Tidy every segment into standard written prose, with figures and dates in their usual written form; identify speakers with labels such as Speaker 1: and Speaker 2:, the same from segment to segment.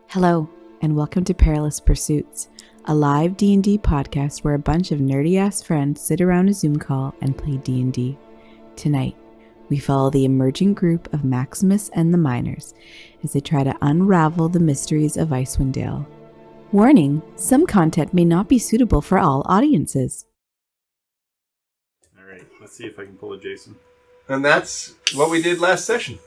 Speaker 1: Hello, and welcome to Perilous Pursuits, a live D&D podcast where a bunch of nerdy-ass friends sit around a Zoom call and play D&D. Tonight, we follow the emerging group of Maximus and the Miners as they try to unravel the mysteries of Icewind Dale. Warning, some content may not be suitable for all audiences.
Speaker 2: Alright, let's see if I can pull a Jason.
Speaker 3: And that's what we did last session.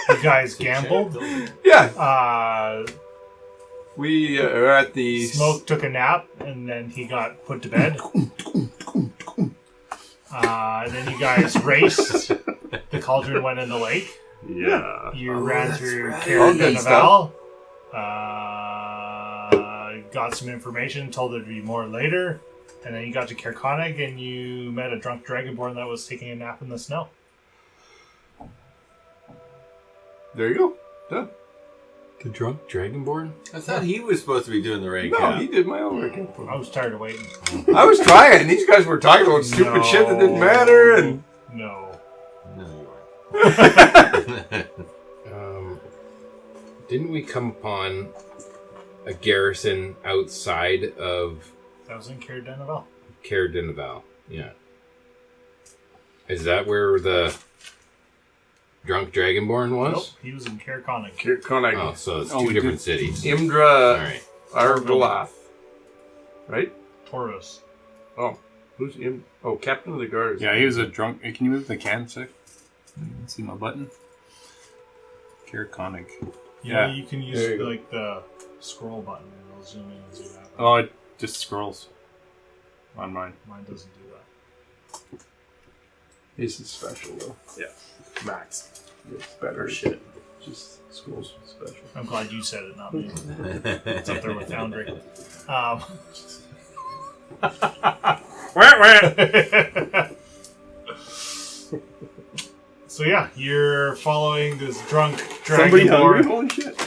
Speaker 4: You guys gambled.
Speaker 3: Yeah. We are at the...
Speaker 4: Smoke took a nap, and then he got put to bed. Then you guys raced. The cauldron went in the lake.
Speaker 2: Yeah.
Speaker 4: You ran through
Speaker 3: All
Speaker 4: Caer-Konig.
Speaker 3: good
Speaker 4: Got some information, told there to be more later. And then you got to Caer-Konig, and you met a drunk dragonborn that was taking a nap in the snow.
Speaker 3: There you go. Done.
Speaker 5: The drunk dragonborn?
Speaker 6: I thought he was supposed to be doing the rain
Speaker 3: No,
Speaker 6: cap.
Speaker 3: he did my own work.
Speaker 4: I was tired of waiting.
Speaker 3: I was trying. These guys were talking about stupid shit that didn't matter. And
Speaker 4: No.
Speaker 6: No, you weren't.
Speaker 5: Didn't we come upon a garrison outside of
Speaker 4: That was in Caer-Konig.
Speaker 5: Caer-Konig? Yeah. Is that where the drunk dragonborn was?
Speaker 4: Nope, he was in Caer-Konig.
Speaker 3: Caer-Konig.
Speaker 5: Oh, so it's two different cities.
Speaker 3: Imdra
Speaker 5: Alright.
Speaker 3: Argolath. Right?
Speaker 4: Taurus.
Speaker 3: Oh. Who's Im? Oh, Captain of the Guard.
Speaker 2: Yeah, he was a drunk... Hey, can you move the can, sec? See my button? Caer-Konig.
Speaker 4: Yeah,
Speaker 2: Yeah.
Speaker 4: you can use
Speaker 3: There you go.
Speaker 4: like the scroll button and it'll zoom in and do that.
Speaker 2: Oh, it just scrolls on mine.
Speaker 4: Mine doesn't do that.
Speaker 3: This is special, though.
Speaker 2: Yeah. Max.
Speaker 3: It's better.
Speaker 2: Shit.
Speaker 3: Just schools special.
Speaker 4: I'm glad you said it, not me. It's up there with Foundry. So yeah, you're following this drunk
Speaker 2: Somebody hungry?
Speaker 4: dragonborn.
Speaker 2: Holy shit.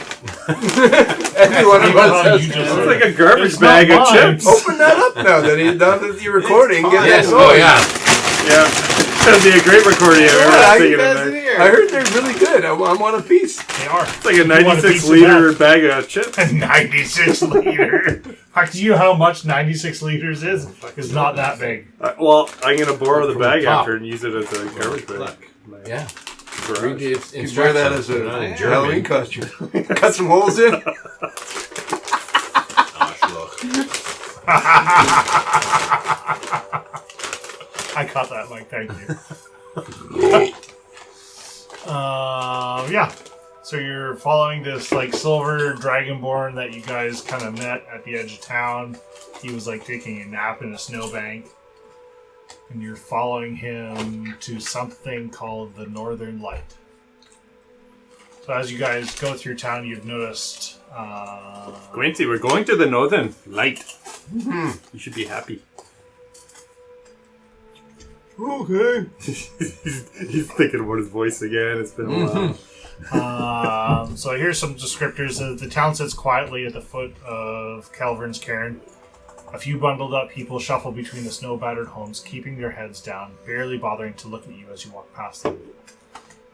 Speaker 3: Every one of us has...
Speaker 4: You just-
Speaker 2: It's like a garbage
Speaker 4: It's
Speaker 2: bag
Speaker 4: not
Speaker 2: of
Speaker 4: mine.
Speaker 2: chips.
Speaker 3: Open that up now that you're recording. Get
Speaker 5: Yes,
Speaker 3: that
Speaker 5: oh
Speaker 3: going.
Speaker 5: yeah.
Speaker 2: Yeah. That'd be a great recording if
Speaker 3: Yeah,
Speaker 2: I
Speaker 3: you
Speaker 2: thinking
Speaker 3: guys
Speaker 2: of
Speaker 3: in
Speaker 2: that.
Speaker 3: here. I heard they're really good. I want a piece.
Speaker 4: They are.
Speaker 2: It's like a
Speaker 4: You want a
Speaker 2: 96
Speaker 4: piece of
Speaker 2: liter
Speaker 4: that?
Speaker 2: bag of chips.
Speaker 4: 96 liter. Fuck, do you know how much 96 liters is? It's not that big.
Speaker 2: Well, I'm going to borrow the
Speaker 5: From the
Speaker 2: bag
Speaker 5: top.
Speaker 2: after and use it as a garbage bag.
Speaker 5: Yeah.
Speaker 2: Garage.
Speaker 5: Read the
Speaker 3: You wear
Speaker 5: instructions.
Speaker 3: that as
Speaker 5: They're not
Speaker 3: a
Speaker 5: in
Speaker 3: Halloween
Speaker 5: German.
Speaker 3: costume. Cut some holes in.
Speaker 4: I caught that, Mike. Thank you. Yeah. So you're following this like silver dragonborn that you guys kind of met at the edge of town. He was like taking a nap in a snowbank, and you're following him to something called the Northern Light. So as you guys go through town, you've noticed.
Speaker 2: Quincy, we're going to the Northern Light. You should be happy.
Speaker 3: Okay.
Speaker 2: He's thinking about his voice again. It's been a while.
Speaker 4: So here's some descriptors. The town sits quietly at the foot of Calvern's Cairn. A few bundled up people shuffle between the snow-battered homes, keeping their heads down, barely bothering to look at you as you walk past them.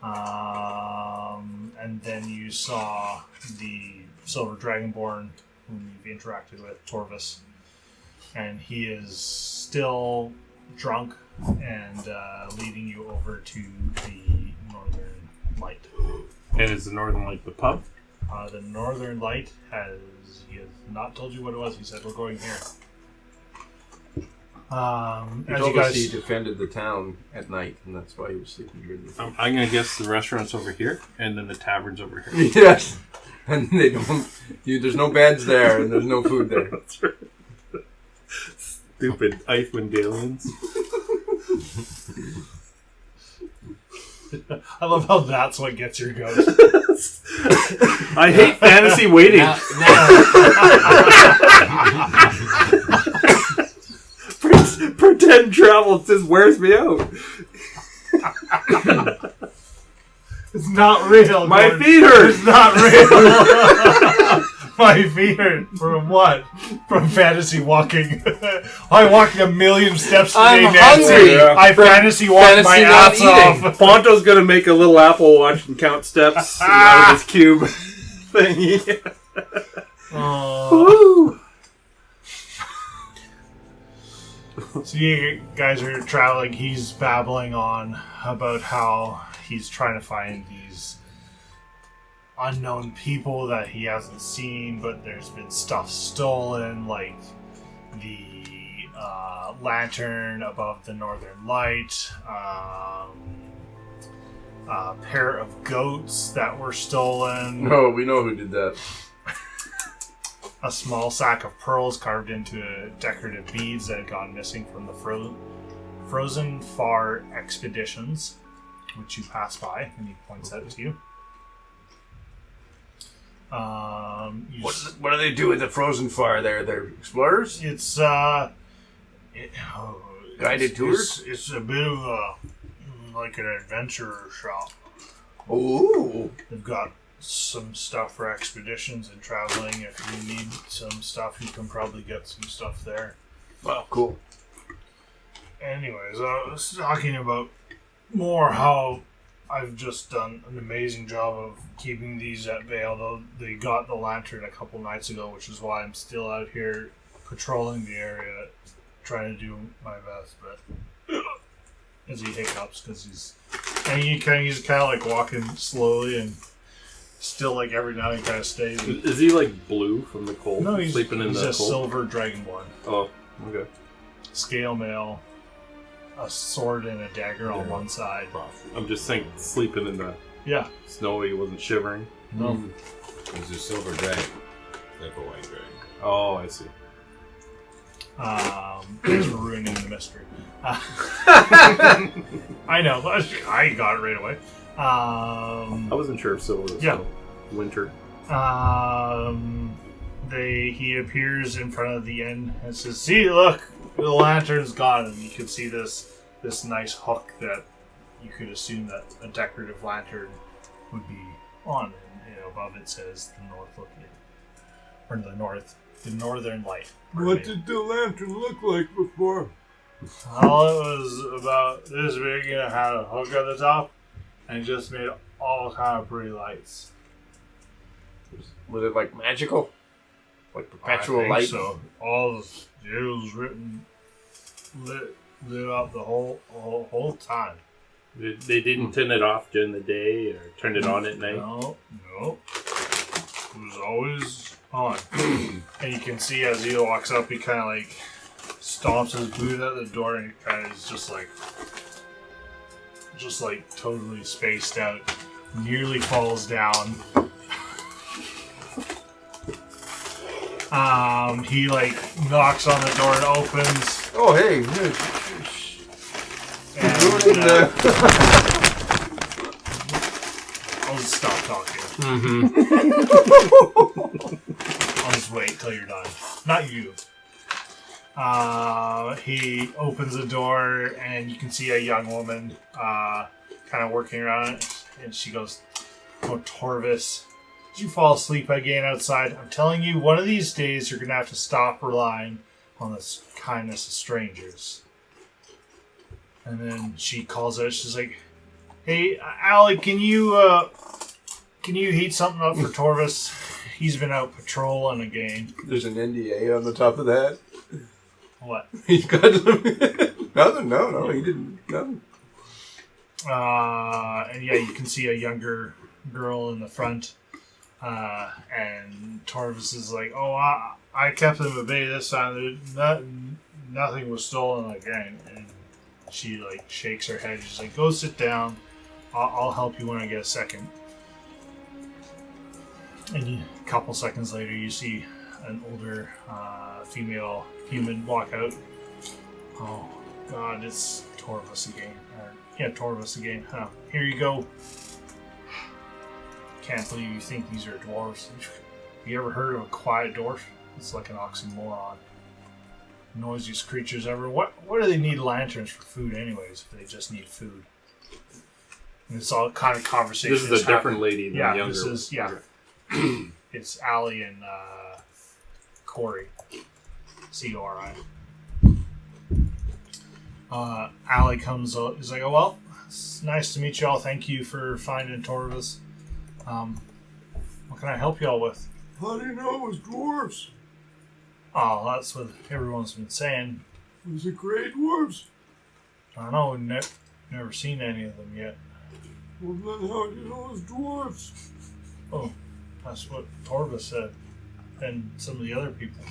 Speaker 4: And then you saw the Silver Dragonborn, whom you've interacted with, Torvis. And he is still drunk and leading you over to the Northern Light.
Speaker 2: And is the Northern Light the pub?
Speaker 4: The Northern Light he has not told you what it was. He said, we're going here.
Speaker 3: He
Speaker 4: As
Speaker 3: told
Speaker 4: you
Speaker 3: us he
Speaker 4: guys,
Speaker 3: defended the town at night, and that's why he was sleeping during the day.
Speaker 2: I'm going to guess the restaurant's over here, and then the tavern's over here.
Speaker 3: Yes. And they don't... there's no beds there, and there's no food there.
Speaker 2: That's right. Stupid Icewind aliens.
Speaker 4: I love how that's what gets your goat.
Speaker 2: I hate fantasy waiting. Pretend travel just wears me out.
Speaker 4: It's not real.
Speaker 2: My
Speaker 4: Gordon.
Speaker 2: feet hurt.
Speaker 4: It's not real. My feet hurt from what? From fantasy walking. I walked 1,000,000 steps today,
Speaker 3: I'm
Speaker 4: Nancy.
Speaker 3: hungry.
Speaker 4: I fantasy walked my ass off.
Speaker 2: Ponto's gonna make a little apple watch and count steps out of his cube thingy.
Speaker 4: So you guys are traveling. He's babbling on about how he's trying to find these unknown people that he hasn't seen, but there's been stuff stolen, like the lantern above the northern light, a pair of goats that were stolen,
Speaker 3: No, we know who did that.
Speaker 4: a small sack of pearls carved into decorative beads that had gone missing from the Frozen Far expeditions, which you pass by, and he points out to you.
Speaker 3: What do they do with the Frozen Far there? They're explorers?
Speaker 4: It's
Speaker 3: Guided tours?
Speaker 4: It's a bit of a like an adventurer shop.
Speaker 3: Ooh.
Speaker 4: They've got some stuff for expeditions and traveling. If you need some stuff, you can probably get some stuff there.
Speaker 3: Wow, cool.
Speaker 4: Anyways, I was talking about more how I've just done an amazing job of keeping these at bay, although they got the lantern a couple nights ago, which is why I'm still out here patrolling the area, trying to do my best, but as he hiccups, because he's kind of like walking slowly and still like every now and then kind of stays.
Speaker 2: Is he like blue from the cold?
Speaker 4: No, he's
Speaker 2: sleeping in the
Speaker 4: a
Speaker 2: cold.
Speaker 4: silver dragonborn.
Speaker 2: Oh, okay.
Speaker 4: Scale mail, a sword and a dagger on one side.
Speaker 2: I'm just saying, sleeping in the
Speaker 4: Yeah.
Speaker 2: snow, he wasn't shivering.
Speaker 4: No.
Speaker 6: There's a silver dragon. Like a white dragon.
Speaker 2: Oh, I see.
Speaker 4: Thanks for ruining the mystery. I know, but I got it right away.
Speaker 2: I wasn't sure if so was winter.
Speaker 4: He appears in front of the inn and says, "See, look, the lantern's gone," and you can see this nice hook that you could assume that a decorative lantern would be on, and above it says the northern light.
Speaker 3: What did the lantern look like before?
Speaker 4: Well, it was about this big and it had a hook at the top and just made all kind of pretty lights.
Speaker 3: Was it like magical? Like perpetual
Speaker 4: I think
Speaker 3: light?
Speaker 4: so. All the jewels lit up the whole time.
Speaker 2: They didn't turn it off during the day or turn it on at night?
Speaker 4: No. It was always on. And you can see as he walks up, he kind of like stomps his boot at the door and he kind of is just like totally spaced out. Nearly falls down. He like knocks on the door and opens.
Speaker 3: Oh, hey.
Speaker 4: And,
Speaker 3: Ruining
Speaker 4: I'll just stop talking. I'll just wait till you're done. Not you. He opens the door and you can see a young woman kind of working around it. And she goes, "Oh, Torvis, did you fall asleep again outside? I'm telling you, one of these days you're going to have to stop relying on the kindness of strangers." And then she calls out, she's like, "Hey, Allie, can you heat something up for Torvis? He's been out patrolling again."
Speaker 3: There's an NDA on the top of that.
Speaker 4: What?
Speaker 3: He's got nothing. No, he didn't. Nothing.
Speaker 4: And yeah, you can see a younger girl in the front. And Torvis is like, "Oh, I kept him at bay this time. Nothing was stolen again." And she like shakes her head. She's like, "Go sit down. I'll help you when I get a second." And a couple seconds later, you see an older female human walk out. "Oh, God, it's Torvis again." Torvis again. "Here you go. Can't believe you think these are dwarves. Have you ever heard of a quiet dwarf? It's like an oxymoron. Noisiest creatures ever. What do they need lanterns for food anyways, if they just need food?" And it's all kind of conversation.
Speaker 2: This is a different lady than the younger.
Speaker 4: This is, yeah. It's Allie and Corey. Cori. Allie comes up. He's like, "Oh well, it's nice to meet y'all. Thank you for finding Torvus. What can I help y'all with?"
Speaker 3: How do you know it was dwarves?
Speaker 4: Oh, that's what everyone's been saying.
Speaker 3: Was it gray dwarves?
Speaker 4: I don't know. Never seen any of them yet.
Speaker 3: Well, then how do you know it was dwarves?
Speaker 4: Oh, that's what Torvus said. And some of the other people.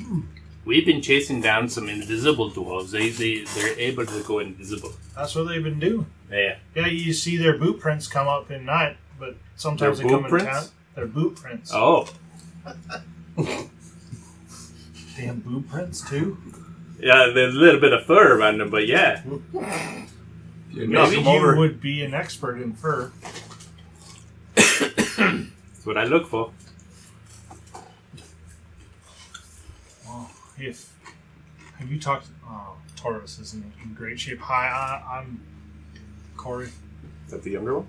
Speaker 7: We've been chasing down some invisible dwarves. They're able to go invisible.
Speaker 4: That's what they've been doing.
Speaker 7: Yeah.
Speaker 4: Yeah, you see their boot prints come up in night, but sometimes
Speaker 7: Their
Speaker 4: they come
Speaker 7: boot
Speaker 4: in
Speaker 7: prints?
Speaker 4: town. Their boot prints.
Speaker 7: Oh.
Speaker 4: Damn boot prints too.
Speaker 7: Yeah, there's a little bit of fur around them, but yeah.
Speaker 4: Maybe you would be an expert in fur.
Speaker 7: That's what I look for.
Speaker 4: Well, have you talked? Oh, Taurus isn't in great shape. Hi, I'm Corey.
Speaker 2: Is that the younger one?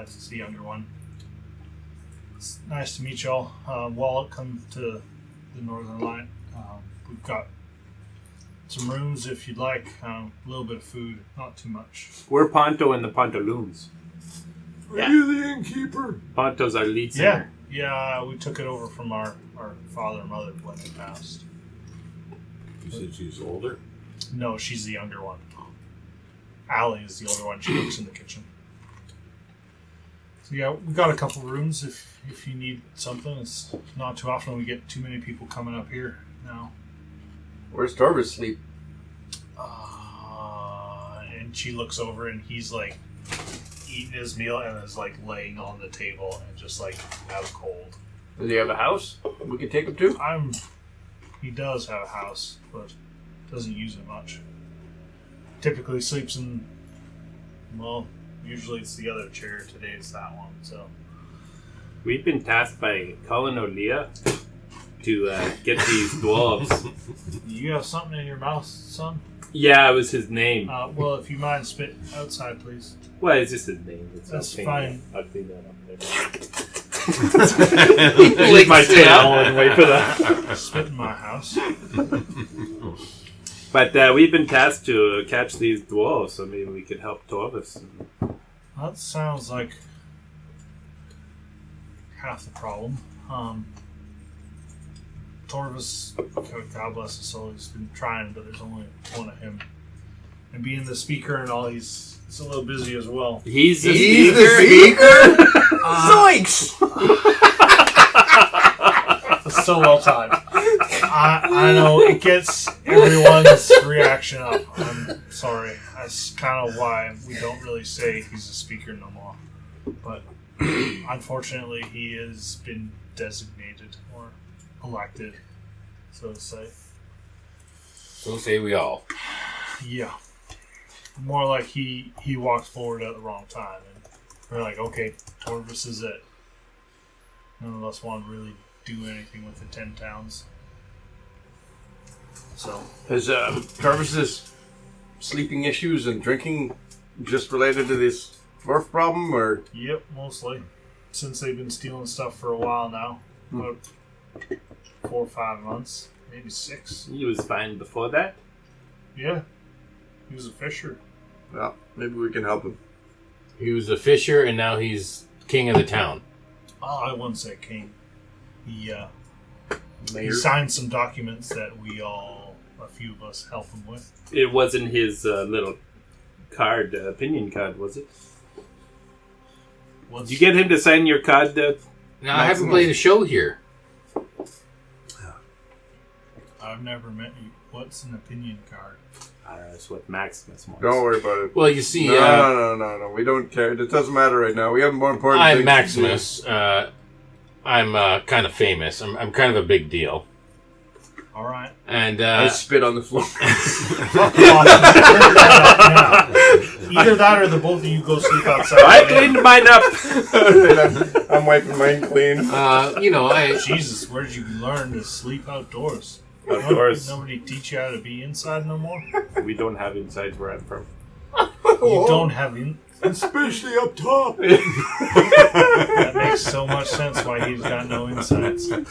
Speaker 4: It's the younger one. It's nice to meet y'all. Welcome to the Northern Light. We've got some rooms if you'd like. A little bit of food, not too much.
Speaker 7: We're Ponto and the Pontaloons.
Speaker 3: Are you the innkeeper?
Speaker 7: Ponto's our lead singer.
Speaker 4: Yeah, we took it over from our father and mother when they passed.
Speaker 6: You said she's older?
Speaker 4: No, she's the younger one. Allie is the older one. She works in the kitchen. So yeah, we've got a couple rooms if you need something. It's not too often we get too many people coming up here now.
Speaker 3: Where's Torvus sleep?
Speaker 4: And she looks over and he's like eating his meal and is like laying on the table and just like out cold.
Speaker 3: Does he have a house we could take him to?
Speaker 4: He does have a house, but doesn't use it much. Typically sleeps in, well, usually it's the other chair. Today it's that one, so.
Speaker 7: We've been tasked by Colin O'Leah to get these dwarves.
Speaker 4: You have something in your mouth, son?
Speaker 7: Yeah, it was his name.
Speaker 4: Well, if you mind, spit outside, please.
Speaker 7: Well, it's just his name.
Speaker 4: That's fine.
Speaker 7: I'll clean that up later. Lick my tail and wait for that.
Speaker 4: Spit in my house.
Speaker 7: But we've been tasked to catch these dwarves, so maybe we could help Torvus.
Speaker 4: That sounds like half the problem. Torvus, God bless his soul, he's been trying, but there's only one of him. And being the speaker and all, he's a little busy as well.
Speaker 7: He's the
Speaker 3: speaker? Zoinks!
Speaker 4: So well timed. I know it gets everyone's reaction up. I'm sorry. That's kind of why we don't really say he's a speaker no more. But unfortunately, he has been designated or elected, so to say.
Speaker 5: So say we all.
Speaker 4: Yeah. More like he walked forward at the wrong time, and we're like, okay, Torvus is it. None of us want to really do anything with the 10 towns. So.
Speaker 3: Has Torvus's sleeping issues and drinking just related to this dwarf problem, or?
Speaker 4: Yep, mostly. Since they've been stealing stuff for a while now. About 4 or 5 months, maybe 6.
Speaker 7: He was fine before that.
Speaker 4: Yeah. He was a fisher.
Speaker 3: Well, maybe we can help him.
Speaker 5: He was a fisher, and now he's king of the town.
Speaker 4: Oh, I wouldn't say king. He
Speaker 3: Mayor?
Speaker 4: signed some documents that a few of us, help him with.
Speaker 7: It wasn't his little card, opinion card, was it? Did you get him to sign your card?
Speaker 5: Now, I haven't played a show here.
Speaker 4: I've never met you. What's an opinion card?
Speaker 7: That's what Maximus wants.
Speaker 3: Don't worry about it.
Speaker 5: Well, you see,
Speaker 3: No. We don't care. It doesn't matter right now. We have more important things
Speaker 5: I'm Maximus. I'm kind of famous. I'm kind of a big deal.
Speaker 4: All right.
Speaker 5: And
Speaker 3: I spit on the floor.
Speaker 4: Either that or the both of you go sleep outside.
Speaker 7: I cleaned mine up.
Speaker 3: I'm wiping mine clean.
Speaker 4: Jesus, where did you learn to sleep outdoors?
Speaker 7: Outdoors.
Speaker 4: Nobody teach you how to be inside no more?
Speaker 7: We don't have insides where I'm from.
Speaker 4: You don't have
Speaker 3: Especially up top.
Speaker 4: That makes so much sense why he's got no insight. nonsense.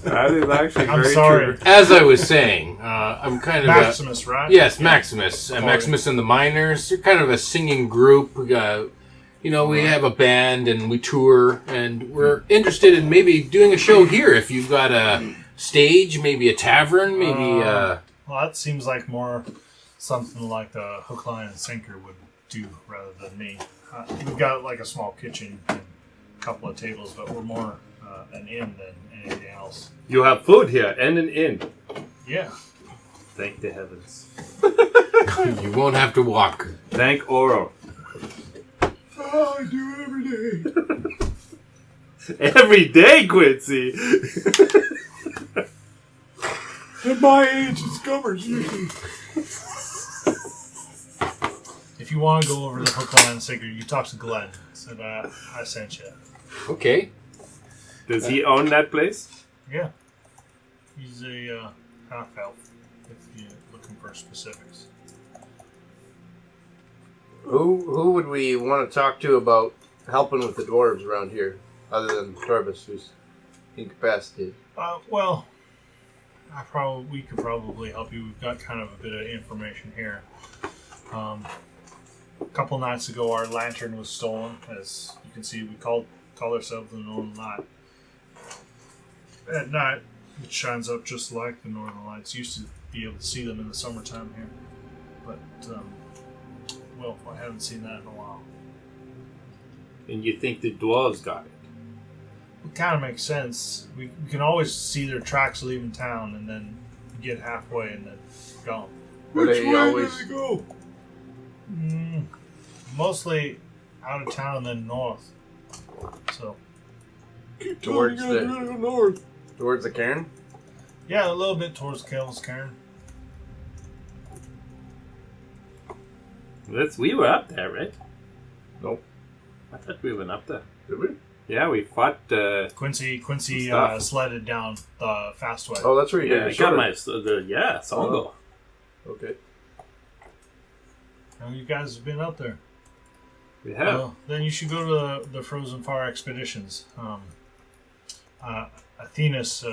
Speaker 3: That is actually
Speaker 4: I'm
Speaker 3: very
Speaker 4: sorry.
Speaker 3: true.
Speaker 5: As I was saying, I'm kind of
Speaker 4: Maximus, right?
Speaker 5: Yes, Maximus. Maximus and the Miners. They're kind of a singing group. We have a band and we tour, and we're interested in maybe doing a show here. If you've got a stage, maybe a tavern, maybe.
Speaker 4: Well, that seems like more something like the Hook, Line, and Sinker would do rather than me. We've got like a small kitchen and a couple of tables, but we're more an inn than anything else.
Speaker 7: You have food here and an inn.
Speaker 4: Yeah.
Speaker 7: Thank the heavens.
Speaker 5: You won't have to walk.
Speaker 7: Thank Oro.
Speaker 2: Oh, I do it every day.
Speaker 7: Every day, Quincy.
Speaker 2: At my age, it's gummers usually.
Speaker 4: If you want to go over to the Hook, Line, and Sinker, you talk to Glenn. Said I sent you.
Speaker 5: Okay.
Speaker 7: Does he own that place?
Speaker 4: Yeah. He's a half-elf, if you're looking for specifics.
Speaker 3: Who would we want to talk to about helping with the dwarves around here, other than Torbus, who's incapacitated?
Speaker 4: Well, we could probably help you. We've got kind of a bit of information here. A couple nights ago, our lantern was stolen. As you can see, we call ourselves the Northern Light. At night, it shines up just like the Northern Lights. Used to be able to see them in the summertime here, but well, I haven't seen that in a while.
Speaker 7: And you think the dwarves got it?
Speaker 4: It kind of makes sense. We can always see their tracks leaving town, and then get halfway and then gone.
Speaker 2: Which
Speaker 3: They
Speaker 2: way
Speaker 3: always-
Speaker 2: do they go?
Speaker 4: Mostly out of town and then north. So,
Speaker 2: Keep
Speaker 3: Towards
Speaker 2: telling me
Speaker 3: the-
Speaker 2: I'm gonna go north.
Speaker 3: Towards the cairn?
Speaker 4: yeah, a little bit towards Kells Cairn.
Speaker 7: We were up there, right?
Speaker 3: Nope.
Speaker 7: I thought we went up there.
Speaker 3: Did we?
Speaker 7: Yeah, we fought.
Speaker 4: Quincy
Speaker 7: Stuff.
Speaker 4: sledded down the fast way.
Speaker 3: Oh, that's where you
Speaker 7: Yeah, I
Speaker 3: did
Speaker 7: got
Speaker 3: the
Speaker 7: my songo.
Speaker 3: Okay.
Speaker 4: Oh, you guys have been up there.
Speaker 7: We have.
Speaker 4: Well, then you should go to the Frozen Fire expeditions. Athena's,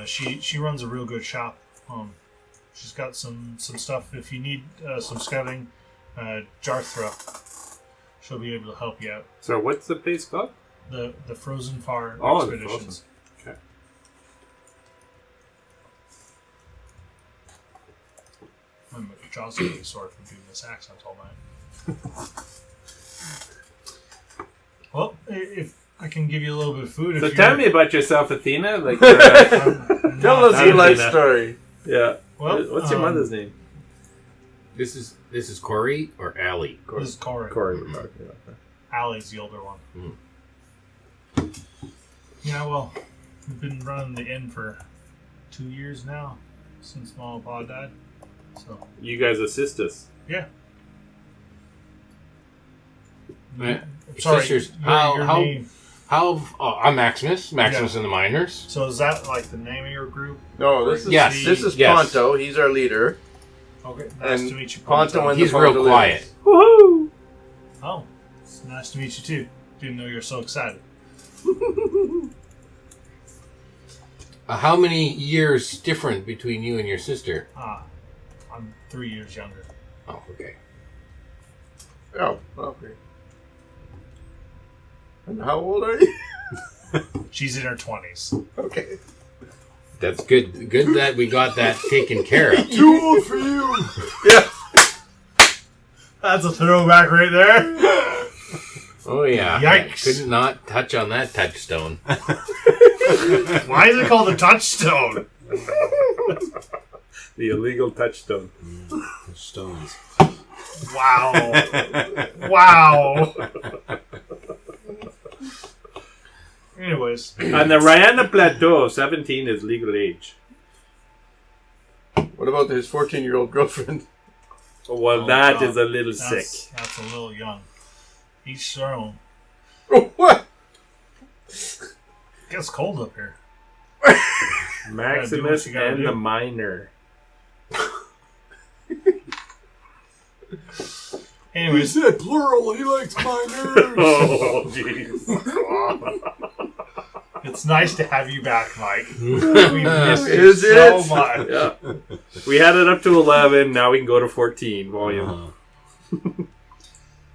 Speaker 4: she runs a real good shop. She's got some stuff. If you need some scouting, Jarthra, she'll be able to help you out.
Speaker 7: So what's the place called?
Speaker 4: The Frozen Fire
Speaker 7: Oh, the
Speaker 4: expeditions.
Speaker 7: Frozen. Okay.
Speaker 4: I'm John's gonna be sore from doing this accent all night. Well, if I can give you a little bit of food.
Speaker 7: So
Speaker 4: if
Speaker 7: tell
Speaker 4: you're-
Speaker 7: me about yourself, Athena. Like,
Speaker 3: Tell us
Speaker 7: Not
Speaker 3: your life
Speaker 7: Athena.
Speaker 3: story.
Speaker 7: yeah.
Speaker 4: Well,
Speaker 7: What's your mother's name?
Speaker 5: This is Corey or Allie?
Speaker 4: This is Corey.
Speaker 7: Corey. We're talking about that.
Speaker 4: Allie's the older one. Yeah, well, we've been running the inn for 2 years now, since Mom and Pa died. So,
Speaker 7: You guys are sisters.
Speaker 4: yeah.
Speaker 5: Right.
Speaker 4: Sorry,
Speaker 5: Sisters,
Speaker 4: your name.
Speaker 5: I'm Maximus. Maximus and the Miners.
Speaker 4: So is that like the name of your group?
Speaker 3: No, this is
Speaker 5: Yes.
Speaker 3: this is
Speaker 5: Yes.
Speaker 3: Ponto. He's our leader.
Speaker 4: Okay, nice
Speaker 3: And
Speaker 4: to meet you,
Speaker 3: Ponto and
Speaker 5: He's
Speaker 3: the
Speaker 5: real
Speaker 3: Ponto
Speaker 5: quiet.
Speaker 3: leaders.
Speaker 7: Woohoo!
Speaker 4: Oh, it's nice to meet you too. Didn't know you were so excited.
Speaker 5: How many years different between you and your sister?
Speaker 4: I'm 3 years younger.
Speaker 5: Oh, okay.
Speaker 3: Oh, okay. And how old are you?
Speaker 4: She's in her 20s.
Speaker 3: Okay.
Speaker 5: That's good. Good that we got that taken care of.
Speaker 2: Too old for you.
Speaker 3: Yeah.
Speaker 4: That's a throwback right there.
Speaker 5: Oh yeah.
Speaker 4: Yikes.
Speaker 5: Could not touch on that touchstone.
Speaker 4: Why is it called a touchstone?
Speaker 7: The illegal touchstone.
Speaker 6: Stones.
Speaker 4: Wow. Wow. Anyways,
Speaker 7: On the Rihanna Plateau, 17 is legal age.
Speaker 3: What about his 14-year-old girlfriend?
Speaker 7: Well,
Speaker 4: Oh,
Speaker 7: that
Speaker 4: God.
Speaker 7: is a little sick.
Speaker 4: That's a little young. Each their own.
Speaker 3: Oh, what?
Speaker 4: Gets cold up here.
Speaker 7: Maximus
Speaker 4: you gotta
Speaker 7: and
Speaker 4: do.
Speaker 7: the Minor.
Speaker 2: He
Speaker 4: Anyways,
Speaker 2: said plural. He likes my nerves.
Speaker 7: Oh, jeez.
Speaker 4: It's nice to have you back, Mike. We've missed you
Speaker 8: Is
Speaker 4: so
Speaker 8: it?
Speaker 4: much.
Speaker 8: Yeah. We had it up to 11. Now we can go to 14 volume.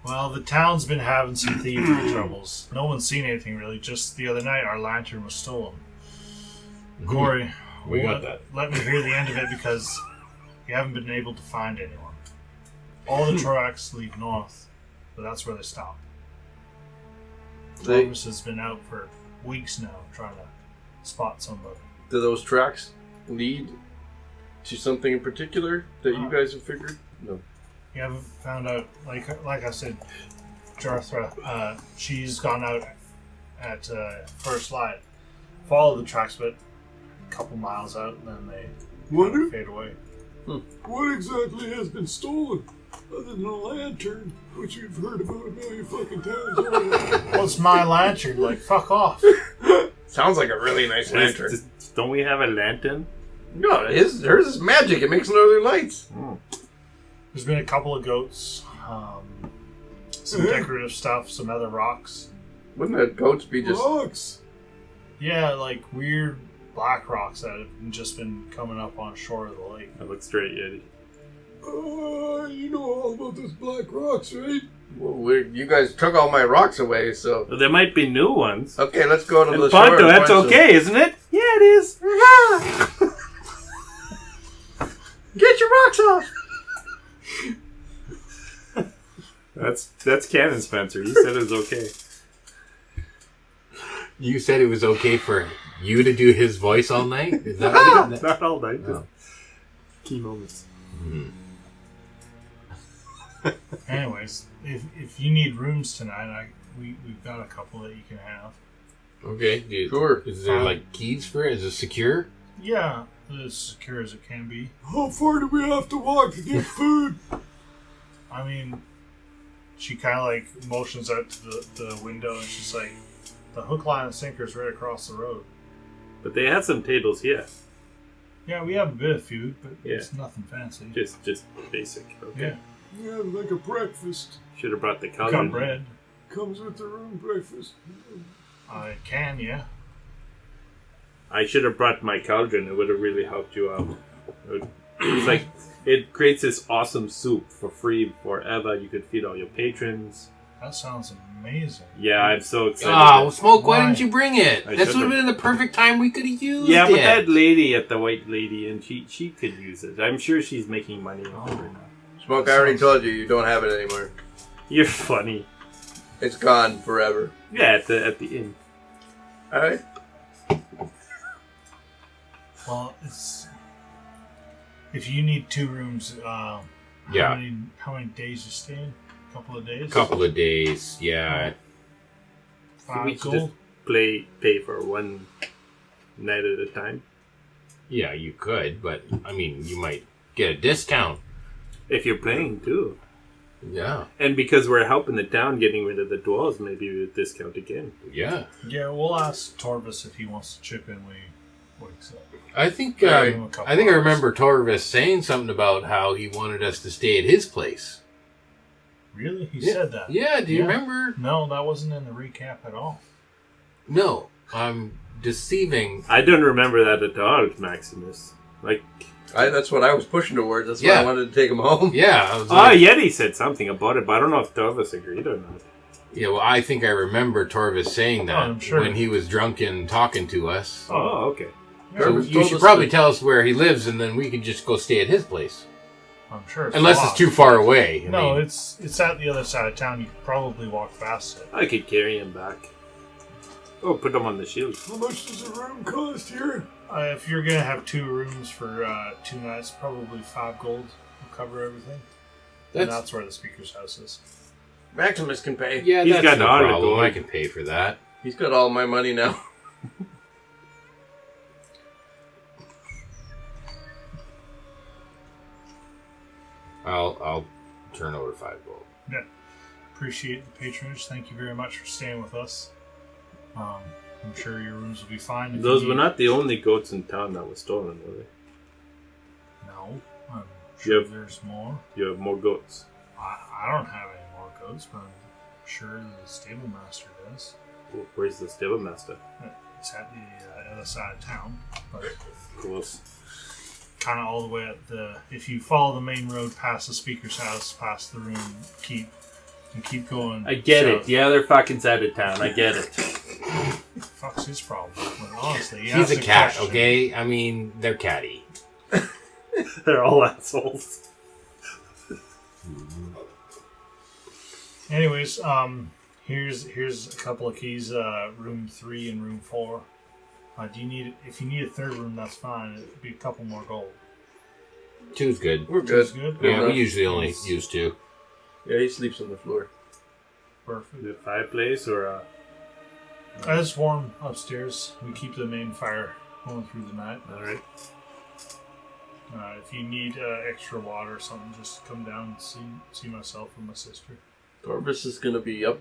Speaker 4: Well, the town's been having some thievery troubles. No one's seen anything really. Just the other night, our lantern was stolen. Corey,
Speaker 5: We got that.
Speaker 4: let me hear the end of it because we haven't been able to find anyone. All the tracks lead north, but that's where they stop. Travis has been out for weeks now trying to spot somebody.
Speaker 3: Do those tracks lead to something in particular that you guys have figured? No.
Speaker 4: We haven't found out, like I said, Jarthra, she's gone out at first light. Follow the tracks, but a couple miles out, and then they kind of fade away.
Speaker 9: What exactly has been stolen? Other than a lantern, which we've heard about a million fucking times already.
Speaker 4: Well, it's my lantern, like, fuck off.
Speaker 3: Sounds like a really nice lantern.
Speaker 8: Don't we have a lantern?
Speaker 3: No, hers is magic. It makes northern lights.
Speaker 4: There's been a couple of goats, some decorative stuff, some other rocks.
Speaker 3: Wouldn't the goats be just...
Speaker 9: Rocks!
Speaker 4: Yeah, like weird black rocks that have just been coming up on shore of the lake.
Speaker 8: That looks straight, Yeti.
Speaker 9: You know all about those black rocks, right?
Speaker 3: Well, you guys took all my rocks away, so...
Speaker 8: Well, there might be new ones.
Speaker 3: Okay, let's go to
Speaker 8: And
Speaker 3: the shore.
Speaker 8: Ponto,
Speaker 3: and
Speaker 8: that's
Speaker 3: find
Speaker 8: okay, isn't it? Yeah, it is.
Speaker 3: some- Get your rocks off!
Speaker 8: That's canon, Spencer. You said it was okay.
Speaker 5: You said it was okay for you to do his voice all night? Is that what it is?
Speaker 8: Not all night. Just key moments.
Speaker 4: Anyways, if you need rooms tonight, we've got a couple that you can have.
Speaker 5: Okay.
Speaker 3: Sure.
Speaker 5: Is there like keys for it? Is it secure?
Speaker 4: Yeah, as secure as it can be.
Speaker 9: How far do we have to walk to get food?
Speaker 4: I mean, she kind of like motions out to the window and she's like, the hook, line, and sinker's right across the road.
Speaker 8: But they have some tables here.
Speaker 4: Yeah, we have a bit of food, but
Speaker 8: Yeah.
Speaker 4: it's nothing fancy.
Speaker 8: Just basic. Okay.
Speaker 4: Yeah,
Speaker 9: Yeah, like a breakfast.
Speaker 8: Should have brought the
Speaker 4: we
Speaker 8: cauldron.
Speaker 4: got bread.
Speaker 9: Comes with the room breakfast.
Speaker 4: I can, yeah.
Speaker 8: I should have brought my cauldron. It would have really helped you out. It's like it creates this awesome soup for free forever. You could feed all your patrons.
Speaker 4: That sounds amazing.
Speaker 8: Yeah, I'm so excited.
Speaker 5: Oh, Smoke, why
Speaker 4: Why?
Speaker 5: didn't you bring it?
Speaker 8: I
Speaker 5: This
Speaker 8: should've.
Speaker 5: would have been the perfect time we could have used
Speaker 8: Yeah,
Speaker 5: it.
Speaker 8: but that lady at the white lady, and she could use it. I'm sure she's making money off it right now.
Speaker 3: Smoke, I already told you don't have it anymore.
Speaker 8: You're funny.
Speaker 3: It's gone forever.
Speaker 8: Yeah, at the inn.
Speaker 3: Alright?
Speaker 4: Well, it's if you need 2 rooms.
Speaker 5: Yeah.
Speaker 4: How many days you staying? A couple of days.
Speaker 5: Couple of days, yeah.
Speaker 8: We
Speaker 4: 5
Speaker 8: should
Speaker 4: gold.
Speaker 8: just pay for one night at a time.
Speaker 5: Yeah, you could, but, I mean, you might get a discount.
Speaker 8: If you're playing too.
Speaker 5: Yeah,
Speaker 8: And because we're helping the town getting rid of the dwells, maybe we discount again.
Speaker 5: yeah.
Speaker 4: Yeah, we'll ask Torvis if he wants to chip in when he wakes up.
Speaker 5: I think
Speaker 4: Give him a couple
Speaker 5: I think I
Speaker 4: hours.
Speaker 5: remember Torvis saying something about how he wanted us to stay at his place.
Speaker 4: Really? He
Speaker 5: Yeah.
Speaker 4: said that?
Speaker 5: Yeah, do you
Speaker 4: Yeah.
Speaker 5: remember?
Speaker 4: No, that wasn't in the recap at all.
Speaker 5: No, I'm deceiving.
Speaker 8: I don't remember that at all, Maximus. Like,
Speaker 3: That's what I was pushing towards. That's why
Speaker 5: Yeah.
Speaker 3: I wanted to take him home.
Speaker 5: Yeah, I was like,
Speaker 8: Yeti said something about it, but I don't know if Torvis agreed or not.
Speaker 5: yeah. Well, I think I remember Torvis saying that
Speaker 4: I'm sure.
Speaker 5: when he was drunk and talking to us.
Speaker 8: Oh, okay.
Speaker 5: So
Speaker 3: Torvis
Speaker 5: you
Speaker 3: told
Speaker 5: should
Speaker 3: us
Speaker 5: probably
Speaker 3: to-
Speaker 5: tell us where he lives, and then we could just go stay at his place.
Speaker 4: I'm sure.
Speaker 5: Unless it's too far away. I
Speaker 4: No,
Speaker 5: mean,
Speaker 4: it's at the other side of town. You could probably walk past it.
Speaker 8: I could carry him back. Oh, put him on the shield.
Speaker 9: How much does a room cost here?
Speaker 4: If you're gonna have 2 rooms for 2 nights, probably 5 gold will cover everything. And that's where the speaker's house is.
Speaker 3: Maximus can pay.
Speaker 5: yeah,
Speaker 8: He's
Speaker 5: that's
Speaker 8: got
Speaker 5: no
Speaker 8: all the
Speaker 5: problem.
Speaker 8: gold.
Speaker 5: I can pay for that.
Speaker 3: He's got all my money now.
Speaker 5: I'll turn over 5 gold.
Speaker 4: Yeah. Appreciate the patronage. Thank you very much for staying with us. I'm sure your rooms will be fine. if
Speaker 8: Those
Speaker 4: you
Speaker 8: were
Speaker 4: need-
Speaker 8: not the only goats in town that were stolen, were they?
Speaker 4: No, I'm sure
Speaker 8: Yep.
Speaker 4: there's more.
Speaker 8: You have more goats.
Speaker 4: I don't have any more goats, but I'm sure the stable master does.
Speaker 8: Where's the stable master?
Speaker 4: It's at the other side of town, but
Speaker 8: Close.
Speaker 4: kind of all the way at the. If you follow the main road past the speaker's house, past the room, keep going.
Speaker 8: I get
Speaker 4: south.
Speaker 8: it. The other fucking side of town. I get it.
Speaker 4: Fuck's his problem. But honestly,
Speaker 5: He's a cat, okay? I mean, they're catty.
Speaker 8: They're all assholes.
Speaker 4: Anyways, here's a couple of keys. Room 3 and room 4. Do you need? If you need a third room, that's fine. It'd be a couple more gold.
Speaker 5: 2's good.
Speaker 3: We're good.
Speaker 4: Two's good.
Speaker 5: Yeah, we usually only use 2.
Speaker 3: Yeah, he sleeps on the floor.
Speaker 4: Perfect.
Speaker 8: The fireplace or
Speaker 4: It's warm upstairs. We keep the main fire going through the night.
Speaker 8: alright.
Speaker 4: If you need extra water or something, just come down and see myself or my sister.
Speaker 3: Torvis is going to be up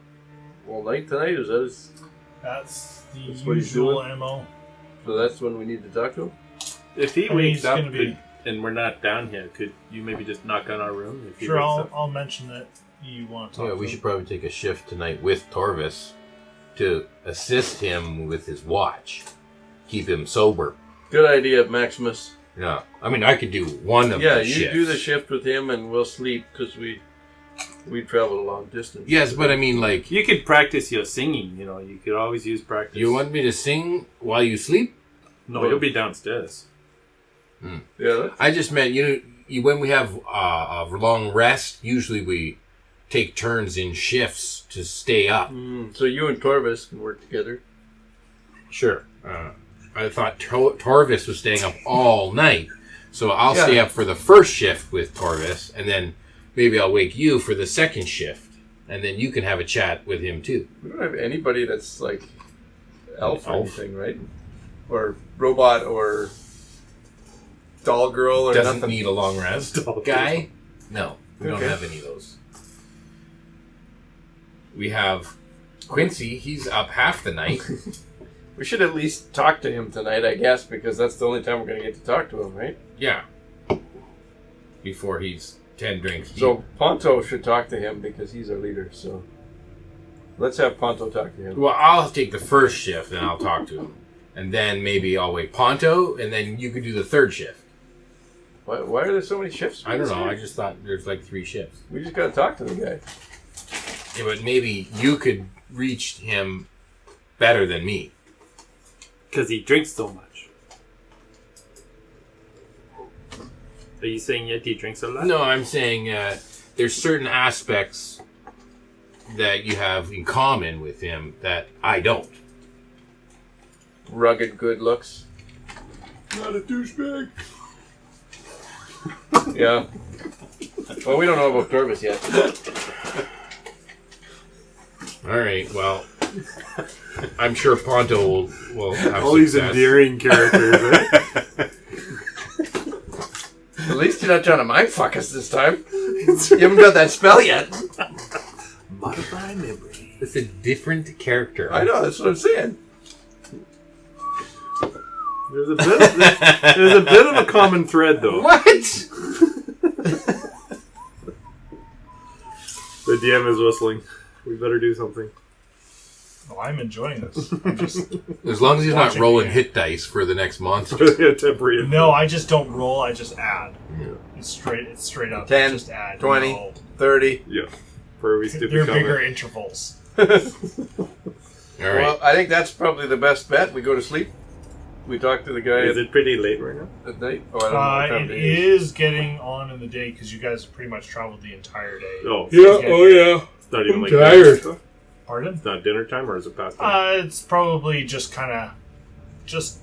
Speaker 3: all night tonight. Is that his?
Speaker 4: That's the
Speaker 3: That's what he's
Speaker 4: usual
Speaker 3: doing?
Speaker 4: MO.
Speaker 3: So that's when we need to talk to him.
Speaker 8: If he
Speaker 4: I mean,
Speaker 8: wakes
Speaker 4: he's
Speaker 8: up
Speaker 4: gonna be-
Speaker 8: and we're not down here, could you maybe just knock on our room? If he
Speaker 4: Sure,
Speaker 8: wakes up?
Speaker 4: I'll mention that you want to talk
Speaker 5: Yeah,
Speaker 4: to
Speaker 5: we
Speaker 4: him.
Speaker 5: should probably take a shift tonight with Torvis to assist him with his watch. Keep him sober.
Speaker 3: Good idea, Maximus.
Speaker 5: Yeah. I mean, I could do one of
Speaker 3: Yeah,
Speaker 5: the
Speaker 3: you
Speaker 5: shifts.
Speaker 3: do the shift with him, and we'll sleep because we travel a long distance.
Speaker 5: Yes, but I mean, like,
Speaker 8: You could practice your singing, you know. You could always use practice.
Speaker 5: you want me to sing while you sleep?
Speaker 8: No, you'll be downstairs.
Speaker 3: Yeah.
Speaker 5: I just meant, when we have a long rest, usually we take turns in shifts to stay up.
Speaker 3: So you and Torvis can work together.
Speaker 5: Sure. I thought Torvis was staying up all night, so I'll stay up for the first shift with Torvis, and then maybe I'll wake you for the second shift, and then you can have a chat with him too.
Speaker 3: We don't have anybody that's like elf or
Speaker 5: Elf?
Speaker 3: anything, right? Or robot or doll girl or
Speaker 5: Doesn't
Speaker 3: nothing.
Speaker 5: need a long rest guy. No, we don't have any of those. We have Quincy. He's up half the night.
Speaker 3: We should at least talk to him tonight, I guess, because that's the only time we're going to get to talk to him, right?
Speaker 5: Yeah. Before he's 10 drinks deep.
Speaker 3: So Ponto should talk to him because he's our leader. So let's have Ponto talk to him.
Speaker 5: Well, I'll take the first shift and I'll talk to him. And then maybe I'll wake Ponto, and then you could do the third shift.
Speaker 3: Why are there so many shifts?
Speaker 5: I don't know. I just thought there's like 3 shifts.
Speaker 3: We just got to talk to the guy.
Speaker 5: Yeah, but maybe you could reach him better than me.
Speaker 8: Because he drinks so much. Are you saying Yeti drinks a lot?
Speaker 5: No, I'm saying there's certain aspects that you have in common with him that I don't.
Speaker 3: Rugged good looks.
Speaker 9: Not a douchebag.
Speaker 3: Yeah. Well, we don't know about Torvis yet.
Speaker 5: All right, well, I'm sure Ponto will have
Speaker 2: All these
Speaker 5: success.
Speaker 2: endearing characters. Right?
Speaker 3: At least you're not trying to mindfuck us this time. You haven't got that spell yet.
Speaker 2: Modify memory.
Speaker 5: It's a different character.
Speaker 3: I know, that's what I'm saying.
Speaker 2: There's a bit of a common thread, though.
Speaker 5: What?
Speaker 2: The DM is whistling. We better do something.
Speaker 4: Oh, I'm enjoying this. I'm just
Speaker 5: As long as he's not
Speaker 4: Watching
Speaker 5: rolling
Speaker 4: the-
Speaker 5: hit dice for the next monster.
Speaker 2: Yeah, temporary.
Speaker 4: no. I just don't roll. I just add. It's straight up.
Speaker 3: 10,
Speaker 4: just add.
Speaker 3: 20.
Speaker 4: No.
Speaker 3: 30.
Speaker 2: Yeah. For every stupid
Speaker 4: They're
Speaker 2: comment.
Speaker 4: bigger intervals.
Speaker 5: All right.
Speaker 3: Well, I think that's probably the best bet. We go to sleep. We talk to the guy
Speaker 8: Is it pretty late right now?
Speaker 3: at night. Oh, I don't know what time
Speaker 4: It
Speaker 3: it is.
Speaker 4: is getting on in the day because you guys have pretty much traveled the entire day.
Speaker 8: Oh,
Speaker 5: yeah.
Speaker 8: it's not even
Speaker 5: I'm
Speaker 8: like
Speaker 5: tired.
Speaker 8: dinner stuff?
Speaker 4: Pardon?
Speaker 8: It's not dinner time, or is it past dinner?
Speaker 4: It's probably just kind of just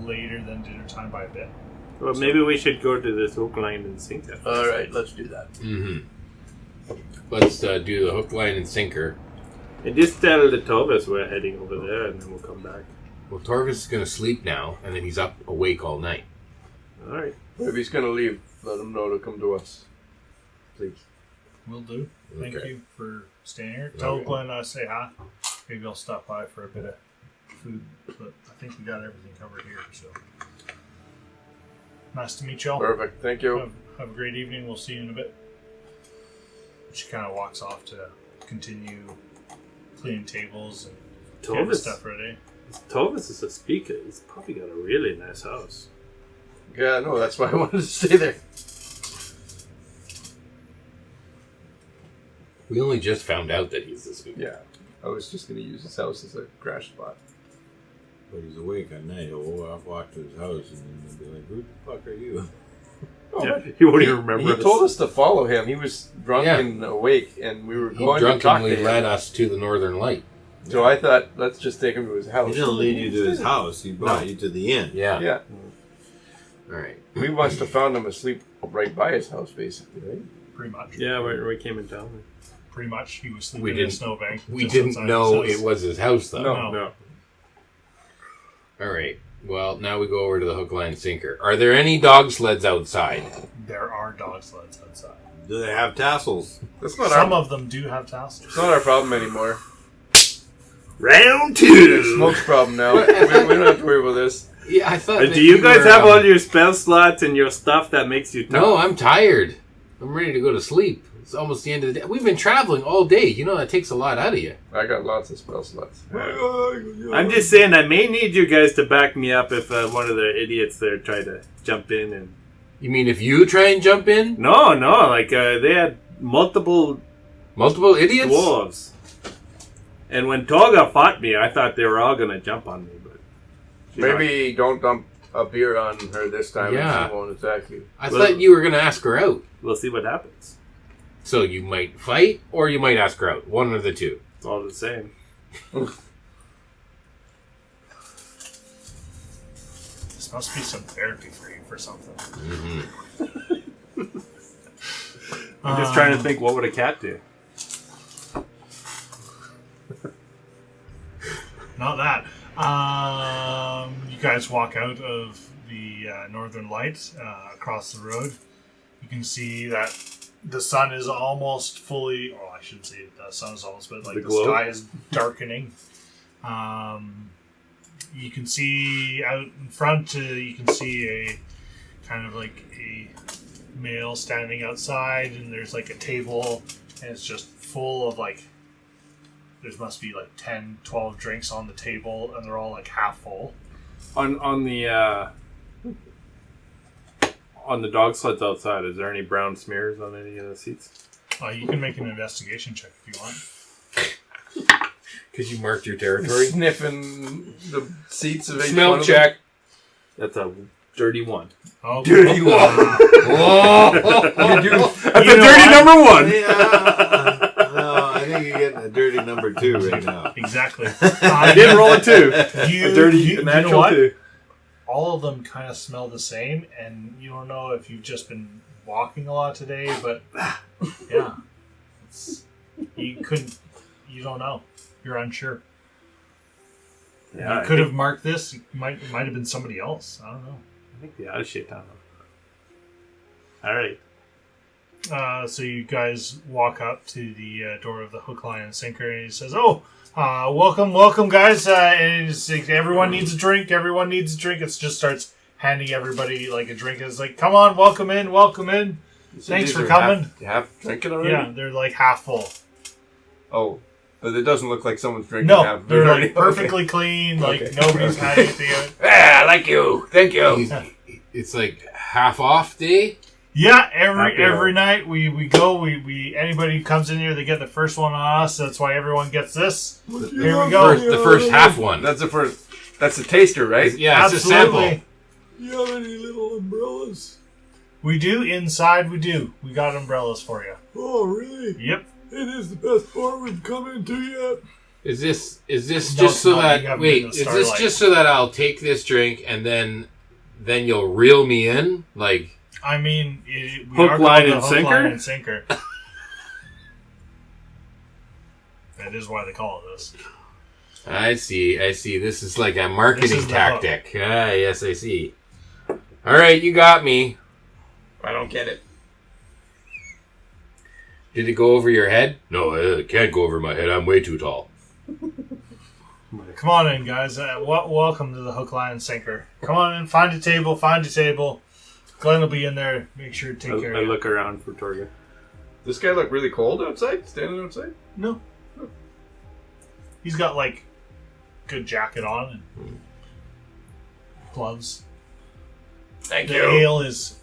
Speaker 4: later than dinner time by a bit.
Speaker 8: Well, maybe we should go to this hook, line, and sink it.
Speaker 3: All right, let's do that.
Speaker 5: Mm-hmm. Let's do the hook, line, and sinker.
Speaker 8: And just tell the Torvis we're heading over there, and then we'll come back.
Speaker 5: Well, Torvis is going to sleep now, and then he's up awake all night.
Speaker 8: All right.
Speaker 3: If he's going to leave, let him know to come to us. Please.
Speaker 4: Will do. Thank
Speaker 5: Okay.
Speaker 4: you for staying here. Tell Glenn I say hi. Maybe I'll stop by for a bit of food, but I think we got everything covered here. So nice to meet y'all.
Speaker 3: Perfect. Thank you.
Speaker 4: Have a great evening. We'll see you in a bit. She kind of walks off to continue cleaning tables and getting
Speaker 8: Torvis,
Speaker 4: stuff ready.
Speaker 8: Thomas is a speaker. He's probably got a really nice house.
Speaker 3: Yeah, no, that's why I wanted to stay there.
Speaker 5: We only just found out that he's a speaker.
Speaker 3: Yeah, I was just going to use his house as a crash spot.
Speaker 6: But he's awake at night. He'll walk to his house and then he'll be like, "Who the fuck are you?"
Speaker 3: Oh,
Speaker 8: Yeah, he won't even remember.
Speaker 3: He told us to follow him. He was drunk and awake, and we were
Speaker 5: He
Speaker 3: going to talk to
Speaker 5: drunkenly
Speaker 3: him.
Speaker 5: led us to the Northern Light.
Speaker 3: So I thought, let's just take him to his house.
Speaker 6: He didn't lead you to his house. He brought you to the inn.
Speaker 5: Yeah.
Speaker 3: Yeah,
Speaker 5: All right.
Speaker 3: we must have found him asleep right by his house, basically, right?
Speaker 4: Pretty much.
Speaker 8: Yeah, we came in town.
Speaker 4: Pretty much. He was sleeping
Speaker 5: We
Speaker 4: in a
Speaker 5: didn't-
Speaker 4: snowbank.
Speaker 5: We
Speaker 4: just
Speaker 5: didn't
Speaker 4: outside
Speaker 5: know
Speaker 4: his
Speaker 5: it
Speaker 4: house.
Speaker 5: was his house, though.
Speaker 3: No.
Speaker 8: No.
Speaker 5: All right. Well, now we go over to the hook, line, sinker. Are there any dog sleds outside?
Speaker 4: There are dog sleds outside.
Speaker 6: Do they have tassels?
Speaker 3: That's not
Speaker 4: Some
Speaker 3: our.
Speaker 4: of them do have tassels.
Speaker 3: It's not our problem anymore.
Speaker 8: Round
Speaker 3: It's
Speaker 8: two.
Speaker 3: Smoke's problem now. we don't have to worry about this.
Speaker 5: Yeah, I thought.
Speaker 8: Do you guys have all your spell slots and your stuff that makes you tough?
Speaker 5: No, I'm tired. I'm ready to go to sleep. It's almost the end of the day. We've been traveling all day. You know that takes a lot out of you.
Speaker 3: I got lots of spell slots.
Speaker 8: I'm just saying I may need you guys to back me up if one of the idiots there try to jump in and...
Speaker 5: You mean if you try and jump in?
Speaker 8: No, like they had multiple
Speaker 5: Idiots?
Speaker 8: dwarves. And when Toga fought me, I thought they were all going to jump on me. But
Speaker 3: Maybe don't dump a beer on her this time
Speaker 5: Yeah.
Speaker 3: and she won't attack you.
Speaker 5: I thought you were going to ask her out.
Speaker 8: we'll see what happens.
Speaker 5: So you might fight or you might ask her out. One of the two.
Speaker 8: It's all the same.
Speaker 4: This must be some therapy for you for something.
Speaker 8: I'm just trying to think, what would a cat do?
Speaker 4: Not that. You guys walk out of the Northern Light across the road. You can see that the sun is almost fully... Oh, I shouldn't say the sun is almost, but like
Speaker 8: The
Speaker 4: the
Speaker 8: glow?
Speaker 4: sky is darkening. You can see out in front, you can see a kind of like a male standing outside, and there's like a table, and it's just full of like... There must be like 10, 12 drinks on the table, and they're all like half full.
Speaker 8: On the dog sleds outside, is there any brown smears on any of the seats?
Speaker 4: You can make an investigation check if you want.
Speaker 5: Because you marked your territory.
Speaker 3: Sniffing the seats of each one
Speaker 5: Smell
Speaker 3: of
Speaker 5: check.
Speaker 8: That's a dirty one.
Speaker 4: Oh,
Speaker 3: Dirty one.
Speaker 5: Whoa!
Speaker 8: That's a dirty number one!
Speaker 6: No, I think you're getting a dirty number 2 right now.
Speaker 4: Exactly.
Speaker 8: I did roll a 2.
Speaker 4: You,
Speaker 8: A dirty
Speaker 4: you know
Speaker 8: natural
Speaker 4: what?
Speaker 8: 2.
Speaker 4: All of them kind of smell the same, and you don't know if you've just been walking a lot today, but yeah. You don't know. You're unsure.
Speaker 8: Yeah,
Speaker 4: You could have marked this. It might have been somebody else. I don't know.
Speaker 8: I think the other shit down. Alright.
Speaker 4: So you guys walk up to the door of the hook, line, and sinker, and he says, "Oh, welcome, guys! And it's like, everyone needs a drink. Everyone needs a drink." It just starts handing everybody like a drink. It's like, "Come on, welcome in. Thanks for coming."
Speaker 3: Half drinking already?
Speaker 4: Yeah, they're like half full.
Speaker 3: Oh, but it doesn't look like someone's drinking
Speaker 4: No,
Speaker 3: half.
Speaker 4: they're
Speaker 3: already.
Speaker 4: like perfectly clean. Like
Speaker 3: Okay.
Speaker 4: nobody's had anything.
Speaker 3: Ah, like you. Thank you.
Speaker 5: It's like half off day.
Speaker 4: Yeah,
Speaker 8: Happy
Speaker 4: every
Speaker 8: hour.
Speaker 4: night we go. We anybody who comes in here, they get the first one on us. That's why everyone gets this. Here we go.
Speaker 5: The first half one.
Speaker 3: That's the first. That's the taster, right?
Speaker 5: Yeah, it's a sample.
Speaker 4: Absolutely.
Speaker 9: You have any little umbrellas?
Speaker 4: We do. Inside we do. We got umbrellas for you.
Speaker 9: Oh, really?
Speaker 4: Yep.
Speaker 9: It is the best bar we've come into yet.
Speaker 5: Is this
Speaker 4: No,
Speaker 5: just
Speaker 4: it's
Speaker 5: so
Speaker 4: not.
Speaker 5: that
Speaker 4: You haven't been to
Speaker 5: is this
Speaker 4: Starlight.
Speaker 5: just so that I'll take this drink and then you'll reel me in? Like,
Speaker 4: I mean, we
Speaker 8: Hook,
Speaker 4: are
Speaker 8: line,
Speaker 4: going to
Speaker 8: and
Speaker 4: hook,
Speaker 8: sinker?
Speaker 4: line, and sinker. That is why they call it this.
Speaker 5: I see. This is like a marketing
Speaker 4: This is the
Speaker 5: tactic. Ah, yes, I see. All right, you got me.
Speaker 3: I don't get it.
Speaker 5: Did it go over your head? No, it can't go over my head. I'm way too tall.
Speaker 4: Come on in, guys. Welcome to the hook, line, and sinker. Come on in. Find a table. Glenn will be in there. Make sure to take care
Speaker 8: I
Speaker 4: of you.
Speaker 8: look around for Torga.
Speaker 3: This guy look really cold outside? Standing outside?
Speaker 4: No. He's got like good jacket on and gloves.
Speaker 3: Thank
Speaker 4: The
Speaker 3: you.
Speaker 4: ale is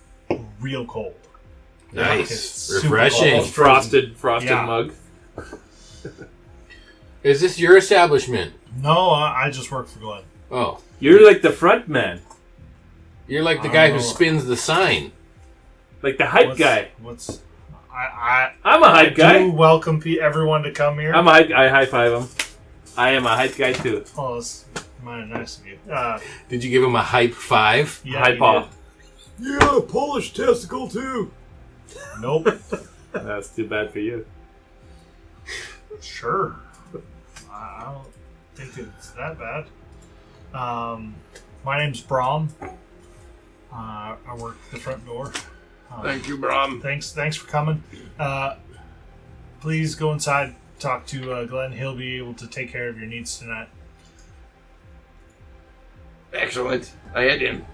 Speaker 4: real cold. It's
Speaker 5: Nice.
Speaker 4: super
Speaker 5: Refreshing.
Speaker 4: cold.
Speaker 8: Frosted
Speaker 4: Yeah.
Speaker 8: mug.
Speaker 5: Is this your establishment?
Speaker 4: No, I just work for Glenn.
Speaker 5: Oh.
Speaker 8: You're like the front man.
Speaker 5: You're like the guy who
Speaker 4: Oh.
Speaker 5: spins the sign.
Speaker 8: Like the hype guy. I'm a hype
Speaker 4: I
Speaker 8: guy.
Speaker 4: do welcome everyone to come here.
Speaker 8: I high five him. I am a hype guy too.
Speaker 4: Oh, that's mighty nice of you.
Speaker 5: Did you give him a hype 5?
Speaker 4: Yeah,
Speaker 8: High
Speaker 4: you
Speaker 8: paw.
Speaker 9: You got a Polish testicle too.
Speaker 4: did. Nope.
Speaker 8: That's too bad for you.
Speaker 4: Sure. I don't think it's that bad. My name's Brom. I work at the front door.
Speaker 3: Thank you, Brom.
Speaker 4: Thanks for coming. Please go inside, talk to Glenn. He'll be able to take care of your needs tonight.
Speaker 3: Excellent. I had him.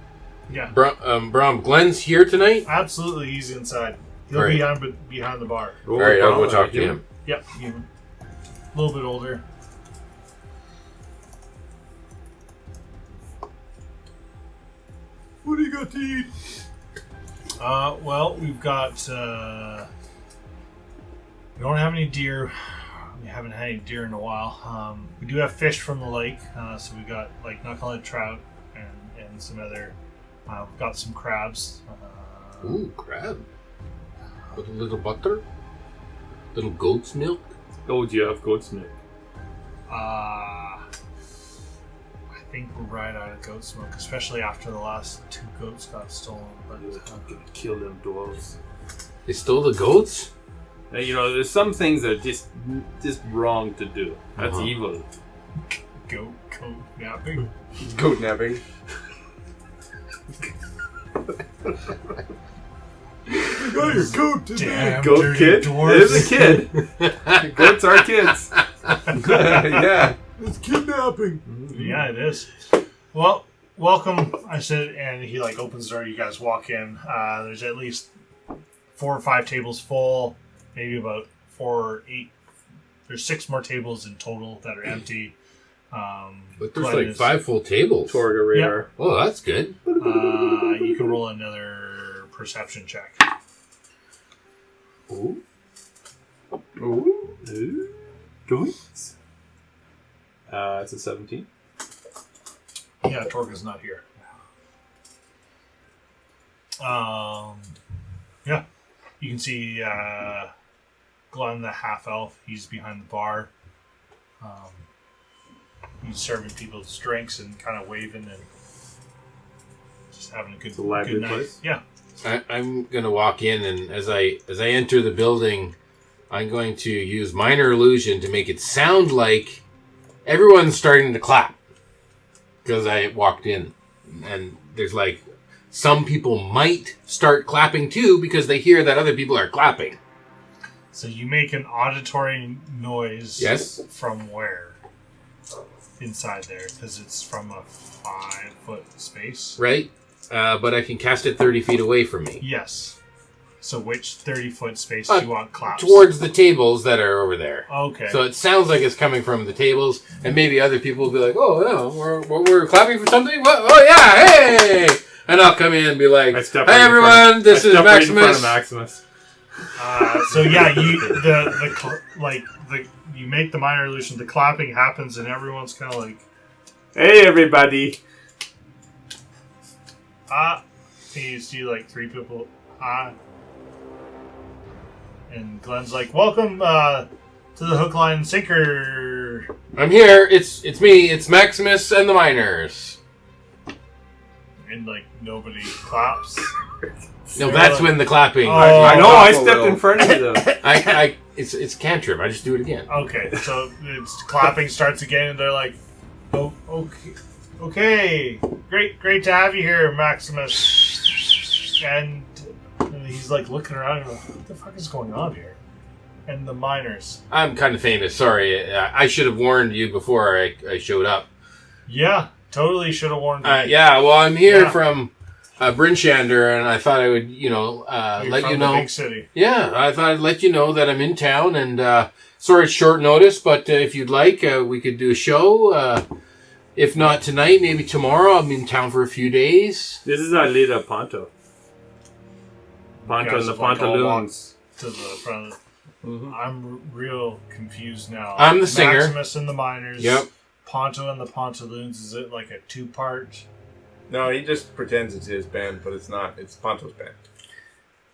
Speaker 4: Yeah,
Speaker 5: Brom, Glenn's here tonight?
Speaker 4: absolutely. He's inside. He'll
Speaker 5: Right.
Speaker 4: be behind the bar.
Speaker 5: All right, I'll go talk to him.
Speaker 4: Yep, human. A little bit older.
Speaker 9: What do you got to eat?
Speaker 4: Well, we've got. We don't have any deer. We haven't had any deer in a while. We do have fish from the lake, so we got like knucklehead trout and some other. We've got some crabs.
Speaker 5: Ooh, crab. With a little butter? Little goat's milk?
Speaker 8: Oh, do you have goat's milk?
Speaker 4: I think we're right out of goat's milk, especially after the last 2 goats got stolen. But
Speaker 8: I'm gonna kill them dwarves.
Speaker 5: They stole the goats?
Speaker 8: Now, you know, there's some things that are just wrong to do. That's
Speaker 5: Uh-huh.
Speaker 8: evil.
Speaker 4: goat napping.
Speaker 3: Goat napping.
Speaker 9: You got your coat today.
Speaker 4: Damn
Speaker 8: Goat
Speaker 4: dirty
Speaker 8: kid?
Speaker 4: dwarves.
Speaker 8: There's a kid. Goats are kids. Yeah.
Speaker 9: It's kidnapping.
Speaker 4: Yeah, it is. Well, welcome. I said, and he like opens the door. You guys walk in. There's at least 4 or 5 tables full. Maybe about 4 or 8. There's 6 more tables in total that are empty.
Speaker 5: But there's
Speaker 4: Glenn
Speaker 5: like
Speaker 4: is-
Speaker 5: 5 full tables.
Speaker 8: Torga radar.
Speaker 5: Oh, that's good.
Speaker 4: You can roll another perception check.
Speaker 8: Ooh. Ooh. Goats. It's a 17.
Speaker 4: Yeah, Torga's not here. Yeah, you can see Glenn, the half elf. He's behind the bar. He's serving people's drinks and kind of waving and just having a good,
Speaker 8: It's a lively
Speaker 4: good night.
Speaker 8: place.
Speaker 4: Yeah.
Speaker 5: I'm gonna walk in, and as I enter the building, I'm going to use minor illusion to make it sound like everyone's starting to clap because I walked in, and there's like some people might start clapping too because they hear that other people are clapping.
Speaker 4: So you make an auditory noise.
Speaker 5: Yes.
Speaker 4: From where? Inside there, because it's from a 5-foot space.
Speaker 5: Right? But I can cast it 30 feet away from me.
Speaker 4: Yes. So which 30-foot space do you want claps?
Speaker 5: Towards the tables that are over there.
Speaker 4: Okay.
Speaker 5: So it sounds like it's coming from the tables, and maybe other people will be like, "Oh, no, we're clapping for something. What? Oh, yeah, hey!" And I'll come in and be like,
Speaker 8: I step
Speaker 5: "Hey,
Speaker 8: right in front
Speaker 5: everyone,
Speaker 8: of-
Speaker 5: this
Speaker 8: I
Speaker 5: is
Speaker 8: step right in front of
Speaker 5: Maximus."
Speaker 8: Maximus.
Speaker 4: So yeah, you make the minor illusion. The clapping happens, and everyone's kind of like,
Speaker 8: Hey, everybody.
Speaker 4: and you see like 3 people, and Glenn's like, "Welcome to the hook, line, and sinker."
Speaker 5: I'm here. It's me. It's Maximus and the miners.
Speaker 4: And like nobody claps.
Speaker 5: No, that's when the clapping.
Speaker 4: Oh.
Speaker 8: I know,
Speaker 3: Off
Speaker 8: I
Speaker 3: a
Speaker 8: stepped
Speaker 3: little.
Speaker 8: in front of you, though.
Speaker 5: It's cantrip. I just do it again.
Speaker 4: Okay, so it's clapping starts again, and they're like, "Oh, okay, great to have you here, Maximus." And he's like looking around, and like, what the fuck is going on here? And the miners,
Speaker 5: I'm kind of famous. Sorry, I should have warned you before I showed up.
Speaker 4: yeah, totally should have warned you.
Speaker 5: Yeah, well, I'm here
Speaker 4: Yeah.
Speaker 5: from Brinshander, and I thought I would,
Speaker 4: You're
Speaker 5: let
Speaker 4: from
Speaker 5: you
Speaker 4: the
Speaker 5: know.
Speaker 4: big city.
Speaker 5: Yeah, I thought I'd let you know that I'm in town, and sorry it's short notice, but if you'd like, we could do a show. If not tonight, maybe tomorrow. I'm in town for a few days.
Speaker 8: This is our leader, Ponto. Ponto
Speaker 4: Guys
Speaker 8: and the
Speaker 4: like all
Speaker 8: Pantaloons.
Speaker 4: to the front. I'm real confused now.
Speaker 5: I'm the singer.
Speaker 4: Maximus and the Miners.
Speaker 5: Yep.
Speaker 4: Ponto and the Pantaloons. Is it like a 2-part?
Speaker 3: No, he just pretends it's his band, but it's not. It's Ponto's band.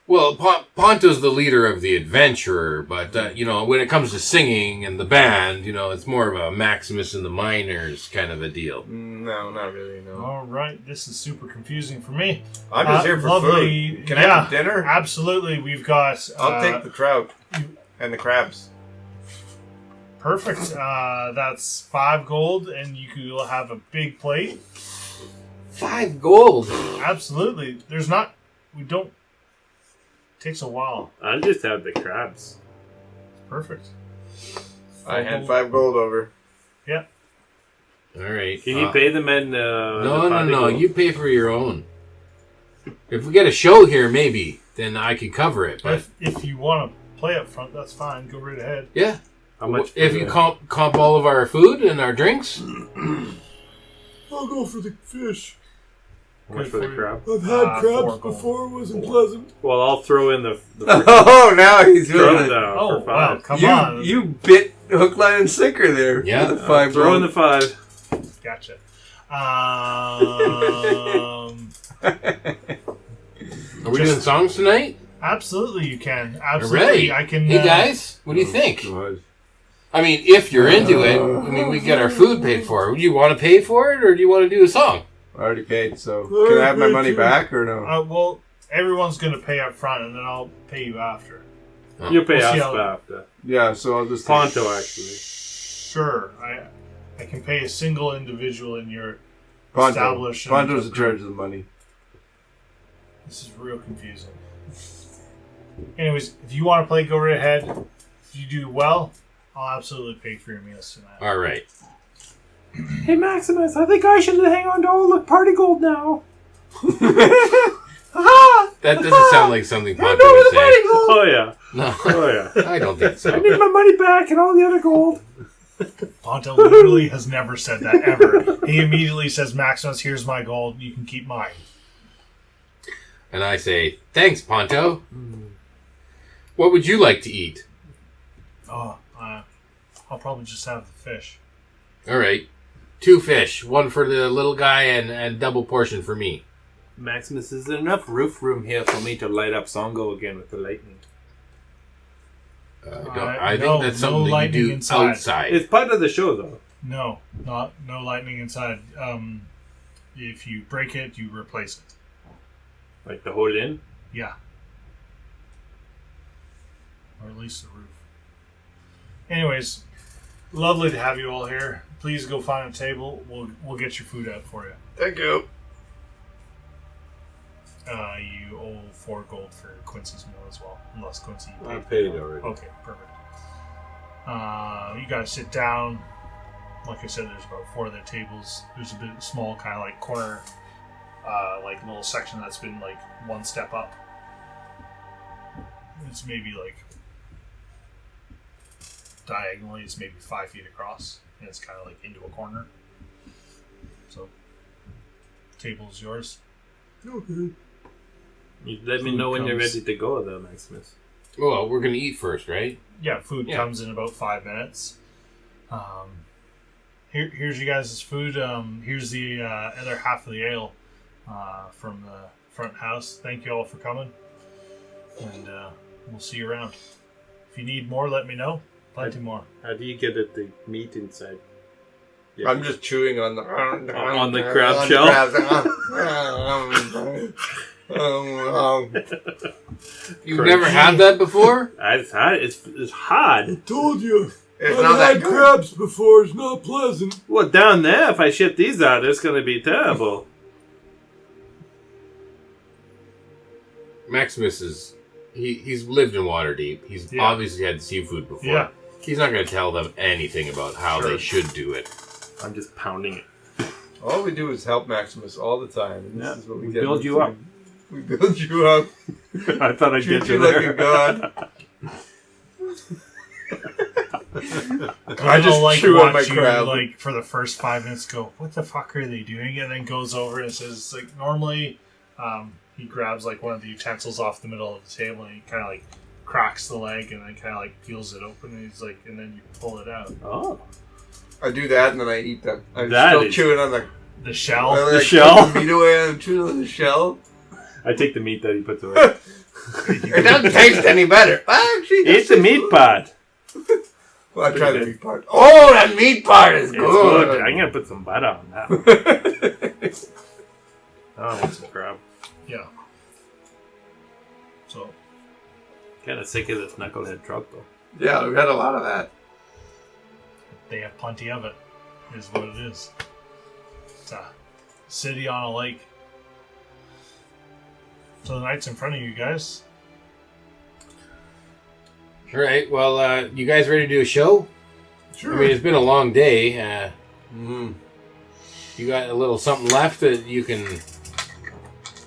Speaker 5: Well, Ponto's the leader of the adventurer, but, when it comes to singing and the band, it's more of a Maximus and the Miners kind of a deal.
Speaker 3: No, not really, no.
Speaker 4: All right. This is super confusing for me.
Speaker 3: I'm just here for
Speaker 4: lovely.
Speaker 3: food. Can I have dinner?
Speaker 4: Absolutely. We've got...
Speaker 3: I'll take the trout and the crabs.
Speaker 4: Perfect. That's 5 gold, and you could have a big plate.
Speaker 5: 5 gold.
Speaker 4: Absolutely. We don't. Takes a while.
Speaker 8: I'll just have the crabs.
Speaker 4: Perfect.
Speaker 3: I hand 5 gold over.
Speaker 4: Yep.
Speaker 5: All right.
Speaker 8: Can you pay the men?
Speaker 5: No. You pay for your own. If we get a show here, maybe then I can cover it. But
Speaker 4: If you want to play up front, that's fine. Go right ahead.
Speaker 5: yeah,
Speaker 8: How much?
Speaker 5: if you comp all of our food and our drinks,
Speaker 9: I'll go for the fish.
Speaker 8: How much for the crab?
Speaker 9: I've had
Speaker 4: 4
Speaker 9: crabs
Speaker 4: gold.
Speaker 9: before. It wasn't pleasant.
Speaker 8: Well, I'll throw in the
Speaker 2: Oh, now he's
Speaker 8: throw
Speaker 2: doing
Speaker 8: in
Speaker 2: it.
Speaker 4: Oh,
Speaker 8: for
Speaker 4: wow.
Speaker 8: 5.
Speaker 4: Come on.
Speaker 2: You bit hook, line, and sinker there.
Speaker 5: Yeah.
Speaker 2: For the 5
Speaker 8: Throw in
Speaker 2: gold.
Speaker 8: the 5.
Speaker 4: Gotcha.
Speaker 5: are we doing songs tonight?
Speaker 4: Absolutely, you can.
Speaker 5: All
Speaker 4: Absolutely.
Speaker 5: right.
Speaker 4: I can.
Speaker 5: Hey guys, what do you think?
Speaker 2: God.
Speaker 5: I mean, if you're into it, we get our food paid for. Do you want to pay for it, or do you want to do a song?
Speaker 2: I already paid, so can I have my money back or no?
Speaker 4: Well, everyone's going to pay up front, and then I'll pay you after.
Speaker 8: You pay
Speaker 4: We'll see
Speaker 8: us
Speaker 4: how-
Speaker 8: after.
Speaker 2: Yeah, so I'll just
Speaker 8: Ponto, actually.
Speaker 4: Sure. I can pay a single individual in your
Speaker 2: Ponto.
Speaker 4: establishment.
Speaker 2: Ponto's in charge of the money.
Speaker 4: This is real confusing. Anyways, if you want to play, go right ahead. If you do well, I'll absolutely pay for your meals tonight.
Speaker 5: All right.
Speaker 8: Hey, Maximus, I think I should hang on to all the party gold now.
Speaker 5: That doesn't sound like something Ponto would say.
Speaker 8: Oh, yeah.
Speaker 5: No,
Speaker 8: Oh, yeah.
Speaker 5: I don't think so.
Speaker 8: Need my money back and all the other gold.
Speaker 4: Ponto literally has never said that ever. He immediately says, Maximus, here's my gold. You can keep mine.
Speaker 5: And I say, thanks, Ponto. What would you like to eat?
Speaker 4: Oh, I'll probably just have the fish.
Speaker 5: All right. 2 fish. 1 for the little guy and double portion for me.
Speaker 7: Maximus, is there enough roof room here for me to light up Songo again with the lightning?
Speaker 5: I
Speaker 4: no,
Speaker 5: think that's
Speaker 4: no
Speaker 5: something that you
Speaker 4: lightning
Speaker 5: do
Speaker 4: inside.
Speaker 5: outside.
Speaker 8: It's part of the show, though.
Speaker 4: No lightning inside. If you break it, you replace it.
Speaker 8: Like the whole inn?
Speaker 4: Yeah. Or at least the roof. Anyways, lovely to have you all here. Please go find a table. We'll get your food out for you.
Speaker 3: Thank you.
Speaker 4: You owe 4 gold for Quincy's meal as well. Unless Quincy you
Speaker 6: I
Speaker 4: paid.
Speaker 6: paid already.
Speaker 4: Okay, perfect. You guys sit down. Like I said, there's about 4 other tables. There's a bit small kind of like corner, like little section that's been like 1 step up. It's maybe like diagonally, it's maybe 5 feet across, and it's kind of like into a corner. So, table's yours.
Speaker 9: Okay.
Speaker 8: You let me know when you're ready to go, though, Maximus.
Speaker 5: Well, we're going to eat first, right?
Speaker 4: Yeah, food
Speaker 5: Yeah.
Speaker 4: comes in about 5 minutes. Here's you guys' food. Here's the other half of the ale from the front house. Thank you all for coming, and we'll see you around. If you need more, let me know. Plenty more.
Speaker 8: How do you get at the meat inside? Yeah.
Speaker 3: I'm just chewing on the
Speaker 8: crab shell?
Speaker 5: You've never had that before?
Speaker 8: It's hard. It's hard.
Speaker 9: Told you.
Speaker 3: It's
Speaker 9: I've
Speaker 3: not that
Speaker 9: had
Speaker 3: good.
Speaker 9: crabs before. It's not pleasant.
Speaker 8: Well, down there, if I shit these out, it's going to be terrible.
Speaker 5: Maximus is... He's lived in Waterdeep. He's obviously had seafood before.
Speaker 4: Yeah.
Speaker 5: He's not going to tell them anything about how they should do it.
Speaker 8: I'm just pounding it.
Speaker 3: All we do is help Maximus all the time. And this is what we get
Speaker 7: build
Speaker 3: him
Speaker 7: you
Speaker 3: to.
Speaker 7: up.
Speaker 3: We build you up.
Speaker 8: I thought I'd
Speaker 3: Treat
Speaker 8: get
Speaker 3: you
Speaker 8: you
Speaker 3: like
Speaker 8: there.
Speaker 3: a god.
Speaker 2: I just
Speaker 4: like
Speaker 2: chew on my
Speaker 4: watch you,
Speaker 2: crab.
Speaker 4: like for the first 5 minutes, go, "What the fuck are they doing?" And then goes over and says, "Like normally, he grabs like one of the utensils off the middle of the table and he kind of like cracks the leg and then kind of like peels it open and he's like, and then you pull it out.
Speaker 8: Oh.
Speaker 2: I do that and then I eat them. I'm
Speaker 8: That
Speaker 2: still
Speaker 8: is-
Speaker 2: chewing on the
Speaker 4: shell.
Speaker 2: I, like,
Speaker 8: The shell?
Speaker 2: Put the meat away and I'm chewing on the shell.
Speaker 8: I take the meat that he puts away.
Speaker 3: It doesn't taste any better. Actually,
Speaker 8: Eat the meat part.
Speaker 2: Well, I try the meat part.
Speaker 3: Oh, that meat part is
Speaker 8: It's
Speaker 3: good.
Speaker 8: good. I'm gonna put some butter on that. I want some crab.
Speaker 4: Yeah. So
Speaker 8: Kind of sick of this knucklehead truck though.
Speaker 3: Yeah, we've had a lot of that.
Speaker 4: they have plenty of it, is what it is. It's a city on a lake. So the night's in front of you guys.
Speaker 5: All right. Well, you guys ready to do a show?
Speaker 2: Sure.
Speaker 5: I mean, it's been a long day.
Speaker 3: Mm.
Speaker 5: You got a little something left that you can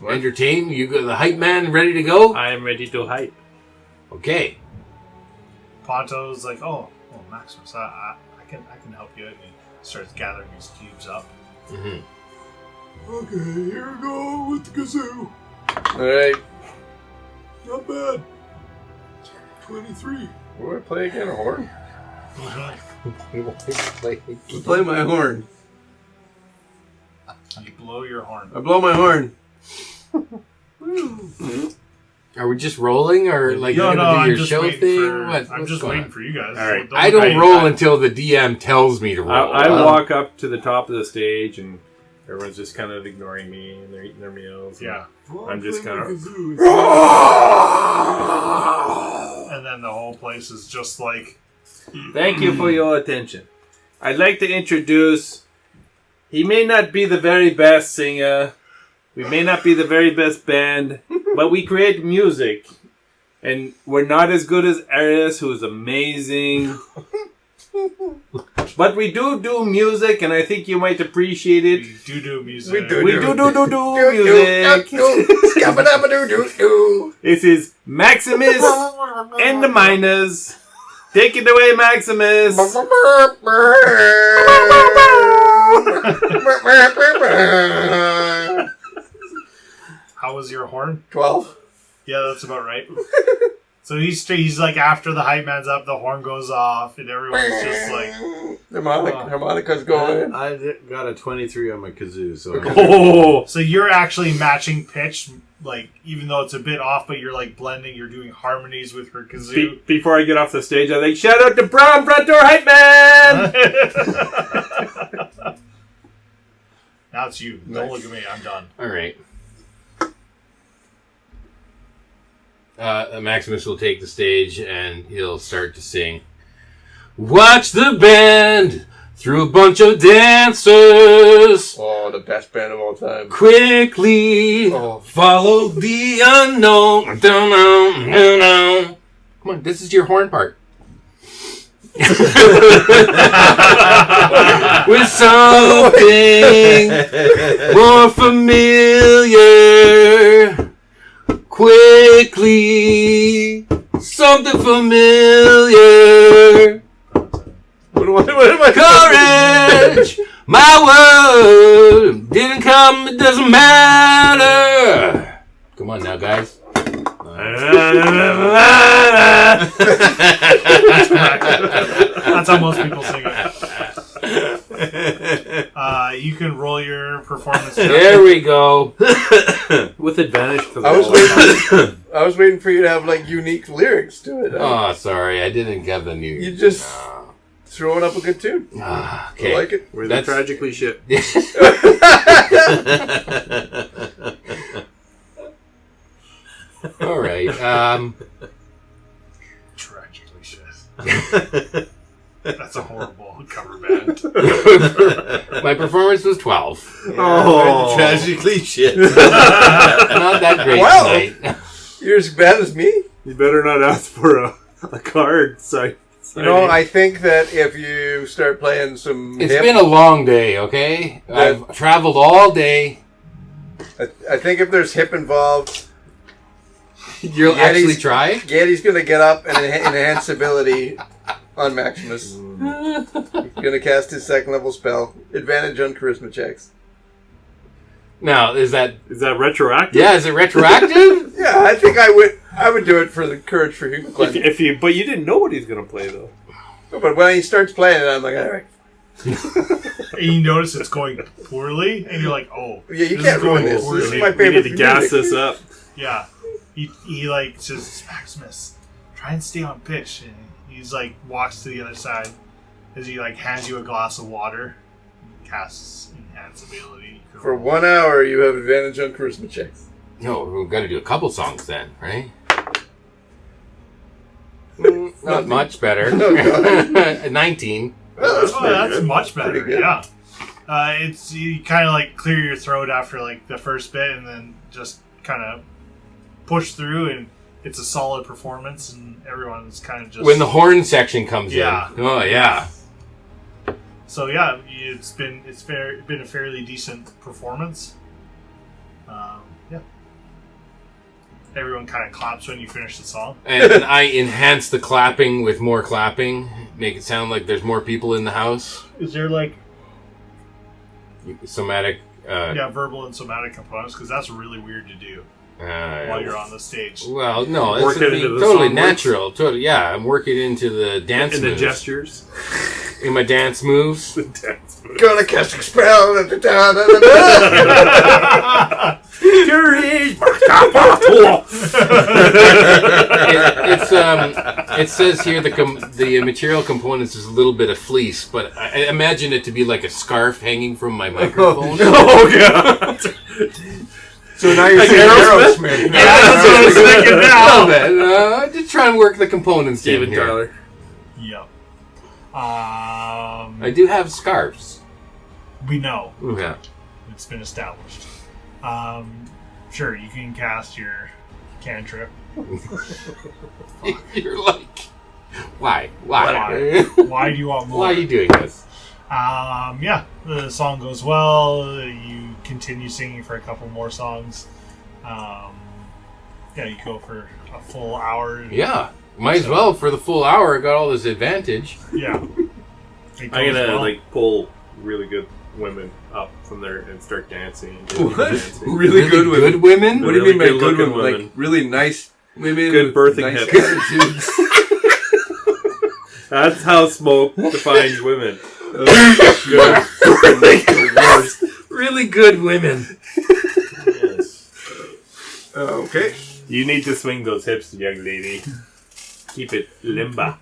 Speaker 5: entertain? You got the hype man ready to go?
Speaker 8: I am ready to hype.
Speaker 5: Okay.
Speaker 4: Ponto's like, oh, Maximus, I can help you. And he starts gathering his cubes up.
Speaker 5: Mm-hmm.
Speaker 9: Okay, here we go with the kazoo.
Speaker 3: Alright.
Speaker 9: Not bad. 23.
Speaker 3: What do I play again? A horn?
Speaker 5: Play.
Speaker 3: Play my horn.
Speaker 4: You blow your horn.
Speaker 3: I blow my horn.
Speaker 5: Are we just rolling, or like
Speaker 4: No,
Speaker 5: you're
Speaker 4: no,
Speaker 5: gonna do
Speaker 4: I'm
Speaker 5: your
Speaker 4: just
Speaker 5: show
Speaker 4: waiting
Speaker 5: thing?
Speaker 4: for.
Speaker 5: What's
Speaker 4: I'm just
Speaker 5: going
Speaker 4: waiting
Speaker 5: on?
Speaker 4: for you guys.
Speaker 8: All right.
Speaker 5: I don't roll until the DM tells me to roll.
Speaker 8: I walk up to the top of the stage and everyone's just kind of ignoring me and they're eating their meals.
Speaker 4: Yeah.
Speaker 9: Well,
Speaker 8: I'm just
Speaker 9: playing
Speaker 8: kinda-
Speaker 9: the kazoo.
Speaker 4: And then the whole place is just like,
Speaker 8: Thank you for your attention. I'd like to introduce. He may not be the very best singer. We may not be the very best band, but we create music. And we're not as good as Arius, who is amazing. But we do music, and I think you might appreciate it.
Speaker 4: we do music.
Speaker 3: We do.
Speaker 8: We do music.
Speaker 3: Scabba-dabba-doo-doo-doo.
Speaker 8: This is Maximus and the Miners. Take it away, Maximus.
Speaker 4: How was your horn?
Speaker 3: 12.
Speaker 4: Yeah, that's about right. So he's like, after the hype man's up, the horn goes off, and everyone's just like,
Speaker 3: Harmonica's going.
Speaker 6: I got a 23 on my kazoo, so
Speaker 8: Oh,
Speaker 4: so you're actually matching pitch, like, even though it's a bit off, but you're like blending, you're doing harmonies with her kazoo.
Speaker 8: before I get off the stage, I think, shout out to Brom Front Door Hype Man!
Speaker 4: Now it's you. Don't look at me. I'm done.
Speaker 5: All right. Maximus will take the stage and he'll start to sing. Watch the band through a bunch of dancers.
Speaker 3: Oh, the best band of all time.
Speaker 5: Quickly follow the unknown. Come on, this is your horn part. With something more familiar. Quickly, something familiar.
Speaker 3: What am I?
Speaker 5: Courage, my word didn't come. It doesn't matter. Come on now, guys.
Speaker 4: That's how most people sing it. You can roll your performance.
Speaker 5: There we go.
Speaker 8: With advantage.
Speaker 3: I was waiting for you to have like unique lyrics to it.
Speaker 5: Oh, sorry, I didn't get the new.
Speaker 3: You just throwing up a good tune.
Speaker 5: Okay.
Speaker 3: I like it.
Speaker 6: we're
Speaker 5: That's-
Speaker 6: the tragically shit.
Speaker 5: All right.
Speaker 4: Tragically shit. That's a horrible cover band.
Speaker 5: My performance was 12.
Speaker 6: Oh, tragically shit.
Speaker 5: Not that great
Speaker 3: Wow.
Speaker 5: tonight.
Speaker 3: You're as bad as me.
Speaker 8: You better not ask for a card. Sorry.
Speaker 3: You know, I think that if you start playing some
Speaker 5: It's
Speaker 3: hip,
Speaker 5: been a long day, okay? I've traveled all day.
Speaker 3: I think if there's hip involved,
Speaker 5: You'll
Speaker 3: Yeti's-
Speaker 5: actually try?
Speaker 3: Yeti's going to get up and enhance ability on Maximus. Gonna cast his second level spell. Advantage on charisma checks.
Speaker 5: Now, is that
Speaker 8: retroactive?
Speaker 5: Yeah, is it retroactive?
Speaker 3: Yeah, I think I would do it for the courage for human cleansing.
Speaker 8: But you didn't know what he's gonna play though.
Speaker 3: No, but when he starts playing it, I'm like, all right.
Speaker 4: And you notice it's going poorly, and you're like, oh.
Speaker 3: Yeah, you can't ruin this. This is my
Speaker 8: We
Speaker 3: favorite
Speaker 8: need to gas
Speaker 3: music.
Speaker 8: this up.
Speaker 4: Yeah. He like says, Maximus, try and stay on pitch. And he's like, walks to the other side as he like hands you a glass of water and casts Enhance ability.
Speaker 3: For 1 hour, you have advantage on charisma checks.
Speaker 5: No, we've got to do a couple songs then, right? Not much better. 19.
Speaker 4: That's much better.
Speaker 3: Pretty good.
Speaker 4: Yeah. It's you kind of like clear your throat after like the first bit, and then just kind of push through, and it's a solid performance, and everyone's kind of just
Speaker 5: When the horn section comes in. Oh, yeah.
Speaker 4: So yeah, it's been a fairly decent performance. Yeah. Everyone kind of claps when you finish the song.
Speaker 5: And I enhance the clapping with more clapping. Make it sound like there's more people in the house.
Speaker 4: Is there like
Speaker 5: Somatic.
Speaker 4: verbal and somatic components? Because that's really weird to do while you're on the stage.
Speaker 5: Well, no,
Speaker 8: Work
Speaker 5: it's
Speaker 8: it into the
Speaker 5: totally
Speaker 8: song
Speaker 5: natural. Totally, yeah, I'm working into the dance
Speaker 8: And the
Speaker 5: moves.
Speaker 8: gestures.
Speaker 5: In my dance moves.
Speaker 8: The dance moves.
Speaker 3: Gonna cast a spell.
Speaker 5: It says here the material components is a little bit of fleece, but I imagine it to be like a scarf hanging from my microphone.
Speaker 8: Oh god.
Speaker 2: So now you're saying Aerosmith.
Speaker 4: Yeah, that's what I was thinking
Speaker 5: A
Speaker 4: now.
Speaker 5: little bit. Just try and work the components in
Speaker 8: Steven
Speaker 5: here.
Speaker 8: Tyler.
Speaker 4: Yep.
Speaker 5: I do have scarves.
Speaker 4: We know.
Speaker 5: Yeah.
Speaker 4: It's been established. Sure, you can cast your cantrip.
Speaker 5: You're like, why?
Speaker 4: Why do you want more?
Speaker 5: Why are you doing this?
Speaker 4: Yeah, the song goes well. You continue singing for a couple more songs. Yeah, you go for a full hour.
Speaker 5: Yeah, might as well for the full hour. I got all this advantage.
Speaker 4: Yeah.
Speaker 8: I'm gonna pull really good women up from there and start dancing.
Speaker 6: What?
Speaker 8: Dancing.
Speaker 6: Really good women?
Speaker 5: Good women?
Speaker 6: What do you mean by
Speaker 8: Really
Speaker 6: good
Speaker 8: good-looking
Speaker 6: women?
Speaker 8: women.
Speaker 6: Like really nice women?
Speaker 8: Good
Speaker 6: with
Speaker 8: birthing
Speaker 6: nice
Speaker 8: hips.
Speaker 6: attitudes?
Speaker 8: That's how smoke defines women.
Speaker 5: Really good women.
Speaker 8: Yes.
Speaker 6: Okay.
Speaker 8: You need to swing those hips, young lady. Keep it limba.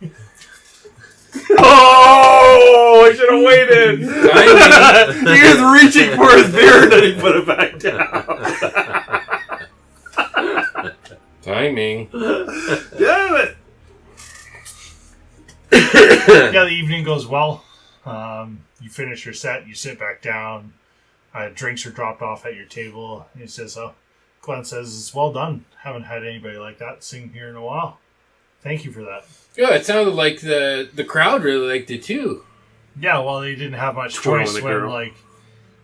Speaker 8: Oh! I should have waited. He was reaching for his beard and he put it back down.
Speaker 5: Timing.
Speaker 8: Damn it!
Speaker 4: Yeah, the evening goes well. You finish your set, you sit back down. Drinks are dropped off at your table. And he says, Glenn says, it's well done. Haven't had anybody like that sing here in a while. Thank you for that.
Speaker 5: Yeah, it sounded like the crowd really liked it too.
Speaker 4: Yeah, well, they didn't have much
Speaker 8: Twirling
Speaker 4: choice
Speaker 8: the
Speaker 4: when,
Speaker 8: girl.
Speaker 4: like,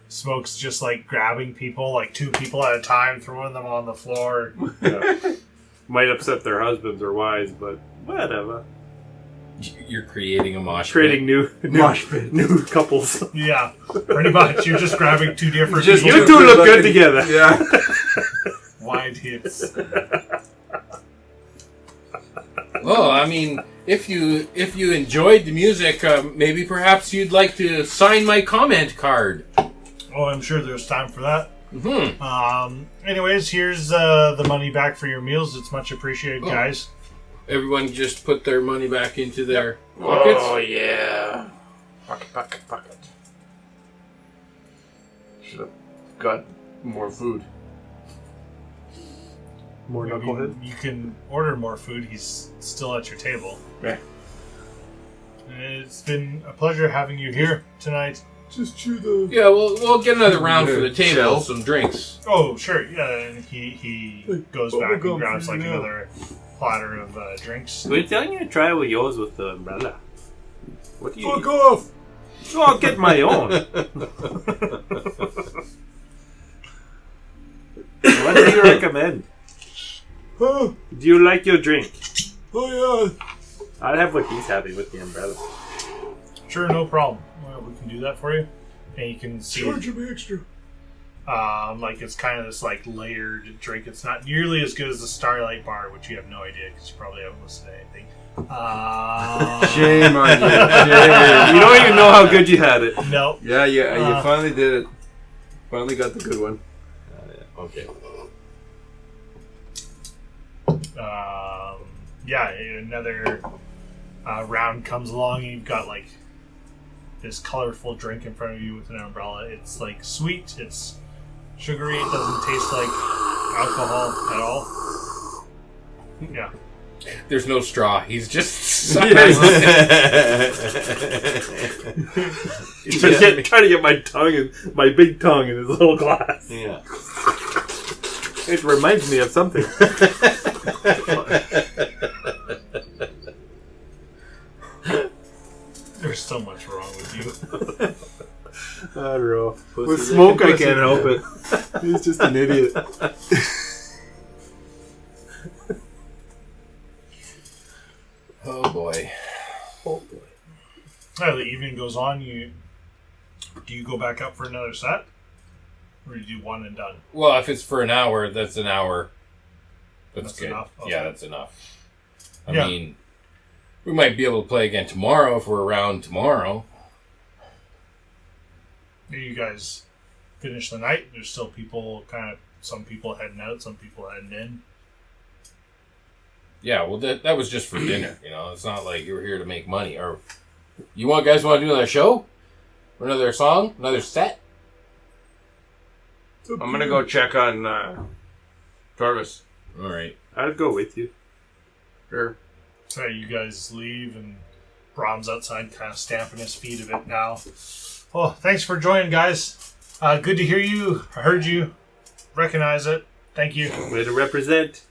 Speaker 4: Smoke's just, like, grabbing people, like, 2 people at a time, throwing them on the floor.
Speaker 8: Yeah. Might upset their husbands or wives, but whatever.
Speaker 5: You're creating a mosh pit.
Speaker 8: Creating new couples.
Speaker 4: Yeah, pretty much. You're just grabbing 2 different
Speaker 6: Just
Speaker 4: people.
Speaker 8: You two look good together.
Speaker 6: Yeah.
Speaker 4: Wide hits.
Speaker 5: Well, I mean, if you enjoyed the music, maybe perhaps you'd like to sign my comment card.
Speaker 4: Oh, I'm sure there's time for that.
Speaker 5: Mm-hmm.
Speaker 4: Anyways, here's the money back for your meals. It's much appreciated, guys.
Speaker 5: Everyone just put their money back into their pockets.
Speaker 3: Oh, yeah. Pocket. Should have got more food.
Speaker 8: More
Speaker 4: I mean,
Speaker 8: knucklehead.
Speaker 4: you can order more food. He's still at your table.
Speaker 3: Yeah.
Speaker 4: It's been a pleasure having you here tonight.
Speaker 9: Just chew the.
Speaker 5: Yeah, we'll get another round for the table,
Speaker 6: Shell.
Speaker 5: some drinks.
Speaker 4: Oh, sure. Yeah, and he goes back and
Speaker 9: bubblegum
Speaker 4: grabs
Speaker 9: for
Speaker 4: like
Speaker 9: you now.
Speaker 4: another platter of drinks.
Speaker 8: We're telling you to try with yours with the umbrella. What do you?
Speaker 9: Fuck off!
Speaker 8: So I'll get my own. What do you recommend?
Speaker 9: Huh?
Speaker 8: Do you like your drink?
Speaker 9: Oh, yeah.
Speaker 8: I'd have what he's having with the umbrella.
Speaker 4: Sure, no problem. Well, we can do that for you. And you can see,
Speaker 9: Charge him extra.
Speaker 4: like it's kind of this like layered drink. It's not nearly as good as the Starlight Bar, which you have no idea because you probably haven't listened to anything.
Speaker 10: Shame on you. Shame.
Speaker 8: You don't even know how good you had it.
Speaker 4: No.
Speaker 10: Yeah, you finally did it. Finally got the good one.
Speaker 6: Okay.
Speaker 4: Yeah, another round comes along and you've got like this colorful drink in front of you with an umbrella. It's like sweet, it's sugary, it doesn't taste like alcohol at all. Yeah.
Speaker 5: There's no straw. He's just
Speaker 8: Trying to get my big tongue in his little glass.
Speaker 6: Yeah.
Speaker 8: It reminds me of something.
Speaker 4: There's so much wrong with you.
Speaker 8: I don't know. With smoke, I can't help it.
Speaker 10: He's just an idiot.
Speaker 5: Oh boy.
Speaker 4: As the evening goes on, do you go back up for another set? Or do you do one and done?
Speaker 5: Well, if it's for an hour, that's an hour. That's good.
Speaker 4: Enough? Okay.
Speaker 5: Yeah, that's enough. I
Speaker 4: Yeah.
Speaker 5: mean, we might be able to play again tomorrow if we're around tomorrow.
Speaker 4: You guys finish the night. There's still people some people heading out, some people heading in.
Speaker 5: Yeah, well, that was just for dinner. You know, it's not like you were here to make money. Or you guys want to do another show? Or another song? Another set?
Speaker 10: I'm gonna go check on Torvis.
Speaker 5: All right.
Speaker 8: I'd go with you.
Speaker 10: Sure.
Speaker 4: So you guys leave, and Brahm's outside kind of stamping his feet a bit now. Oh, thanks for joining, guys. Good to hear you. I heard you. Recognize it. Thank you.
Speaker 8: Way to represent.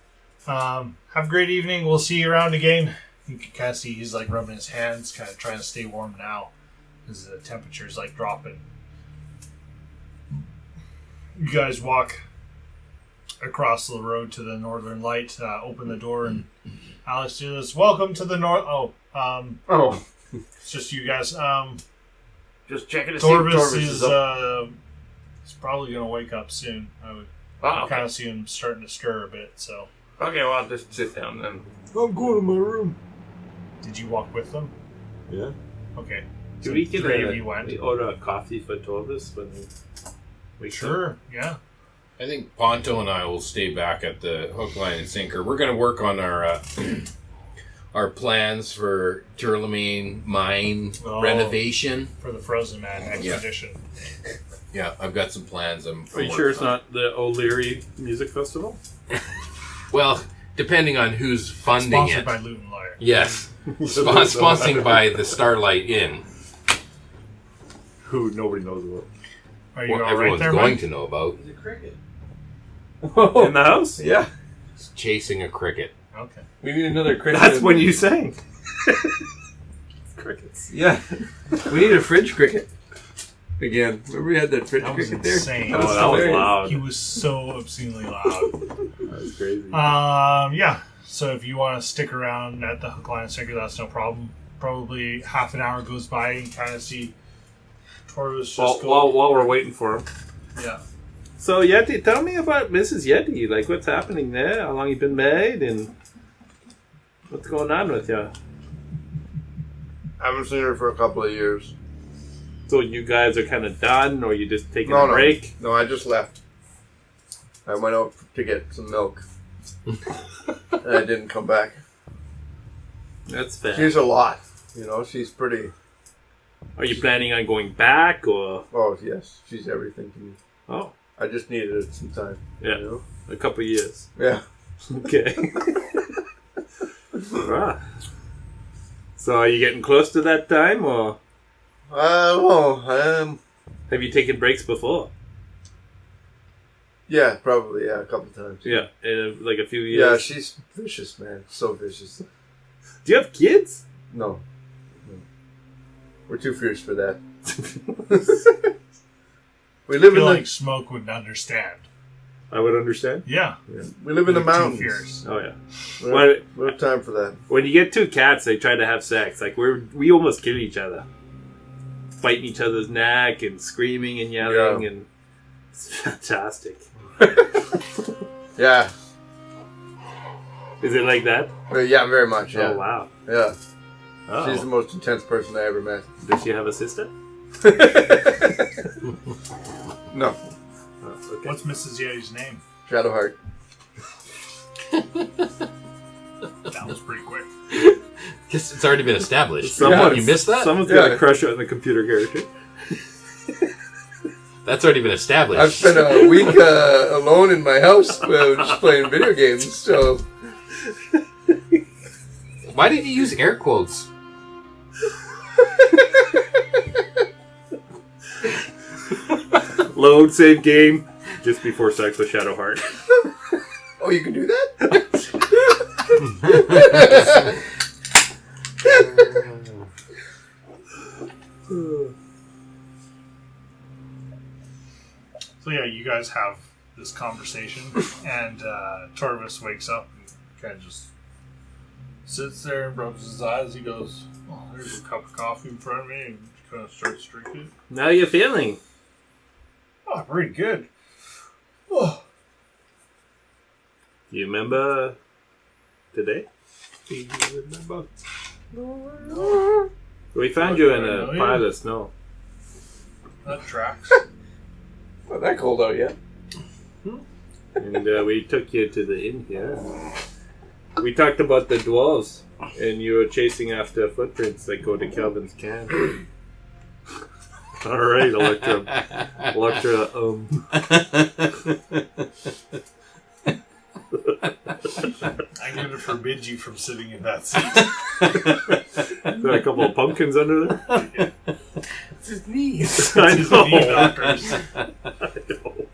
Speaker 4: Have a great evening. We'll see you around again. You can kind of see he's like rubbing his hands, kind of trying to stay warm now because the temperature's like dropping. You guys walk across the road to the Northern Light, open the door, and Alex says, "Welcome to the North." It's just you guys.
Speaker 3: Just checking to see if
Speaker 4: Torvis
Speaker 3: Torvis
Speaker 4: is
Speaker 3: is up.
Speaker 4: he's probably gonna wake up soon. I would
Speaker 3: Okay.
Speaker 4: kind of see him starting to stir a bit. So,
Speaker 3: Okay, well, I'll just sit down then.
Speaker 9: I'm going to my room.
Speaker 4: did you walk with them?
Speaker 10: Yeah.
Speaker 4: Okay.
Speaker 8: Do
Speaker 4: So
Speaker 8: we get
Speaker 4: three of you went.
Speaker 8: we order a coffee for Torvis when we
Speaker 4: Sure. Yeah.
Speaker 5: I think Ponto and I will stay back at the Hook, Line, and Sinker. We're going to work on our our plans for Turlamine mine renovation.
Speaker 4: For the Frozen Man expedition.
Speaker 5: Yeah, I've got some plans.
Speaker 8: Are you sure it's not the O'Leary Music Festival?
Speaker 5: Well, depending on who's funding
Speaker 4: Sponsored
Speaker 5: it.
Speaker 4: by Loot and Liar.
Speaker 5: Yes. Sponsored by the Starlight Inn.
Speaker 8: Who nobody knows about.
Speaker 4: Are you
Speaker 5: Well,
Speaker 4: all
Speaker 5: everyone's
Speaker 4: right there,
Speaker 5: going
Speaker 4: Mike?
Speaker 5: to know about.
Speaker 6: He's a cricket.
Speaker 8: In the house?
Speaker 10: Yeah.
Speaker 5: Chasing a cricket.
Speaker 4: Okay.
Speaker 10: We need another cricket.
Speaker 8: That's when you sang. Crickets.
Speaker 10: Yeah. We need a fridge cricket. Again. Remember we had that fridge
Speaker 4: That was
Speaker 10: cricket there?
Speaker 4: insane.
Speaker 8: Oh, that was
Speaker 10: hilarious.
Speaker 8: loud.
Speaker 4: He was so obscenely loud.
Speaker 8: That was crazy.
Speaker 4: Yeah. So if you want to stick around at the Hook, Line, and Sinker, that's no problem. Probably half an hour goes by and kind of see Torvis just go.
Speaker 8: While we're waiting for him.
Speaker 4: Yeah.
Speaker 8: So Yeti, tell me about Mrs. Yeti. Like, what's happening there? How long you been married, and what's going on with you?
Speaker 3: I haven't seen her for a couple of years.
Speaker 8: So you guys are kind of done, or you just taking
Speaker 3: No,
Speaker 8: a break?
Speaker 3: No, I just left. I went out to get some milk. And I didn't come back.
Speaker 8: That's fair.
Speaker 3: She's a lot. You know, she's pretty...
Speaker 8: Are you planning on going back, or?
Speaker 3: Oh, yes. She's everything to me.
Speaker 8: Oh,
Speaker 3: I just needed some time.
Speaker 8: yeah,
Speaker 3: You know?
Speaker 8: a couple years.
Speaker 3: Yeah.
Speaker 8: Okay. Ah. So are you getting close to that time, or
Speaker 3: Well,
Speaker 8: have you taken breaks before?
Speaker 3: yeah, probably, yeah, a couple times.
Speaker 8: Yeah, in like a few
Speaker 3: Yeah,
Speaker 8: years.
Speaker 3: she's vicious, man. So vicious.
Speaker 8: Do you have kids?
Speaker 3: No. We're too fierce for that. We
Speaker 4: I
Speaker 3: live in
Speaker 4: feel
Speaker 3: the...
Speaker 4: like Smoke would understand.
Speaker 8: I would understand.
Speaker 4: Yeah.
Speaker 3: We live in the
Speaker 4: They're too
Speaker 3: mountains.
Speaker 4: fierce.
Speaker 8: Oh yeah.
Speaker 3: We have time for that.
Speaker 8: When you get two cats, they try to have sex. Like we almost kill each other, biting each other's neck and screaming and yelling, and it's fantastic.
Speaker 3: Yeah.
Speaker 8: Is it like that?
Speaker 3: Yeah, very much. Yeah.
Speaker 8: Oh wow.
Speaker 3: Yeah.
Speaker 8: Oh.
Speaker 3: She's the most intense person I ever met.
Speaker 8: Does she have a sister?
Speaker 3: No.
Speaker 8: Oh, okay.
Speaker 4: What's Mrs. Yeti's name?
Speaker 3: Shadowheart.
Speaker 4: That was pretty quick.
Speaker 5: Guess it's already been established.
Speaker 8: Someone-
Speaker 5: You missed that?
Speaker 8: Someone's got a crush on the computer character.
Speaker 5: That's already been established.
Speaker 3: I've spent a week alone in my house just playing video games, so...
Speaker 5: Why did you use air quotes?
Speaker 8: Load, save game, just before sex with Shadowheart.
Speaker 3: Oh, you can do that?
Speaker 4: So yeah, you guys have this conversation, and Torvis wakes up and kind of just sits there and rubs his eyes. He goes, "Oh, there's a cup of coffee in front of me," and kind of starts drinking.
Speaker 8: How you feeling?
Speaker 4: Oh, pretty good. Oh,
Speaker 8: You remember today? We found you in a pile of snow.
Speaker 4: that tracks.
Speaker 3: Not that cold out yet.
Speaker 8: And we took you to the inn here. We talked about the dwarves, and you were chasing after footprints that go to Kelvin's camp. All right, Electra.
Speaker 4: I'm going to forbid you from sitting in that seat.
Speaker 8: Got a couple of pumpkins under there.
Speaker 5: It's his knees.
Speaker 8: I
Speaker 4: His
Speaker 8: know.
Speaker 4: knee doctors.
Speaker 8: I know.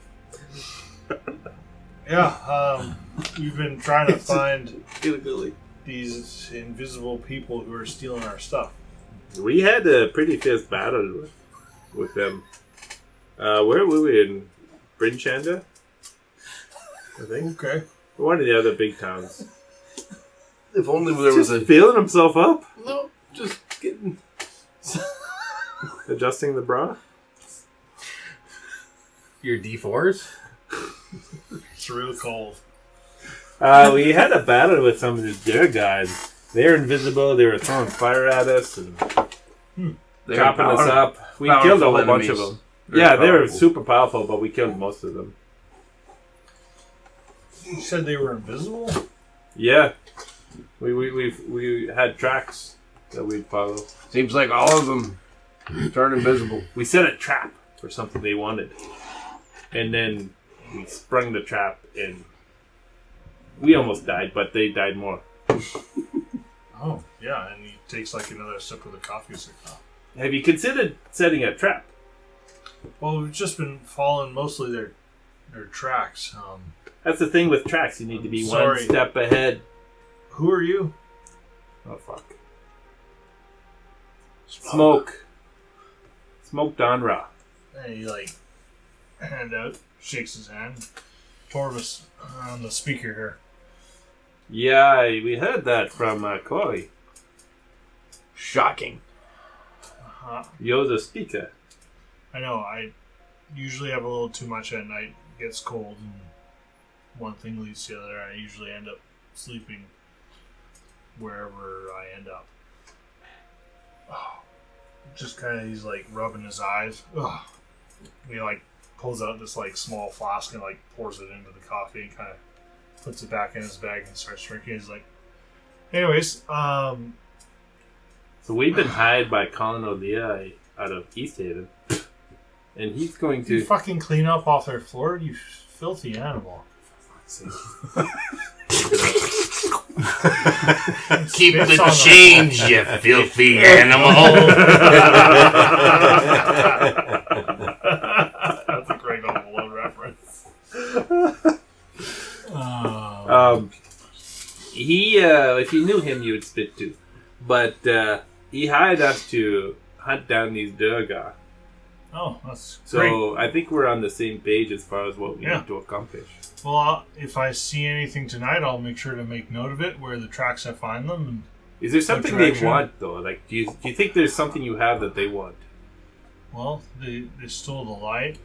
Speaker 4: Yeah, we've been trying to find
Speaker 8: Illegally.
Speaker 4: these invisible people who are stealing our stuff.
Speaker 8: We had a pretty fierce battle with them. Where were we? In Bryn Chanda? I think.
Speaker 4: Okay.
Speaker 8: One of the other big towns.
Speaker 3: If only there was
Speaker 8: Just
Speaker 3: a...
Speaker 8: feeling himself up?
Speaker 5: No, just getting...
Speaker 8: Adjusting the bra?
Speaker 5: Your D4s?
Speaker 4: It's real cold.
Speaker 8: We had a battle with some of the Duegar. They were invisible, they were throwing fire at us and chopping us up. We killed a whole bunch of them. Yeah, they were super powerful, but we killed most of them.
Speaker 4: You said they were invisible?
Speaker 8: Yeah. We had tracks that we'd follow.
Speaker 3: Seems like all of them turn invisible.
Speaker 8: We set a trap for something they wanted. And then we sprung the trap and we almost died, but they died more.
Speaker 4: Oh, yeah, and he takes like another sip of the coffee. He's like, oh.
Speaker 8: Have you considered setting a trap?
Speaker 4: Well, we've just been following mostly their tracks.
Speaker 8: That's the thing with tracks. You need to be one
Speaker 4: Sorry.
Speaker 8: step ahead.
Speaker 4: Who are you?
Speaker 8: Oh, fuck. Smoke. Smoke Donra.
Speaker 4: And he like hand out, shakes his hand. Torvis on the speaker here.
Speaker 8: Yeah, we heard that from Corey.
Speaker 3: Shocking.
Speaker 8: You're the speaker.
Speaker 4: I know, I usually have a little too much at night. It gets cold and one thing leads to the other. I usually end up sleeping wherever I end up. Oh, just kind of, he's like rubbing his eyes. Oh. He like pulls out this like small flask and like pours it into the coffee and kind of puts it back in his bag and starts drinking. He's like, anyways,
Speaker 8: So we've been hired by Colin O'Leary out of East Haven. And he's going
Speaker 4: you
Speaker 8: to...
Speaker 4: fucking clean up off their floor, you filthy animal.
Speaker 5: Keep
Speaker 4: Spits
Speaker 5: the
Speaker 4: on
Speaker 5: change, you filthy animal.
Speaker 4: That's a great Home Alone reference.
Speaker 8: He, if you knew him, you would spit too. But he hired us to hunt down these Duegar.
Speaker 4: Oh, that's
Speaker 8: So
Speaker 4: great.
Speaker 8: I think we're on the same page as far as what we
Speaker 4: Yeah.
Speaker 8: need to accomplish.
Speaker 4: Well, if I see anything tonight, I'll make sure to make note of it, where the tracks I find them. And
Speaker 8: Is there something they want, though? Like, do you think there's something you have that they want?
Speaker 4: well, they stole the light,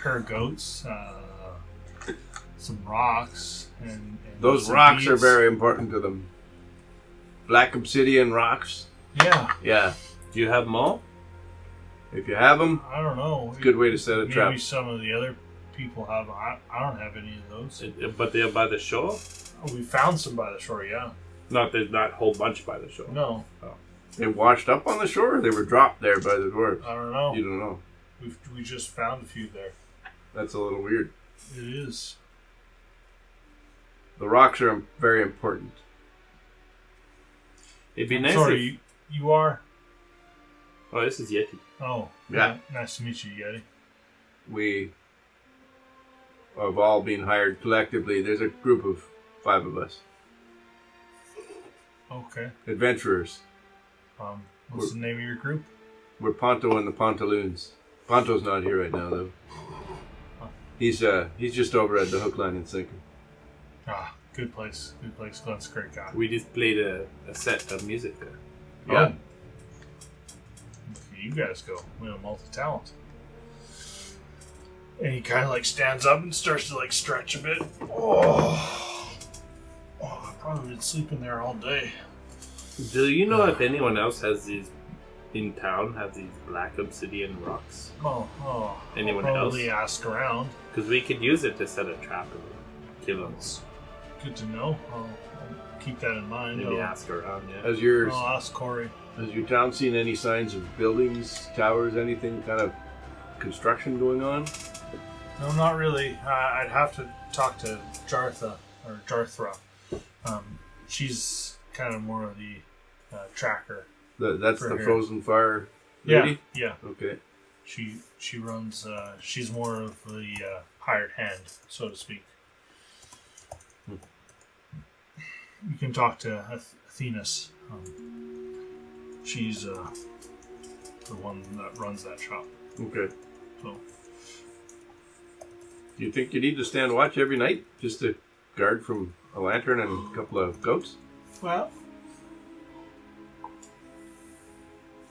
Speaker 4: pair of goats, some rocks, and
Speaker 6: Those
Speaker 4: some
Speaker 6: rocks are
Speaker 4: beads.
Speaker 6: very important to them. Black obsidian rocks.
Speaker 4: Yeah,
Speaker 6: Yeah.
Speaker 8: Do you have them all?
Speaker 6: If you have them,
Speaker 4: I don't know.
Speaker 6: it's a good way to set a
Speaker 4: Maybe
Speaker 6: trap.
Speaker 4: some of the other people have. I don't have any of those.
Speaker 8: But they're by the shore?
Speaker 4: Oh, we found some by the shore. Yeah.
Speaker 8: There's not a whole bunch by the shore.
Speaker 4: No,
Speaker 6: They washed up on the shore, or they were dropped there by the dwarves.
Speaker 4: I don't know.
Speaker 6: You don't know.
Speaker 4: We just found a few there.
Speaker 6: That's a little weird.
Speaker 4: It is.
Speaker 6: The rocks are very important.
Speaker 8: It'd be
Speaker 4: I'm
Speaker 8: nice
Speaker 4: sorry, you are.
Speaker 8: Oh, this is Yeti.
Speaker 4: Oh,
Speaker 6: Yeah.
Speaker 4: Nice to meet you, Yeti.
Speaker 6: We have all been hired collectively. There's a group of 5 of us.
Speaker 4: Okay.
Speaker 6: Adventurers.
Speaker 4: What's the name of your group?
Speaker 6: We're Ponto and the Pontaloons. Ponto's not here right now, though. He's just over at the Hook, Line, and Sinker.
Speaker 4: Ah, good place. Good place. Glenn's a great guy.
Speaker 8: We just played a set of music there.
Speaker 6: Yeah.
Speaker 4: Okay, you guys go. We have multi-talent. And he kind of like stands up and starts to like stretch a bit. Oh, I probably been sleeping there all day.
Speaker 8: Do you know if anyone else has these in town? Have these black obsidian rocks?
Speaker 4: Oh.
Speaker 8: Anyone
Speaker 4: I'll probably
Speaker 8: else?
Speaker 4: ask around.
Speaker 8: Because we could use it to set a trap and kill them.
Speaker 4: Good to know. I'll keep that in mind.
Speaker 8: Maybe ask around. Yeah.
Speaker 6: Has your
Speaker 4: I'll ask Corey.
Speaker 6: Has your town seen any signs of buildings, towers, anything kind of construction going on?
Speaker 4: No, not really. I'd have to talk to Jartha or Jarthra. She's kind of more of the tracker.
Speaker 6: That's
Speaker 4: For
Speaker 6: the
Speaker 4: here.
Speaker 6: Frozen Fire
Speaker 4: Yeah,
Speaker 6: lady?
Speaker 4: yeah.
Speaker 6: Okay.
Speaker 4: She runs. She's more of the hired hand, so to speak. You can talk to Athenas. She's the one that runs that shop.
Speaker 6: Okay.
Speaker 4: So
Speaker 6: Do you think you need to stand watch every night just to guard from a lantern and a couple of goats?
Speaker 4: well,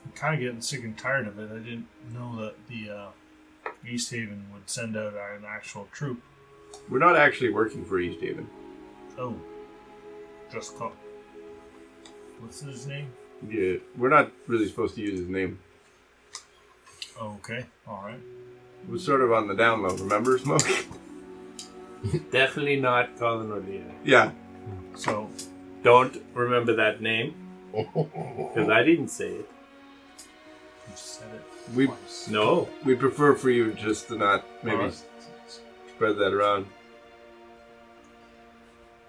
Speaker 4: I'm kind of getting sick and tired of it. I didn't know that the East Haven would send out an actual troop.
Speaker 6: We're not actually working for East Haven.
Speaker 4: Oh, just call. What's his name?
Speaker 6: Yeah, we're not really supposed to use his name.
Speaker 4: Okay, all right.
Speaker 6: It was sort of on the down low, remember, Smoke?
Speaker 8: Definitely not Caer-Konig.
Speaker 6: Yeah.
Speaker 4: So
Speaker 8: Don't remember that name. Because I didn't say it.
Speaker 4: you said it.
Speaker 6: We
Speaker 4: twice.
Speaker 8: No.
Speaker 6: we prefer for you just to not maybe
Speaker 4: Alright.
Speaker 6: spread that around.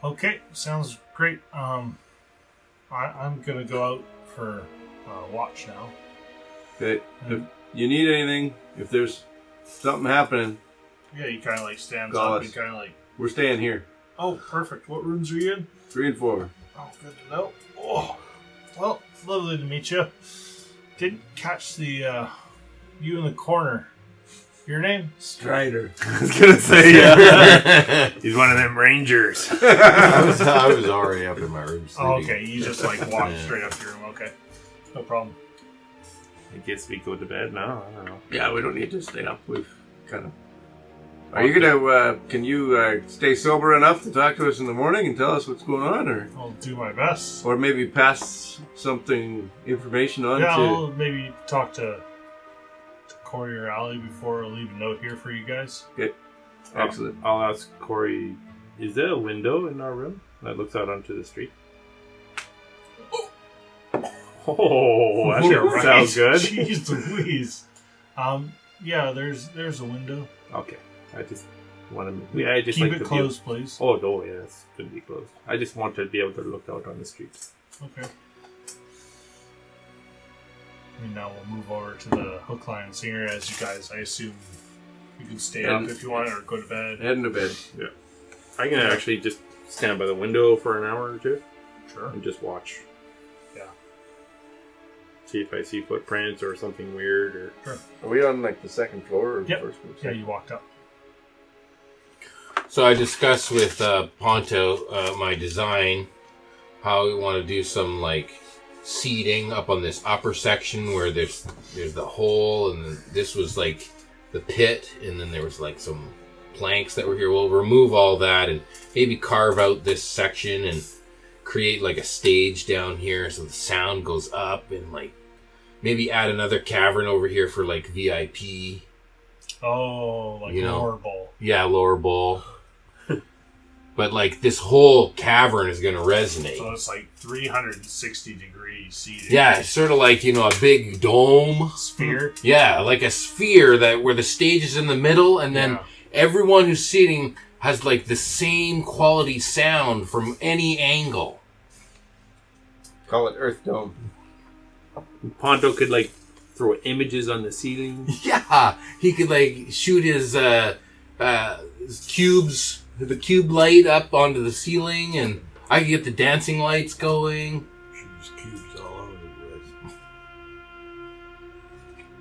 Speaker 4: Okay, sounds great. I'm gonna go out for watch now.
Speaker 6: Okay. If you need anything, if there's something happening,
Speaker 4: Yeah, he kind of like stands
Speaker 6: Call
Speaker 4: up
Speaker 6: us.
Speaker 4: and kind of like.
Speaker 6: we're staying here.
Speaker 4: Oh, perfect. What rooms are you in?
Speaker 6: 3 and 4.
Speaker 4: Oh, good to know. Oh, well, lovely to meet you. Didn't catch the you in the corner. Your name?
Speaker 6: Strider.
Speaker 10: I was gonna say, yeah. He's one of them rangers.
Speaker 5: I was already up in my room sleeping.
Speaker 4: Oh, okay. You just like walked straight up to your room. Okay, no problem.
Speaker 8: I guess we go to bed now. I don't know.
Speaker 6: Yeah, we don't need to stay up. We've kind of. Are you gonna? Can you stay sober enough to talk to us in the morning and tell us what's going on,
Speaker 4: I'll do my best.
Speaker 6: or maybe pass information on
Speaker 4: Yeah,
Speaker 6: to?
Speaker 4: I'll maybe talk to Corey or Allie before I leave a note here for you guys.
Speaker 6: Excellent.
Speaker 8: I'll ask Corey, is there a window in our room that looks out onto the street? Oh, that
Speaker 4: You're
Speaker 8: doesn't
Speaker 4: right.
Speaker 8: sound good.
Speaker 4: Jeez Louise. Yeah, there's a window.
Speaker 8: Okay. I just want to... Yeah, I just
Speaker 4: Keep
Speaker 8: like
Speaker 4: it
Speaker 8: the
Speaker 4: closed, please.
Speaker 8: view. Oh, no, yeah, it's going to be closed. I just want to be able to look out on the street.
Speaker 4: Okay. And now we'll move over to the hook, line, and singer. As you guys, I assume you can stay up if you want, or go to bed.
Speaker 6: Heading to bed.
Speaker 8: I'm going to actually just stand by the window for an hour or two
Speaker 4: Sure.
Speaker 8: and just watch.
Speaker 4: Yeah.
Speaker 8: See if I see footprints or something weird or...
Speaker 6: Are we on like the second floor or
Speaker 4: Yep.
Speaker 6: the first floor?
Speaker 4: Yeah, you walked up.
Speaker 5: So I discussed with Ponto my design, how we want to do some like seating up on this upper section where there's the hole, and then this was like the pit, and then there was like some planks that were here. We'll remove all that and maybe carve out this section and create like a stage down here so the sound goes up, and like maybe add another cavern over here for like VIP.
Speaker 4: Oh, like lower bowl.
Speaker 5: Yeah, lower bowl. But like this whole cavern is going to resonate.
Speaker 4: So it's like 360 degree seating.
Speaker 5: Yeah, it's sort of like, a big dome.
Speaker 4: Sphere?
Speaker 5: Yeah, like a sphere where the stage is in the middle, and then everyone who's seating has like the same quality sound from any angle.
Speaker 3: Call it Earth Dome.
Speaker 8: Ponto could like throw images on the ceiling.
Speaker 5: Yeah, he could like shoot his cubes, the cube light up onto the ceiling, and I could get the dancing lights going.
Speaker 9: There's cubes all over the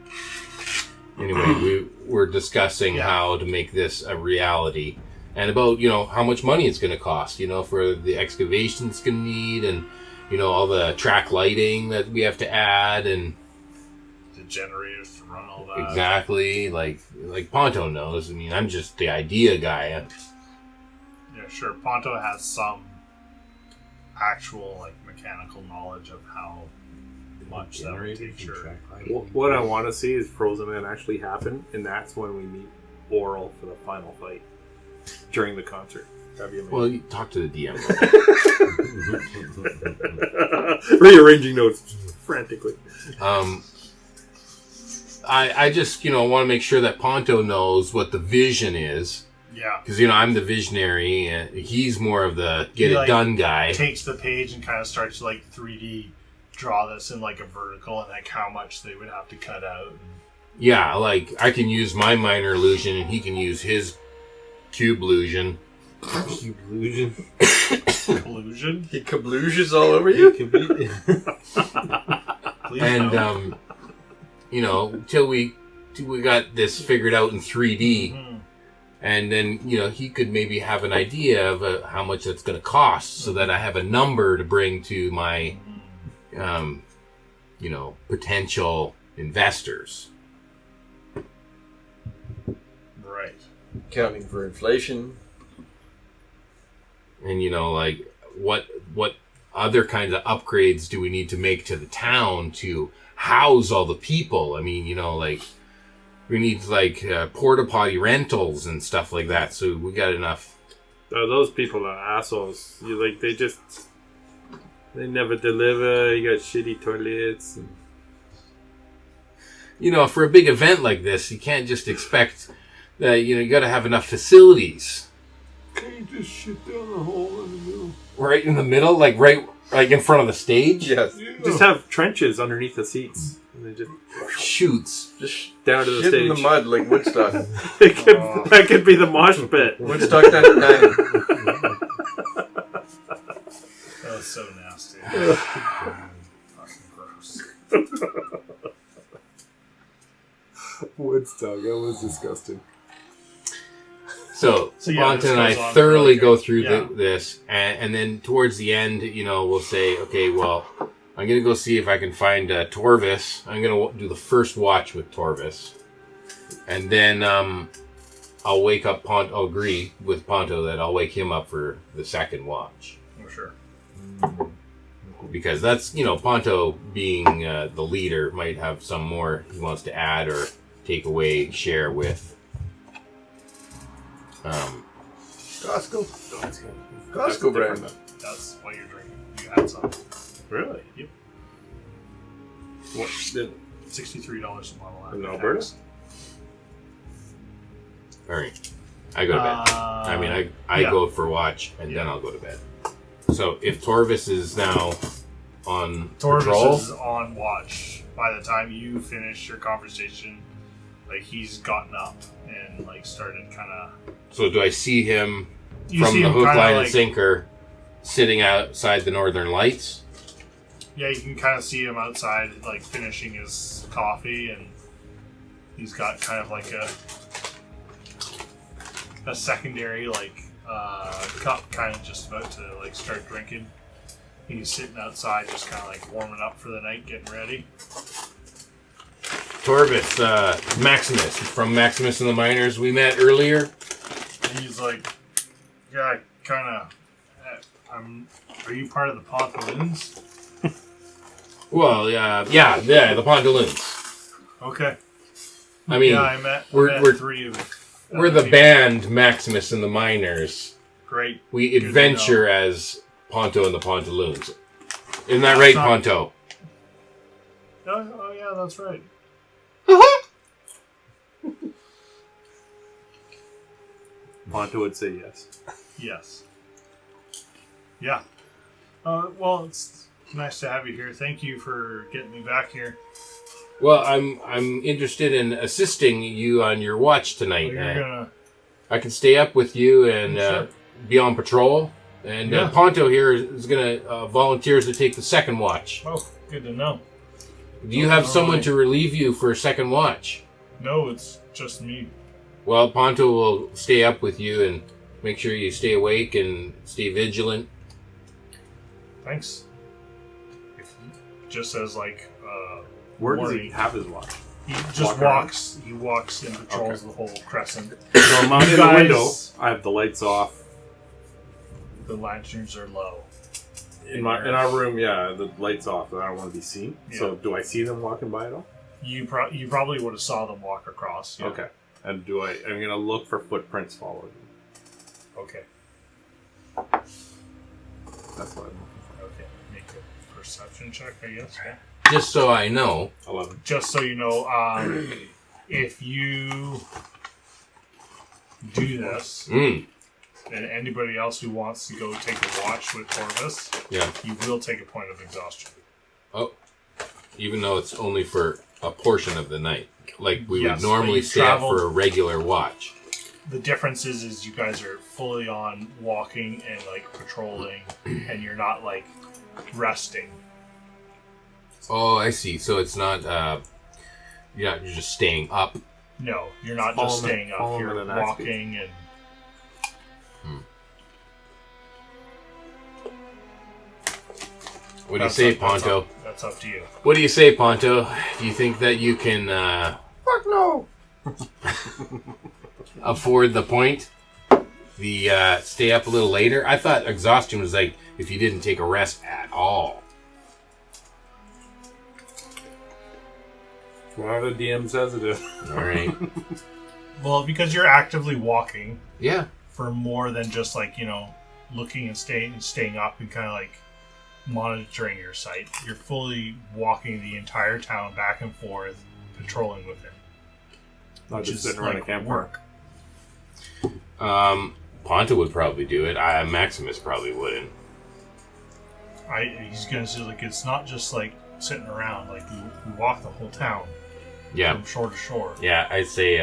Speaker 9: place.
Speaker 5: Anyway, we're discussing how to make this a reality, and about how much money it's going to cost, for the excavation it's going to need, and all the track lighting that we have to add, and
Speaker 4: the generators to run all that.
Speaker 5: Exactly, like Ponto knows. I mean, I'm just the idea guy.
Speaker 4: Yeah, sure. Ponto has some actual like mechanical knowledge of how much that would take. Sure.
Speaker 8: What I want to see is Frozen Man actually happen, and that's when we meet Oral for the final fight during the concert. That'd be amazing.
Speaker 5: Well, you talk to the DM.
Speaker 8: Rearranging notes frantically.
Speaker 5: I just want to make sure that Ponto knows what the vision is.
Speaker 4: Yeah.
Speaker 5: Because I'm the visionary, and he's more of the get it done guy.
Speaker 4: Takes the page and kind of starts to like 3D draw this in like a vertical, and like how much they would have to cut out.
Speaker 5: Yeah, like I can use my minor illusion, and he can use his cube illusion.
Speaker 8: Cube illusion.
Speaker 4: Illusion?
Speaker 3: He kabluges all over you?
Speaker 5: And till we got this figured out in 3D.
Speaker 4: Mm-hmm.
Speaker 5: And then, he could maybe have an idea of how much that's going to cost, so that I have a number to bring to my, potential investors.
Speaker 4: Right.
Speaker 3: Accounting for inflation.
Speaker 5: And, what other kinds of upgrades do we need to make to the town to house all the people? I mean, we need porta potty rentals and stuff like that. So we got enough.
Speaker 8: Those people are assholes. They never deliver. You got shitty toilets. And...
Speaker 5: for a big event like this, you can't just expect that. You got to have enough facilities.
Speaker 9: Can't you just shit down the hole in the middle?
Speaker 5: Right in the middle, like right in front of the stage.
Speaker 3: Yes.
Speaker 9: Yeah.
Speaker 8: Just have trenches underneath the seats. And they just
Speaker 5: shoots
Speaker 3: just
Speaker 8: down to the
Speaker 3: shit
Speaker 8: stage.
Speaker 3: in the mud like Woodstock.
Speaker 8: That could be the mosh pit.
Speaker 3: Woodstock 99.
Speaker 4: That was so nasty. Fucking gross.
Speaker 10: Woodstock, that was disgusting.
Speaker 5: So Ponton and I thoroughly go through this, and then towards the end, we'll say, okay, well, I'm going to go see if I can find Torvis. I'm going to do the first watch with Torvis. And then I'll wake up Ponto. I'll agree with Ponto that I'll wake him up for the second watch.
Speaker 4: Oh, sure.
Speaker 5: Because that's, Ponto being the leader might have some more he wants to add or take away, share with.
Speaker 3: Costco brand.
Speaker 4: That's what you're drinking. You had some.
Speaker 8: Really?
Speaker 4: Yep.
Speaker 8: What?
Speaker 4: $63 a bottle.
Speaker 8: In Alberta?
Speaker 5: All right. I go to bed. I go for watch, and then I'll go to bed. So if Torvis is now on patrol...
Speaker 4: Torvis is on watch. By the time you finish your conversation, he's gotten up and started kind of...
Speaker 5: So do I see him from the hook, line, and sinker sitting outside the Northern Lights?
Speaker 4: Yeah, you can kind of see him outside, finishing his coffee, and he's got kind of a secondary cup, kind of just about to start drinking. He's sitting outside, just kind of warming up for the night, getting ready.
Speaker 5: Torvis, Maximus from Maximus and the Miners. We met earlier.
Speaker 4: He's like, yeah, kind of. Are you part of the Pantaloons?
Speaker 5: Well, yeah, the Pantaloons.
Speaker 4: Okay.
Speaker 5: I mean,
Speaker 4: yeah, I met three of.
Speaker 5: We're the band Maximus and the Miners.
Speaker 4: Great.
Speaker 5: We adventure as Ponto and the Pantaloons. Isn't that right, Ponto?
Speaker 4: Oh, yeah, that's right.
Speaker 8: Ponto would say yes.
Speaker 4: Yes. Yeah. Well, it's nice to have you here. Thank you for getting me back here.
Speaker 5: Well, I'm interested in assisting you on your watch tonight. I can stay up with you and be on patrol. And Ponto here is going to volunteers to take the second watch.
Speaker 4: Oh, good to know.
Speaker 5: Do you have someone to relieve you for a second watch?
Speaker 4: No, it's just me.
Speaker 5: Well, Ponto will stay up with you and make sure you stay awake and stay vigilant.
Speaker 4: Thanks. Just as
Speaker 8: where does he have his watch?
Speaker 4: He just walks. He walks and patrols the whole crescent.
Speaker 8: So I'm out in the window. I have the lights off.
Speaker 4: The lanterns are low.
Speaker 8: In our room, the lights off. I don't want to be seen.
Speaker 4: Yeah.
Speaker 8: So do I see them walking by at all?
Speaker 4: You probably would have saw them walk across. Yeah.
Speaker 8: Okay. And I'm gonna look for footprints following them.
Speaker 4: Okay.
Speaker 8: That's what I'm looking for.
Speaker 4: Okay. Make a perception check, I guess. Yeah.
Speaker 5: Just so I know.
Speaker 8: 11.
Speaker 4: Just so you know, if you do this, and anybody else who wants to go take a watch with Torvis, you will take a point of exhaustion.
Speaker 5: Oh, even though it's only for a portion of the night, like we would
Speaker 4: Yes,
Speaker 5: normally
Speaker 4: but
Speaker 5: stay up for a regular watch.
Speaker 4: The difference is you guys are fully on walking and patrolling, and you're not resting.
Speaker 5: Oh, I see. So it's not you're just staying up.
Speaker 4: No, you're not just staying up. You're walking and.
Speaker 5: What do you say, Ponto?
Speaker 4: That's up to you.
Speaker 5: What do you say, Ponto? Do you think that you can
Speaker 3: Fuck no!
Speaker 5: afford the point? The stay up a little later? I thought exhaustion was if you didn't take a rest at all.
Speaker 8: Whatever the DM says it is.
Speaker 5: Alright.
Speaker 4: Well, because you're actively walking.
Speaker 5: Yeah.
Speaker 4: For more than just looking and staying up and kind of monitoring your site. You're fully walking the entire town back and forth, patrolling with it.
Speaker 8: Not just sitting around a campfire.
Speaker 5: Ponto would probably do it. Maximus probably wouldn't.
Speaker 4: He's gonna say it's not just sitting around. You walk the whole town.
Speaker 5: Yeah.
Speaker 4: From shore to shore.
Speaker 5: Yeah, I'd say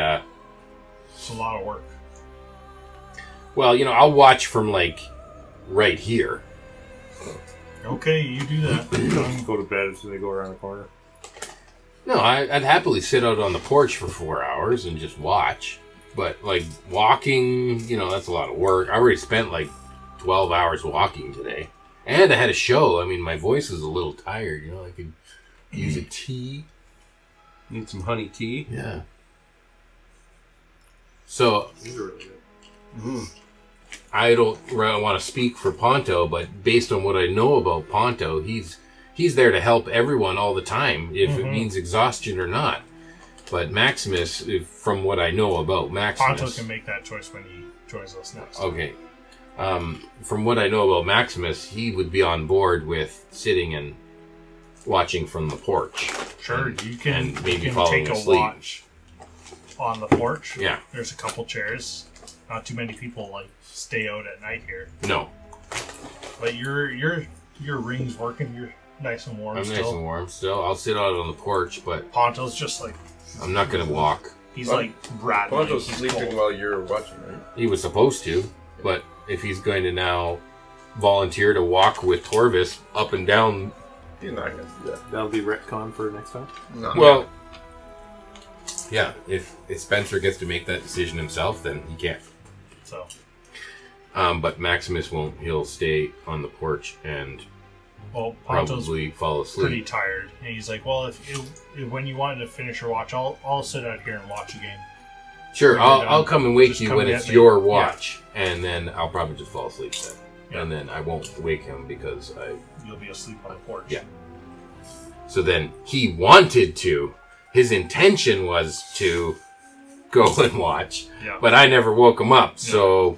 Speaker 4: it's a lot of work.
Speaker 5: Well, I'll watch from right here.
Speaker 4: Okay, you do that.
Speaker 8: Go to bed as soon as they go around the corner.
Speaker 5: No, I'd happily sit out on the porch for 4 hours and just watch. But walking, that's a lot of work. I already spent 12 hours walking today. And I had a show. I mean, my voice is a little tired. I could use a tea.
Speaker 10: Need some honey tea.
Speaker 5: Yeah. So,
Speaker 8: These are really good.
Speaker 5: I don't really want to speak for Ponto, but based on what I know about Ponto, he's there to help everyone all the time, if it means exhaustion or not. But Maximus, from what I know about Maximus...
Speaker 4: Ponto can make that choice when he joins us next.
Speaker 5: Okay. From what I know about Maximus, he would be on board with sitting and watching from the porch.
Speaker 4: Sure, you can
Speaker 5: maybe falling
Speaker 4: take
Speaker 5: asleep.
Speaker 4: a watch on the porch.
Speaker 5: Yeah.
Speaker 4: There's a couple chairs. Not too many people stay out at night here.
Speaker 5: No.
Speaker 4: But your ring's working. You're nice and warm.
Speaker 5: I'm nice and warm still. I'll sit out on the porch, but
Speaker 4: Ponto's just
Speaker 5: I'm not gonna walk.
Speaker 4: He's rattling.
Speaker 6: Ponto's sleeping while you're watching, right?
Speaker 5: He was supposed to, but if he's going to now volunteer to walk with Torvis up and down,
Speaker 6: He's not going to do that.
Speaker 8: That'll be retcon for next time.
Speaker 6: No.
Speaker 5: well, yeah. If Spencer gets to make that decision himself, then he can't.
Speaker 4: So,
Speaker 5: but Maximus won't. He'll stay on the porch and
Speaker 4: well, Ponto's
Speaker 5: probably fall asleep.
Speaker 4: pretty tired, and he's like, "Well, if when you wanted to finish your watch, I'll sit out here and watch a game."
Speaker 5: Sure, I'll come and wake
Speaker 4: Just
Speaker 5: you
Speaker 4: come
Speaker 5: when
Speaker 4: get
Speaker 5: it's
Speaker 4: me.
Speaker 5: your watch, and then I'll probably just fall asleep then.
Speaker 4: Yeah.
Speaker 5: And then I won't wake him because
Speaker 4: You'll be asleep on the porch.
Speaker 5: Yeah. So then he wanted to. His intention was to go and watch,
Speaker 4: Yeah.
Speaker 5: but I never woke him up, so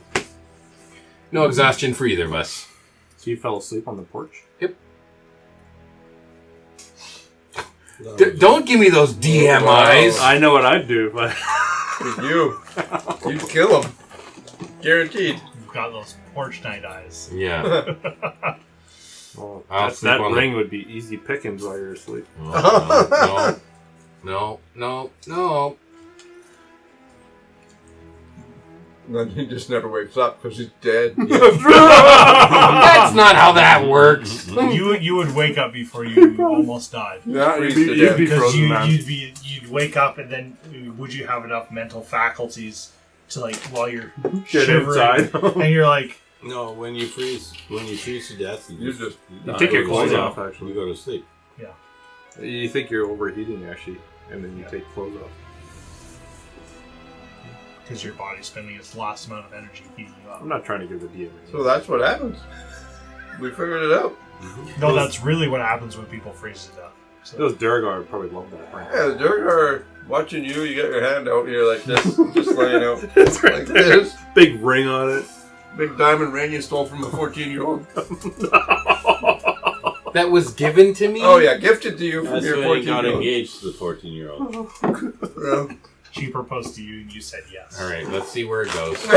Speaker 5: no exhaustion for either of us.
Speaker 8: So you fell asleep on the porch?
Speaker 5: Yep. Don't give me those DM eyes.
Speaker 8: I know what I'd do, but
Speaker 6: You'd kill him. Guaranteed.
Speaker 4: You've got those porch night eyes.
Speaker 5: Yeah.
Speaker 8: well,
Speaker 5: I'll sleep
Speaker 8: that
Speaker 5: on
Speaker 8: ring would be easy pickings while you're asleep.
Speaker 5: No.
Speaker 6: Then he just never wakes up because he's dead.
Speaker 5: That's not how that works.
Speaker 4: You would wake up before you almost died.
Speaker 6: Yeah,
Speaker 8: You'd be
Speaker 4: Because
Speaker 8: frozen, man.
Speaker 4: you'd wake up, and then would you have enough mental faculties to, like, while you're
Speaker 8: Get
Speaker 4: shivering
Speaker 8: inside.
Speaker 4: and you're like,
Speaker 11: No, when you freeze to death,
Speaker 6: You just
Speaker 8: You take your
Speaker 11: go to
Speaker 8: clothes
Speaker 11: sleep.
Speaker 8: off, actually.
Speaker 11: You go to sleep.
Speaker 8: You think you're overheating, actually, and then you take clothes off.
Speaker 4: because your body's spending its last amount of energy heating you up.
Speaker 8: I'm not trying to give the DM.
Speaker 6: So that's what happens. We figured it out.
Speaker 4: No, that's really what happens when people freeze to death. So,
Speaker 8: Those Duegar would probably love that. Right?
Speaker 6: Yeah, the Duegar watching you, you got your hand out here like this, just laying out
Speaker 8: It's right
Speaker 6: like
Speaker 8: there.
Speaker 6: this.
Speaker 8: Big ring on it.
Speaker 6: Big diamond ring you stole from a 14-year-old.
Speaker 5: That was given to me?
Speaker 6: Oh yeah, gifted to you from
Speaker 11: That's
Speaker 6: your
Speaker 11: when he got
Speaker 6: 14-year-old.
Speaker 11: engaged to the 14-year-old.
Speaker 6: Yeah.
Speaker 4: she proposed to you and you said yes.
Speaker 5: All right, let's see where it goes.
Speaker 4: You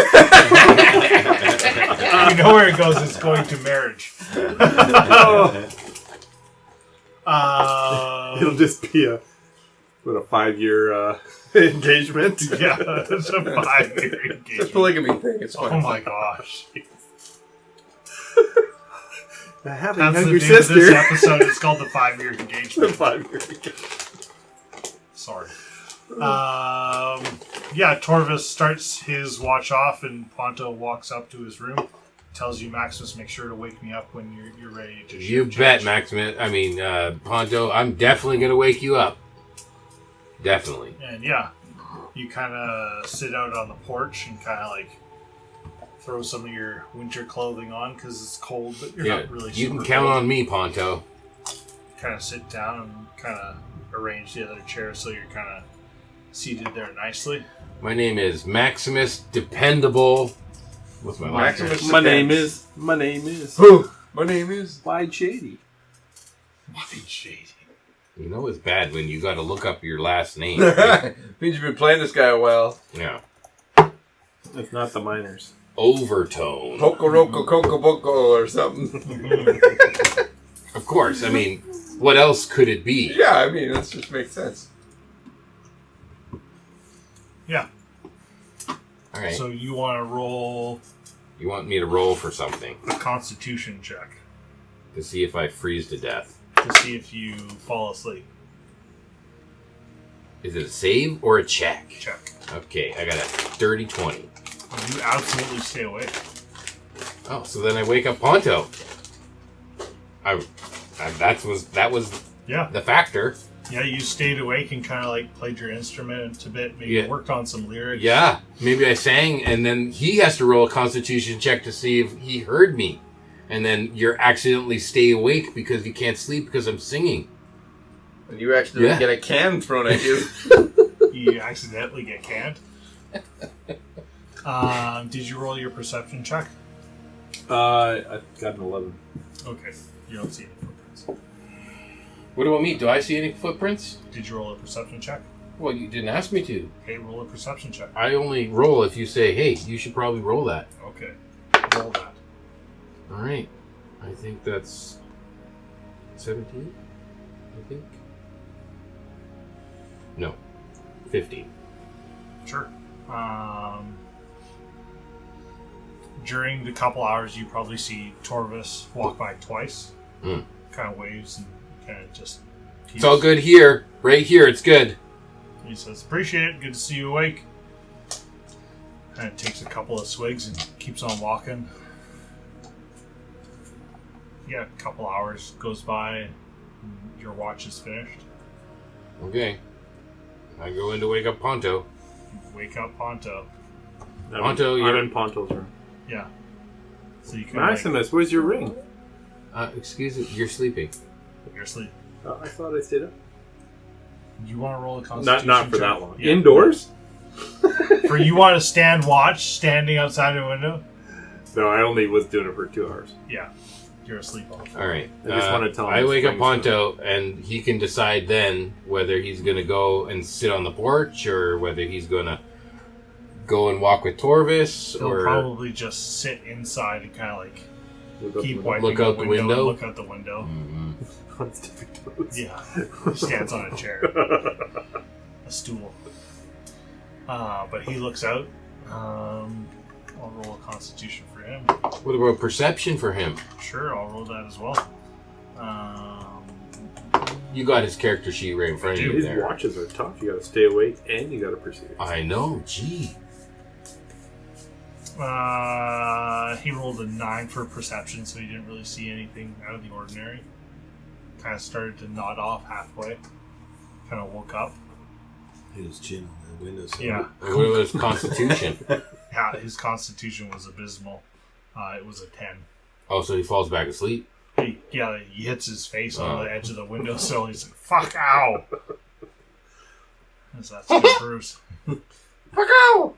Speaker 4: know where it goes, it's going to marriage.
Speaker 8: It'll just be a 5-year engagement.
Speaker 4: Yeah, it's a 5-year
Speaker 6: It's a
Speaker 4: engagement.
Speaker 6: polygamy thing. It's fine.
Speaker 4: Oh my gosh.
Speaker 8: Having
Speaker 4: That's the
Speaker 8: hungry
Speaker 4: name of this
Speaker 8: sister.
Speaker 4: episode. It's called the 5-year engagement.
Speaker 8: 5-year engagement.
Speaker 4: Sorry. Yeah, Torvis starts his watch off, and Ponto walks up to his room, tells you, Maximus, make sure to wake me up when you're ready to
Speaker 5: You
Speaker 4: shift
Speaker 5: bet,
Speaker 4: change.
Speaker 5: Maximus. Ponto, I'm definitely going to wake you up. Definitely.
Speaker 4: And yeah, you kind of sit out on the porch and kind of like throw some of your winter clothing on because it's cold, but you're not really
Speaker 5: you
Speaker 4: super
Speaker 5: can count
Speaker 4: cold.
Speaker 5: on me, Ponto.
Speaker 4: Kind of sit down and kind of arrange the other chair so you're kind of seated there nicely.
Speaker 5: My name is Maximus Dependable. What's my last name?
Speaker 6: Maximus.
Speaker 8: My name is.
Speaker 6: Who? My name is.
Speaker 8: Wide Shady.
Speaker 4: Shady.
Speaker 5: You know it's bad when you got to look up your last name.
Speaker 6: Means you've been playing this guy a while.
Speaker 5: Yeah.
Speaker 8: If not the miners.
Speaker 5: Overtone.
Speaker 6: Pokoroko Kokoboko or something.
Speaker 5: Of course. I mean, what else could it be?
Speaker 6: Yeah, I mean, that just makes sense.
Speaker 4: Yeah.
Speaker 5: All right.
Speaker 4: So you want to roll
Speaker 5: You want me to roll for something
Speaker 4: a Constitution check
Speaker 5: to see if I freeze to death.
Speaker 4: to see if you fall asleep.
Speaker 5: Is it a save or a check?
Speaker 4: Check.
Speaker 5: Okay, I got a dirty 20.
Speaker 4: You absolutely stay awake.
Speaker 5: Oh, so then I wake up Ponto. That was
Speaker 4: Yeah.
Speaker 5: the factor.
Speaker 4: Yeah, you stayed awake and kind of like played your instrument a bit, maybe
Speaker 5: Yeah.
Speaker 4: worked on some lyrics.
Speaker 5: Yeah, maybe I sang, and then he has to roll a Constitution check to see if he heard me. And then you're accidentally stay awake because you can't sleep because I'm singing.
Speaker 6: And you actually
Speaker 5: Yeah.
Speaker 6: get a can thrown at you.
Speaker 4: You accidentally get canned. Did you roll your perception check?
Speaker 8: I got an 11.
Speaker 4: Okay, you don't see any footprints.
Speaker 5: What about me? Do I see any footprints?
Speaker 4: Did you roll a perception check?
Speaker 5: Well, you didn't ask me to.
Speaker 4: Okay, roll a perception check.
Speaker 5: I only roll if you say, hey, you should probably roll that.
Speaker 4: Okay, roll that.
Speaker 5: All right. I think that's 17, I think. No, 15.
Speaker 4: Sure. During the couple hours, you probably see Torvis walk by twice.
Speaker 5: Mm.
Speaker 4: Kind of waves and kind of just...
Speaker 5: It's all good here. Right here, it's good.
Speaker 4: He says, appreciate it. Good to see you awake. Kind of takes a couple of swigs and keeps on walking. Yeah, a couple hours goes by and your watch is finished.
Speaker 5: Okay. I go in to wake up Ponto.
Speaker 4: You wake up Ponto.
Speaker 5: Ponto,
Speaker 8: I'm
Speaker 5: you're
Speaker 8: in Ponto's room.
Speaker 4: Yeah. So you can
Speaker 8: Maximus, where's your ring?
Speaker 5: Excuse me, you're sleeping.
Speaker 4: you're asleep.
Speaker 8: I thought I stayed up.
Speaker 4: You want to roll a constitution
Speaker 8: Not for
Speaker 4: check?
Speaker 8: that long.
Speaker 4: Yeah.
Speaker 8: Indoors?
Speaker 4: For you want to stand watch, standing outside the window?
Speaker 8: No, I only was doing it for 2 hours.
Speaker 4: Yeah. You're asleep all the time.
Speaker 5: All right.
Speaker 8: I just want to tell him.
Speaker 5: I wake up
Speaker 8: spring's
Speaker 5: Ponto, and he can decide then whether he's going to go and sit on the porch or whether he's going to go and walk with Torvis.
Speaker 4: He'll
Speaker 5: or
Speaker 4: probably just sit inside and kind of like keep wiping
Speaker 5: Look out the window?
Speaker 4: and look out the window.
Speaker 8: On his tippy toes.
Speaker 4: Yeah. He stands on a chair. A stool. But he looks out. I'll roll a constitution for him.
Speaker 5: What about perception for him?
Speaker 4: Sure, I'll roll that as well.
Speaker 5: You got his character sheet right in front of you
Speaker 8: These
Speaker 5: there.
Speaker 8: watches are tough. You gotta stay awake and you gotta perceive.
Speaker 5: I know, gee.
Speaker 4: He rolled a 9 for perception, so he didn't really see anything out of the ordinary. Kind of started to nod off halfway. Kind of woke up.
Speaker 11: Hit his chin on the windowsill.
Speaker 4: Yeah.
Speaker 5: What was constitution?
Speaker 4: Yeah, his constitution was abysmal. It was a 10.
Speaker 5: Oh, so he falls back asleep?
Speaker 4: He hits his face on the edge of the windowsill. He's like, "Fuck, ow!" That's good, Bruce.
Speaker 5: Fuck out!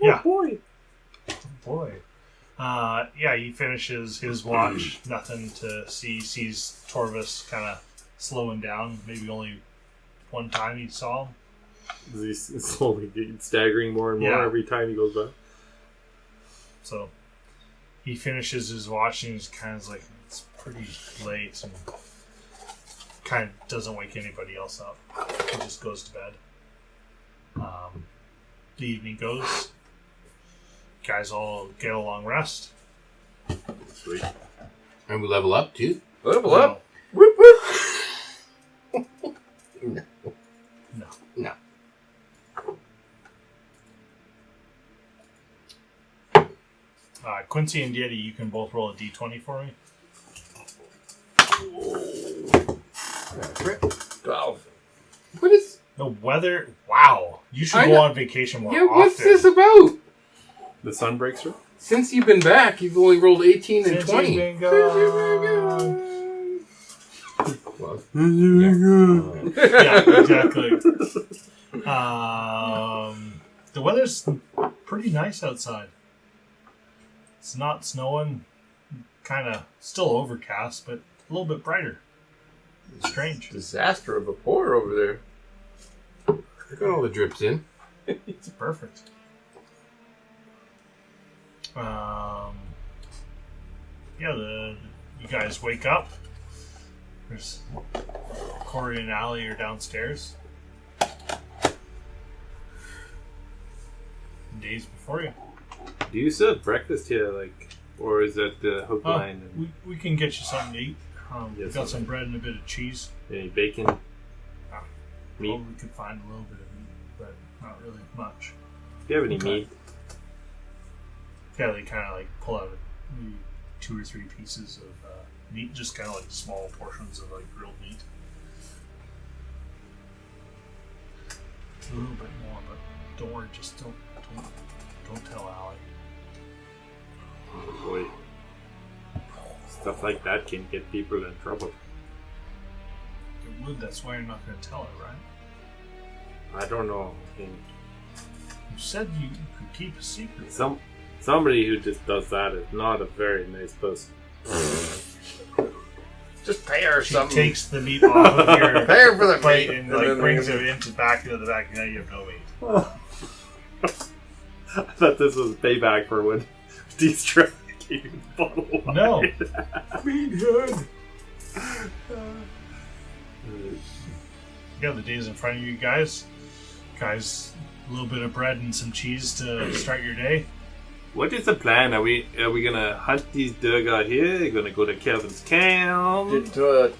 Speaker 4: Yeah.
Speaker 8: Boy.
Speaker 4: Boy. Yeah, he finishes his watch. Nothing to see. Sees Torvis kind of slowing down. Maybe only one time he saw him.
Speaker 8: He's slowly staggering more and more
Speaker 4: Yeah.
Speaker 8: every time he goes by.
Speaker 4: So he finishes his watch and he's kind of like, it's pretty late, and kind of doesn't wake anybody else up. He just goes to bed. The evening goes. Guys all get a long rest.
Speaker 8: Sweet.
Speaker 5: And we level up too?
Speaker 3: Level up.
Speaker 5: Whoop whoop! No.
Speaker 4: No.
Speaker 5: No.
Speaker 4: Quincy and Yeti, you can both roll a d20 for me.
Speaker 3: 12.
Speaker 5: What is...
Speaker 4: The weather. Wow. You should go on vacation more often.
Speaker 5: what's this about?
Speaker 8: The sun breaks through?
Speaker 5: Since you've been back, you've only rolled 18 and
Speaker 4: Since
Speaker 5: 20.
Speaker 4: you've been gone.
Speaker 5: Well,
Speaker 4: Yeah, exactly. The weather's pretty nice outside. It's not snowing. Kind of still overcast, but a little bit brighter. Strange.
Speaker 3: Disaster of a pour over there.
Speaker 5: Look at all the drips in.
Speaker 4: It's perfect. You guys wake up. There's Corey and Allie are downstairs. Days before you.
Speaker 8: Do you still have breakfast here, or is that the hook line? And
Speaker 4: We can get you something to eat.
Speaker 8: Yeah,
Speaker 4: We've got some bread and a bit of cheese.
Speaker 8: any bacon? Meat?
Speaker 4: Well, we could find a little bit of meat, but not really much.
Speaker 8: Do you have any
Speaker 4: Okay.
Speaker 8: meat?
Speaker 4: Yeah, they kind of pull out maybe 2 or 3 pieces of meat, just kind of small portions of grilled meat. A little bit more, but don't worry, just don't tell Allie.
Speaker 8: Oh boy. Stuff like that can get people in trouble.
Speaker 4: It would, that's why you're not going to tell her, right?
Speaker 8: I don't know.
Speaker 4: You said you could keep a secret.
Speaker 8: Somebody who just does that is not a very nice person.
Speaker 3: Just pay her
Speaker 4: She
Speaker 3: something.
Speaker 4: takes the meat off of your
Speaker 3: Pay her for the
Speaker 4: plate
Speaker 3: meat.
Speaker 4: and
Speaker 3: then
Speaker 4: brings it back into the back, and now you have no meat.
Speaker 8: I thought this was payback for when Dee's trying to keep the bottle of wine.
Speaker 4: No.
Speaker 8: Meathead.
Speaker 4: Yeah, the day's in front of you guys. Guys, a little bit of bread and some cheese to start your day.
Speaker 8: What is the plan? Are we gonna hunt these Duegar here? Are we gonna go to Kelvin's camp?
Speaker 3: Did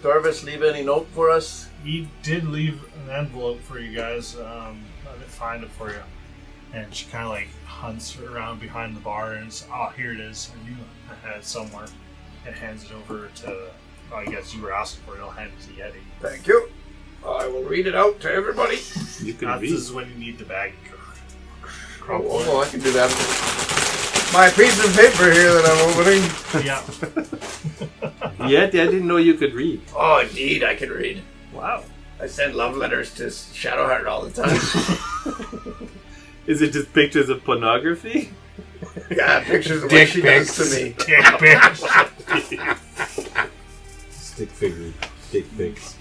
Speaker 3: Torvis leave any note for us?
Speaker 4: He did leave an envelope for you guys. I didn't find it for you. And she kind of like hunts around behind the bar and says, "Oh, here it is. I knew I had it somewhere." And hands it over to, I guess you were asking for it. I'll hand it to Yeti.
Speaker 3: Thank you. I will read it out to everybody.
Speaker 8: You can
Speaker 4: This
Speaker 8: read.
Speaker 4: is when you need the bag.
Speaker 3: Oh, I can do that. My piece of paper here that I'm opening.
Speaker 4: Yeah.
Speaker 8: Yet I didn't know you could read.
Speaker 3: Oh, indeed, I can read.
Speaker 8: Wow.
Speaker 3: I send love letters to Shadowheart all the time.
Speaker 8: Is it just pictures of pornography?
Speaker 3: Yeah, pictures of what
Speaker 5: Dick
Speaker 3: she
Speaker 5: pics.
Speaker 3: does to me.
Speaker 4: Dick pics.
Speaker 11: Stick figure. Dick pics.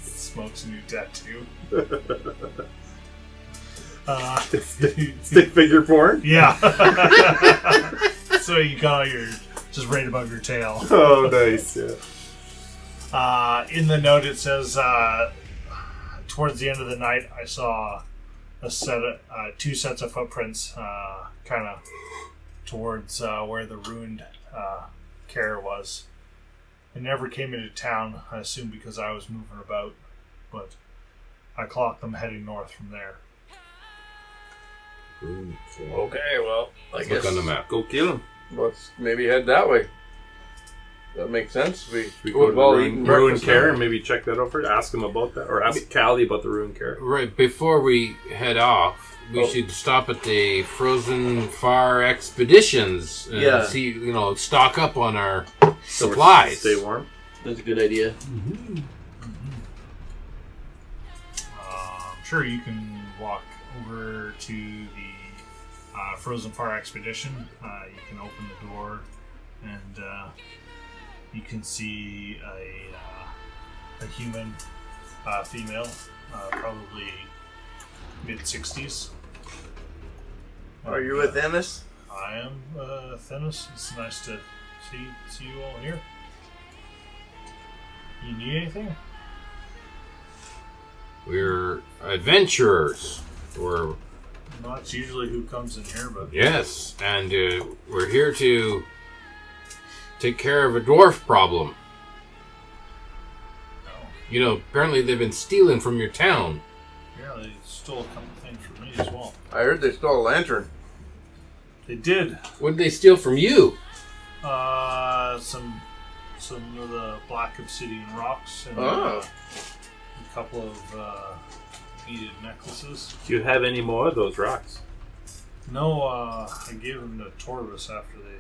Speaker 4: Smokes a new tattoo.
Speaker 8: Stick figure porn?
Speaker 4: Yeah. So you got your just right above your tail.
Speaker 8: Oh, nice. Yeah.
Speaker 4: In the note it says, towards the end of the night, I saw two sets of footprints, kind of towards where the ruined Caer was. I never came into town, I assume because I was moving about, but I clocked them heading north from there.
Speaker 3: Okay, well, I guess
Speaker 5: Look on the map.
Speaker 8: Go kill him.
Speaker 3: let's maybe head that way. That makes sense. We
Speaker 8: Go to
Speaker 3: have all
Speaker 8: the
Speaker 3: eaten
Speaker 8: ruined
Speaker 3: breakfast
Speaker 8: Caer
Speaker 3: now.
Speaker 8: and maybe check that over. Ask him about that. Or ask Callie about the ruined Caer.
Speaker 5: Right, before we head off, we should stop at the Frozen Far Expeditions and see, stock up on our supplies.
Speaker 8: Stay warm.
Speaker 3: That's a good idea.
Speaker 4: Sure, you can walk over to the Frozen Far Expedition. You can open the door and you can see a human female, probably mid-60s.
Speaker 3: Are you with Ennis?
Speaker 4: I am Thenis. It's nice to see you all here. You need anything?
Speaker 5: We're adventurers. We're
Speaker 4: Well, that's usually who comes in here, but
Speaker 5: yes, and we're here to take care of a dwarf problem. Apparently they've been stealing from your town.
Speaker 4: yeah, they stole a couple things from me as well.
Speaker 3: I heard they stole a lantern.
Speaker 4: They did.
Speaker 5: What did they steal from you?
Speaker 4: Some of the black obsidian rocks and
Speaker 3: Oh.
Speaker 4: a couple of beaded necklaces.
Speaker 8: Do you have any more of those rocks?
Speaker 4: No, I gave them to Torvis after they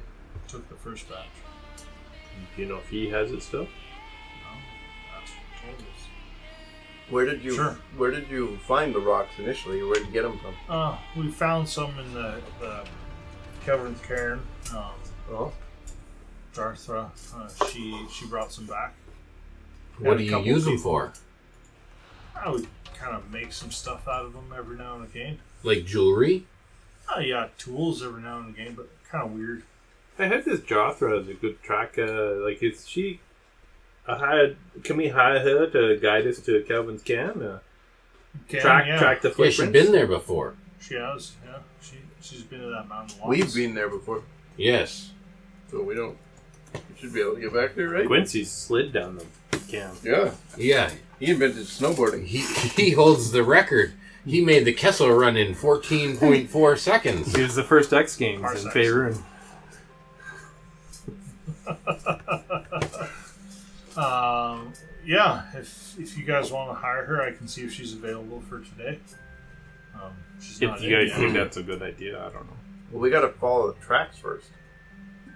Speaker 4: took the first batch.
Speaker 8: Do you know if he has it still?
Speaker 4: No, that's Torvis.
Speaker 3: Where did you
Speaker 4: Sure.
Speaker 3: Where did you find the rocks initially? Where did you get them from?
Speaker 4: We found some in the Kelvin's cairn.
Speaker 3: Oh,
Speaker 4: Darthra, she brought some back.
Speaker 5: What
Speaker 4: And
Speaker 5: do
Speaker 4: a
Speaker 5: you
Speaker 4: couple
Speaker 5: use them
Speaker 4: people.
Speaker 5: for?
Speaker 4: I would kind of make some stuff out of them every now and again.
Speaker 5: Like jewelry?
Speaker 4: Yeah, tools every now and again, but kind of weird.
Speaker 8: I heard this Jothra is a good track. Is she can we hire her to guide us to Kelvin's camp? Track the
Speaker 5: Yeah,
Speaker 8: footprints?
Speaker 5: she's been there before.
Speaker 4: She has, yeah. She's been to that mountain once.
Speaker 3: we've been there before,
Speaker 5: Yes.
Speaker 3: so we don't. We should be able to get back there, right?
Speaker 8: Quincy slid down the camp.
Speaker 3: Yeah,
Speaker 5: Yeah.
Speaker 3: he invented snowboarding.
Speaker 5: He holds the record. He made the Kessel run in 14.4 seconds.
Speaker 8: He was the first X Games in
Speaker 4: Parsecs.
Speaker 8: Faerun.
Speaker 4: Yeah, if you guys want to hire her, I can see if she's available for today. She's not
Speaker 8: If you
Speaker 4: in
Speaker 8: guys
Speaker 4: yet.
Speaker 8: think that's a good idea, I don't know.
Speaker 3: Well, we got to follow the tracks first.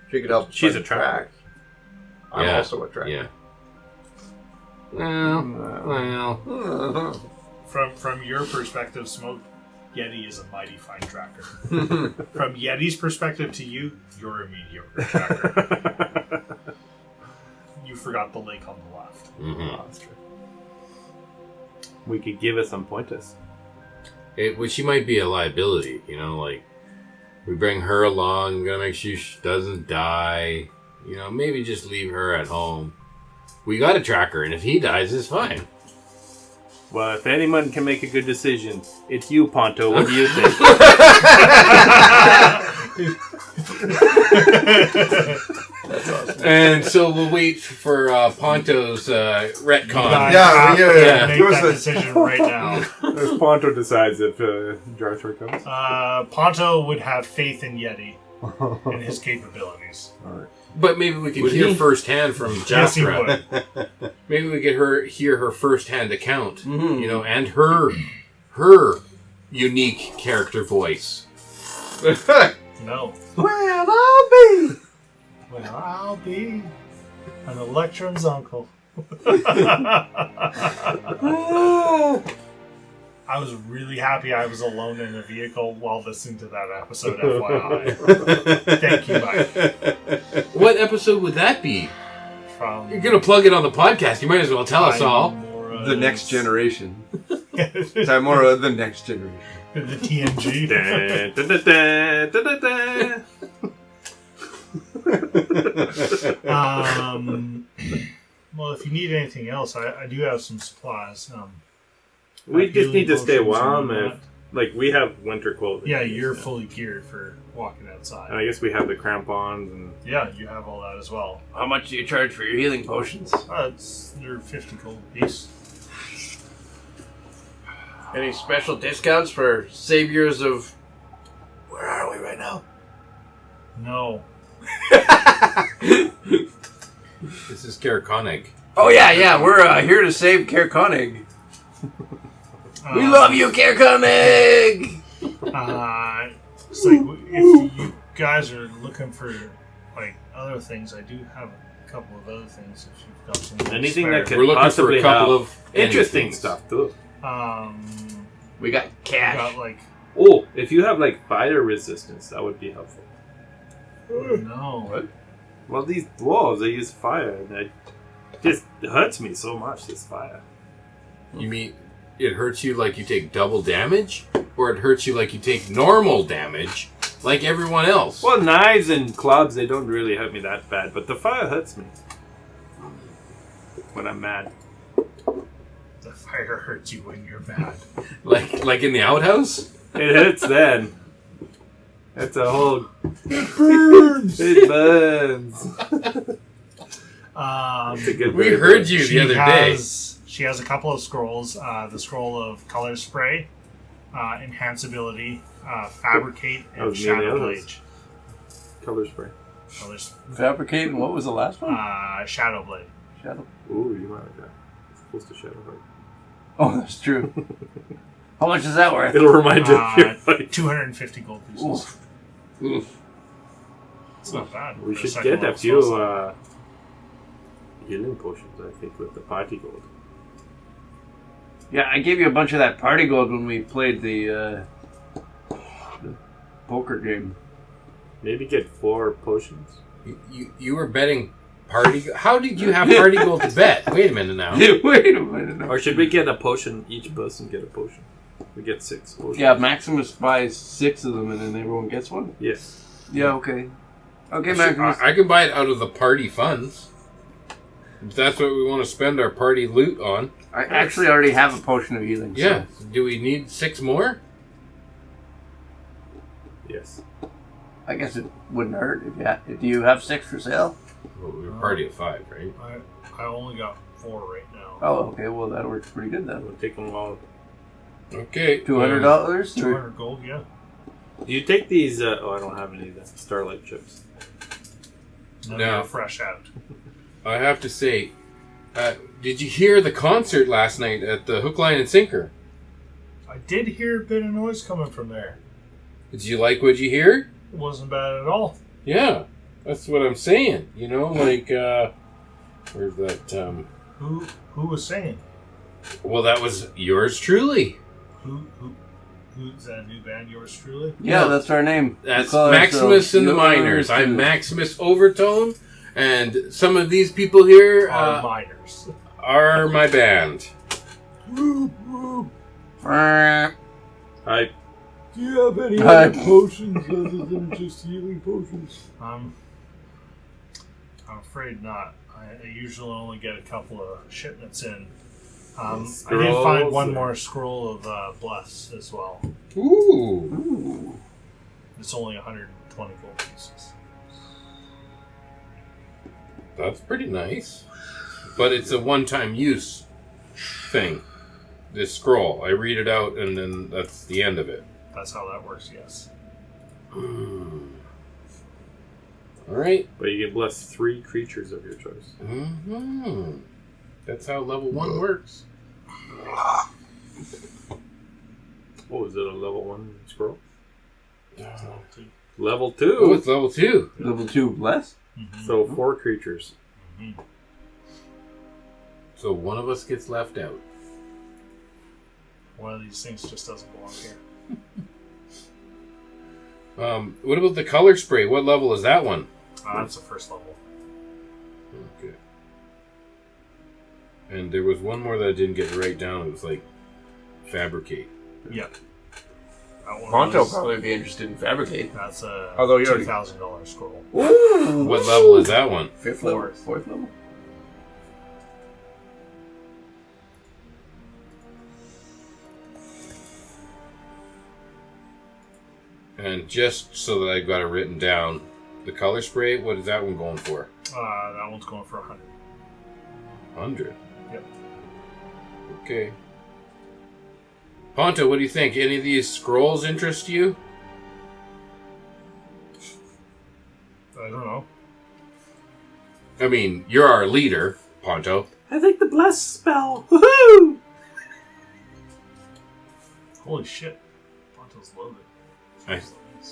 Speaker 3: She could help. us
Speaker 8: She's
Speaker 3: find
Speaker 8: a
Speaker 3: the
Speaker 8: tracker.
Speaker 3: tracks. I'm
Speaker 5: Yeah,
Speaker 3: also a tracker.
Speaker 5: Yeah. Well.
Speaker 4: From your perspective, Smoke Yeti is a mighty fine tracker. From Yeti's perspective to you, you're a mediocre tracker. You forgot the lake on the left.
Speaker 5: Mhm.
Speaker 8: Oh, that's true. We could give her some pointers.
Speaker 5: She might be a liability, like we bring her along, we gotta make sure she doesn't die. Maybe just leave her at home. We got a tracker, and if he dies, it's fine.
Speaker 8: Well, if anyone can make a good decision, it's you, Ponto. What do you think?
Speaker 5: That's awesome. And so we'll wait for Ponto's retcon.
Speaker 4: Yeah. Make that decision right now.
Speaker 8: As Ponto decides if Jarthor comes.
Speaker 4: Ponto would have faith in Yeti and his capabilities.
Speaker 10: All right.
Speaker 5: But maybe we could hear firsthand from
Speaker 4: Yes, he
Speaker 5: Jathra.
Speaker 4: would.
Speaker 5: Maybe we could hear her firsthand account,
Speaker 10: Mm-hmm.
Speaker 5: you know, and her unique character voice.
Speaker 4: No.
Speaker 10: Well, I'll be.
Speaker 4: Well, I'll be an Electron's uncle. I was really happy I was alone in a vehicle while listening to that episode, FYI. Thank you, Mike.
Speaker 5: What episode would that be?
Speaker 4: From
Speaker 5: You're going to plug it on the podcast. You might as well tell us all.
Speaker 10: The next generation. Timora, the next generation.
Speaker 4: The TNG. Well, if you need anything else, I do have some supplies.
Speaker 8: We just need to stay
Speaker 4: potions and
Speaker 8: warm.
Speaker 4: whatnot.
Speaker 8: Like, we have winter clothing.
Speaker 4: Yeah, you're fully geared for walking outside.
Speaker 8: And I guess we have the crampons and...
Speaker 4: Yeah, you have all that as well.
Speaker 3: How much do you charge for your healing potions?
Speaker 4: They're 50 gold a piece.
Speaker 3: Any special discounts for saviors of... Where are we right now?
Speaker 4: No.
Speaker 5: This is Caer-Konig.
Speaker 3: Oh, yeah, we're here to save Caer-Konig. We love you, Caer-Konig!
Speaker 4: It's like, if you guys are looking for, like, other things, I do have a couple of other things if you've got some.
Speaker 8: Anything that
Speaker 5: We're
Speaker 8: can
Speaker 5: looking
Speaker 8: possibly
Speaker 5: for a couple
Speaker 8: have
Speaker 5: of
Speaker 8: interesting
Speaker 5: anythings.
Speaker 8: stuff, too.
Speaker 3: We got cash.
Speaker 4: Got, like,
Speaker 8: Oh, if you have, like, fire resistance, that would be helpful.
Speaker 4: no.
Speaker 3: What?
Speaker 8: Well, these dwarves, they use fire, and it just hurts me so much, this fire.
Speaker 5: You mean it hurts you like you take double damage? Or it hurts you like you take normal damage, like everyone else?
Speaker 8: Well, knives and clubs, they don't really hurt me that bad, but the fire hurts me. When I'm mad.
Speaker 4: The fire hurts you when you're mad.
Speaker 5: Like in the outhouse?
Speaker 8: It hurts then. It's a whole... It burns! It burns! It's a good
Speaker 5: We
Speaker 8: burn.
Speaker 5: heard you the other day.
Speaker 4: She has a couple of scrolls. The scroll of Color Spray, Enhance Ability, Fabricate,
Speaker 8: That
Speaker 4: and
Speaker 8: was me and the
Speaker 4: Shadow
Speaker 8: others.
Speaker 4: Blade.
Speaker 8: Color spray.
Speaker 10: Fabricate, and what was the last one?
Speaker 4: Shadow Blade.
Speaker 10: Shadow.
Speaker 8: Ooh, you might like that. It's close to Shadow Blade.
Speaker 10: Oh, that's true.
Speaker 3: How much is that worth?
Speaker 8: It'll remind you of your fight.
Speaker 4: 250 gold pieces.
Speaker 10: Oof.
Speaker 4: It's not bad.
Speaker 8: We
Speaker 4: for
Speaker 8: should
Speaker 4: second
Speaker 8: get a
Speaker 4: level
Speaker 8: few
Speaker 4: spells.
Speaker 8: healing potions, I think, with the party gold.
Speaker 3: Yeah, I gave you a bunch of that party gold when we played the poker game.
Speaker 8: Maybe get 4 potions.
Speaker 5: You were betting party... How did you have party gold to bet? Wait a minute now.
Speaker 10: Wait a minute.
Speaker 8: Or should we get a potion? Each person get a potion. We get 6 potions.
Speaker 3: Yeah, Maximus buys 6 of them and then everyone gets one?
Speaker 8: Yes.
Speaker 3: Yeah, okay. Okay, Maximus.
Speaker 5: I can buy it out of the party funds. If that's what we want to spend our party loot on.
Speaker 3: I actually already have a potion of healing. so-
Speaker 5: Yeah. Do we need 6 more?
Speaker 8: Yes.
Speaker 3: I guess it wouldn't hurt if do you have 6 for sale?
Speaker 5: Well, we're a party of 5, right?
Speaker 4: I only got 4 right now.
Speaker 3: Oh, okay. Well, that works pretty good then.
Speaker 8: We'll take them all.
Speaker 5: Okay.
Speaker 3: $200?
Speaker 4: 200 gold, yeah.
Speaker 8: Do you take these? I don't have any of the Starlight chips.
Speaker 4: No,
Speaker 5: No.
Speaker 4: they're fresh out.
Speaker 5: I have to say, did you hear the concert last night at the Hook, Line, and Sinker?
Speaker 4: I did hear a bit of noise coming from there.
Speaker 5: Did you like what you hear?
Speaker 4: It wasn't bad at all.
Speaker 5: Yeah, that's what I'm saying. You know, like, where's that,
Speaker 4: Who was saying?
Speaker 5: Well, that was yours truly.
Speaker 4: Who's that new band, yours truly?
Speaker 3: Yeah, that's our name.
Speaker 5: That's
Speaker 3: We call
Speaker 5: Maximus
Speaker 3: ourselves
Speaker 5: and the
Speaker 3: Yours
Speaker 5: Miners. I'm
Speaker 3: Truly.
Speaker 5: Maximus Overtone, and some of these people here
Speaker 4: Are miners.
Speaker 5: are my band.
Speaker 8: I
Speaker 9: Do you have any
Speaker 3: Hi.
Speaker 9: other potions other than just healing potions?
Speaker 4: I'm afraid not. I usually only get a couple of shipments in I did
Speaker 8: Scrolls
Speaker 4: find one
Speaker 8: or-
Speaker 4: more scroll of bless as well.
Speaker 5: Ooh.
Speaker 4: It's only 120 gold pieces.
Speaker 5: That's pretty nice. But it's a one-time use thing. This scroll. I read it out and then that's the end of it.
Speaker 4: That's how that works, yes.
Speaker 5: Alright.
Speaker 8: But you can bless 3 creatures of your choice.
Speaker 5: Mm-hmm. That's how level 1 works.
Speaker 8: Oh, is it a level 1 scroll?
Speaker 4: Level 2.
Speaker 8: Level 2?
Speaker 5: Oh, it's level 2.
Speaker 6: Level 2 less?
Speaker 4: Mm-hmm.
Speaker 8: So 4 creatures.
Speaker 4: Mm-hmm.
Speaker 5: So one of us gets left out.
Speaker 4: One of these things just doesn't belong here.
Speaker 5: What about the color spray? What level is that one?
Speaker 4: That's the first level.
Speaker 5: Okay. And there was one more that I didn't get to write down. It was like fabricate.
Speaker 4: Yep. That one
Speaker 3: Ponto
Speaker 4: was-
Speaker 3: probably be interested in fabricate.
Speaker 4: That's a
Speaker 3: Although you already-
Speaker 4: $2,000 scroll.
Speaker 3: Ooh!
Speaker 5: What level is that one?
Speaker 3: 5th level?
Speaker 4: Fourth.
Speaker 3: 4th level?
Speaker 5: And just so that I've got it written down, the color spray, what is that one going for?
Speaker 4: That one's going for 100.
Speaker 5: 100.
Speaker 4: Yep.
Speaker 5: Okay. Ponto, what do you think? Any of these scrolls interest you?
Speaker 4: I don't know.
Speaker 5: I mean, you're our leader, Ponto.
Speaker 8: I think the bless spell. Woohoo!
Speaker 4: Holy shit. Ponto's loaded.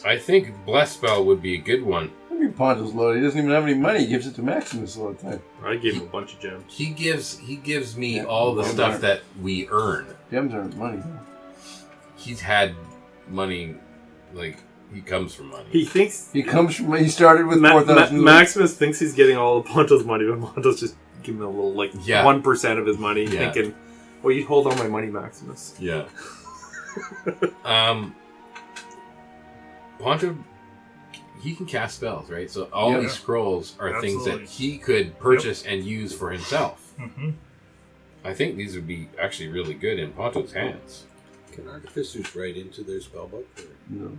Speaker 5: I think Bless Spell would be a good one.
Speaker 6: I mean, Ponto's loaded. He doesn't even have any money. He gives it to Maximus all the time.
Speaker 8: I gave him a bunch of gems.
Speaker 5: He gives me
Speaker 6: Yeah,
Speaker 5: all the
Speaker 6: gems
Speaker 5: stuff
Speaker 6: aren't-
Speaker 5: that we earn.
Speaker 6: Gems aren't money.
Speaker 5: He's had money, like, he comes from money.
Speaker 8: He thinks
Speaker 6: He comes from. He started with 4,000.
Speaker 8: Maximus thinks he's getting all of Ponto's money, but Ponto's just giving him a little, like,
Speaker 5: Yeah.
Speaker 8: 1% of his money,
Speaker 5: Yeah.
Speaker 8: thinking, well, you hold all my money, Maximus.
Speaker 5: Yeah. Ponto, he can cast spells, right? So all
Speaker 6: Yeah.
Speaker 5: these scrolls are things
Speaker 4: Absolutely.
Speaker 5: that he could purchase and use for himself.
Speaker 4: Mm-hmm.
Speaker 5: I think these would be actually really good in Ponto's hands.
Speaker 11: Can artificers write into their spellbook? Or?
Speaker 6: No.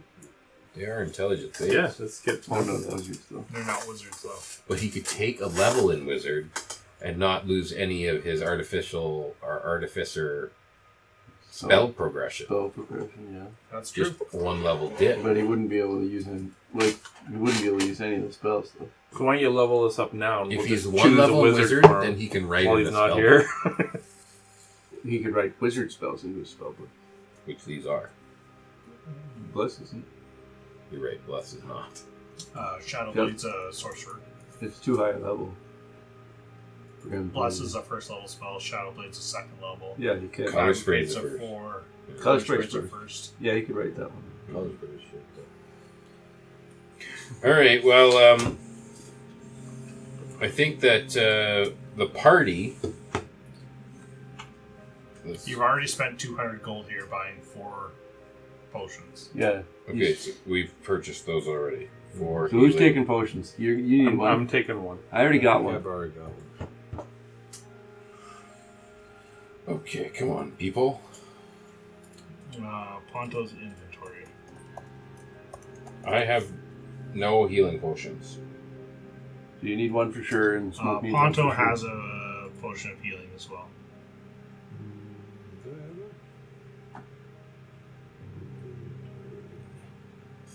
Speaker 5: They are intelligent things.
Speaker 8: Yeah, let's get
Speaker 6: Oh, no, those are still.
Speaker 4: They're not wizards, though.
Speaker 5: But he could take a level in Wizard and not lose any of his artificial or artificer spell progression.
Speaker 6: Spell progression, yeah.
Speaker 4: That's true.
Speaker 5: Just one level dip.
Speaker 6: But he wouldn't be able to use any. Like, he wouldn't be able to use any of the spells, though.
Speaker 8: So why don't you level us up now? And
Speaker 5: If
Speaker 8: we'll
Speaker 5: he's
Speaker 8: just
Speaker 5: one
Speaker 8: choose a
Speaker 5: level wizard,
Speaker 8: for him
Speaker 5: then he can write
Speaker 8: while
Speaker 5: in
Speaker 8: he's
Speaker 5: a
Speaker 8: not
Speaker 5: spell
Speaker 8: here.
Speaker 5: book,
Speaker 6: He could write wizard spells into his spellbook.
Speaker 5: which these are.
Speaker 6: Bless isn't.
Speaker 5: You're right, Bless is not.
Speaker 4: Shadowblade's a sorcerer.
Speaker 6: It's too high a level. For him.
Speaker 4: Bless is a first level spell. Shadowblade's a second level.
Speaker 6: Yeah, he can.
Speaker 5: Color Spray's
Speaker 4: Fate's
Speaker 5: the
Speaker 4: a
Speaker 5: first.
Speaker 4: 4.
Speaker 6: Color Spray's
Speaker 4: Spray's a
Speaker 6: first.
Speaker 4: first.
Speaker 6: Yeah, he could write that one.
Speaker 11: Color Spray's shit.
Speaker 5: All right. Well, I think that the party.
Speaker 4: You've already spent 200 gold here buying 4 potions.
Speaker 6: Yeah.
Speaker 5: Okay, so we've purchased those already. For
Speaker 6: So who's
Speaker 5: healing.
Speaker 6: taking potions? You need one.
Speaker 8: I'm taking one.
Speaker 6: I already got one.
Speaker 11: I've already got one.
Speaker 5: Okay, come on, people.
Speaker 4: Ponto's inventory.
Speaker 5: I have no healing potions.
Speaker 6: So you need one for sure, and Smoke needs one
Speaker 4: Ponto
Speaker 6: for sure.
Speaker 4: has a potion of healing as well.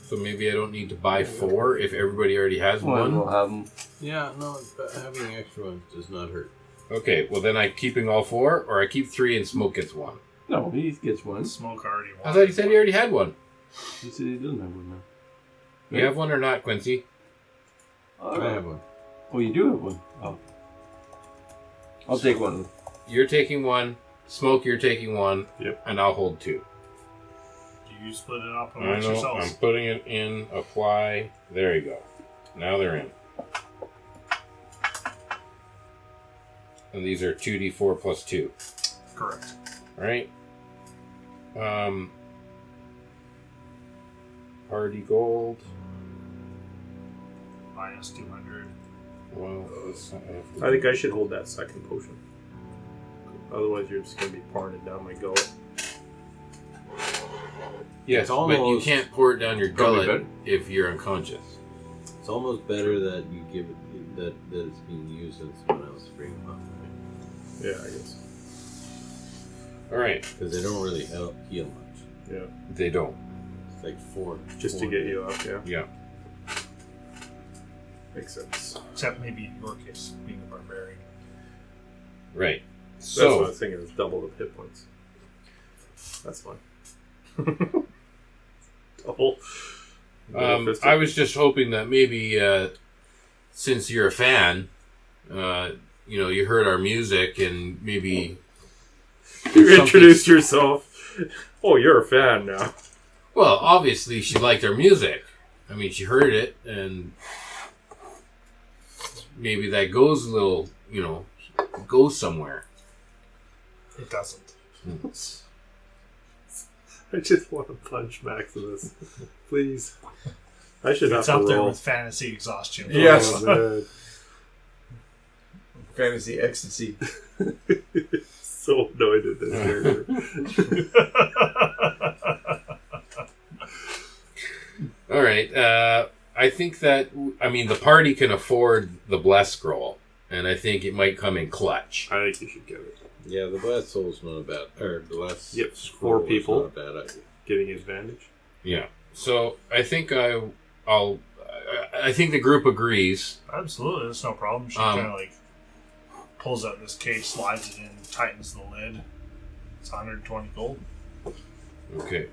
Speaker 5: So maybe I don't need to buy 4 if everybody already has
Speaker 6: Well,
Speaker 5: one.
Speaker 6: we'll have them.
Speaker 11: Yeah, no, but having extra ones does not hurt.
Speaker 5: Okay, well then I'm keeping all 4, or I keep 3 and Smoke gets 1.
Speaker 6: No, he gets one.
Speaker 4: Smoke already
Speaker 5: I thought he said he already had one.
Speaker 6: He said he doesn't have one now.
Speaker 5: You have one or not, Quincy?
Speaker 11: I have one.
Speaker 6: Oh, you do have one. Oh. I'll take one.
Speaker 5: You're taking 1. Smoke, you're taking 1.
Speaker 8: Yep.
Speaker 5: And I'll hold 2.
Speaker 4: Do you split it up
Speaker 5: I
Speaker 4: amongst
Speaker 5: know.
Speaker 4: yourselves?
Speaker 5: I'm putting it in. Apply. There you go. Now they're in. And these are 2d4 plus 2.
Speaker 4: Correct.
Speaker 5: All right. Party gold.
Speaker 4: Minus 200.
Speaker 5: Well, I have to
Speaker 8: I think I should hold that second potion. Otherwise, you're just going to be pouring it down my gullet.
Speaker 5: Yes,
Speaker 11: It's
Speaker 5: but you
Speaker 11: almost-
Speaker 5: can't pour it down your
Speaker 6: Probably
Speaker 5: gullet
Speaker 6: better.
Speaker 5: if you're unconscious.
Speaker 11: It's almost better that you give it that it's being used and someone else freeing it up,
Speaker 8: Yeah, I guess.
Speaker 5: All right,
Speaker 11: because they don't really help heal much.
Speaker 8: Yeah.
Speaker 5: they don't.
Speaker 11: It's like four.
Speaker 8: Just to get you up, yeah.
Speaker 5: Yeah.
Speaker 8: Makes sense.
Speaker 4: Except maybe in your case, being a barbarian.
Speaker 5: Right.
Speaker 8: That's what I
Speaker 5: So,
Speaker 8: was thinking, is double the hit points. That's fine. Double.
Speaker 5: I was just hoping that maybe, since you're a fan, you heard our music and maybe
Speaker 8: You introduced yourself. Oh, you're a fan now.
Speaker 5: Well, obviously she liked our music. I mean, she heard it, and maybe that goes a little, goes somewhere.
Speaker 4: It doesn't.
Speaker 8: I just want to punch Maximus. Please. I should have
Speaker 4: It's
Speaker 8: to
Speaker 4: up there
Speaker 8: roll.
Speaker 4: with fantasy exhaustion.
Speaker 6: Yes.
Speaker 8: Oh, man.
Speaker 6: Fantasy ecstasy.
Speaker 8: So annoyed at this character.
Speaker 5: All right. I think that, the party can afford the Bless Scroll, and I think it might come in clutch.
Speaker 8: I think you should get it.
Speaker 11: Yeah, the blessed soul's not a bad, or the last
Speaker 8: Yep,
Speaker 11: scroll
Speaker 8: 4
Speaker 11: is
Speaker 8: people.
Speaker 11: not a bad idea.
Speaker 8: Getting advantage.
Speaker 5: Yeah. So I think I think the group agrees.
Speaker 4: Absolutely, that's no problem. She kind of pulls out this case, slides it in, tightens the lid. It's 120 gold.
Speaker 5: Okay.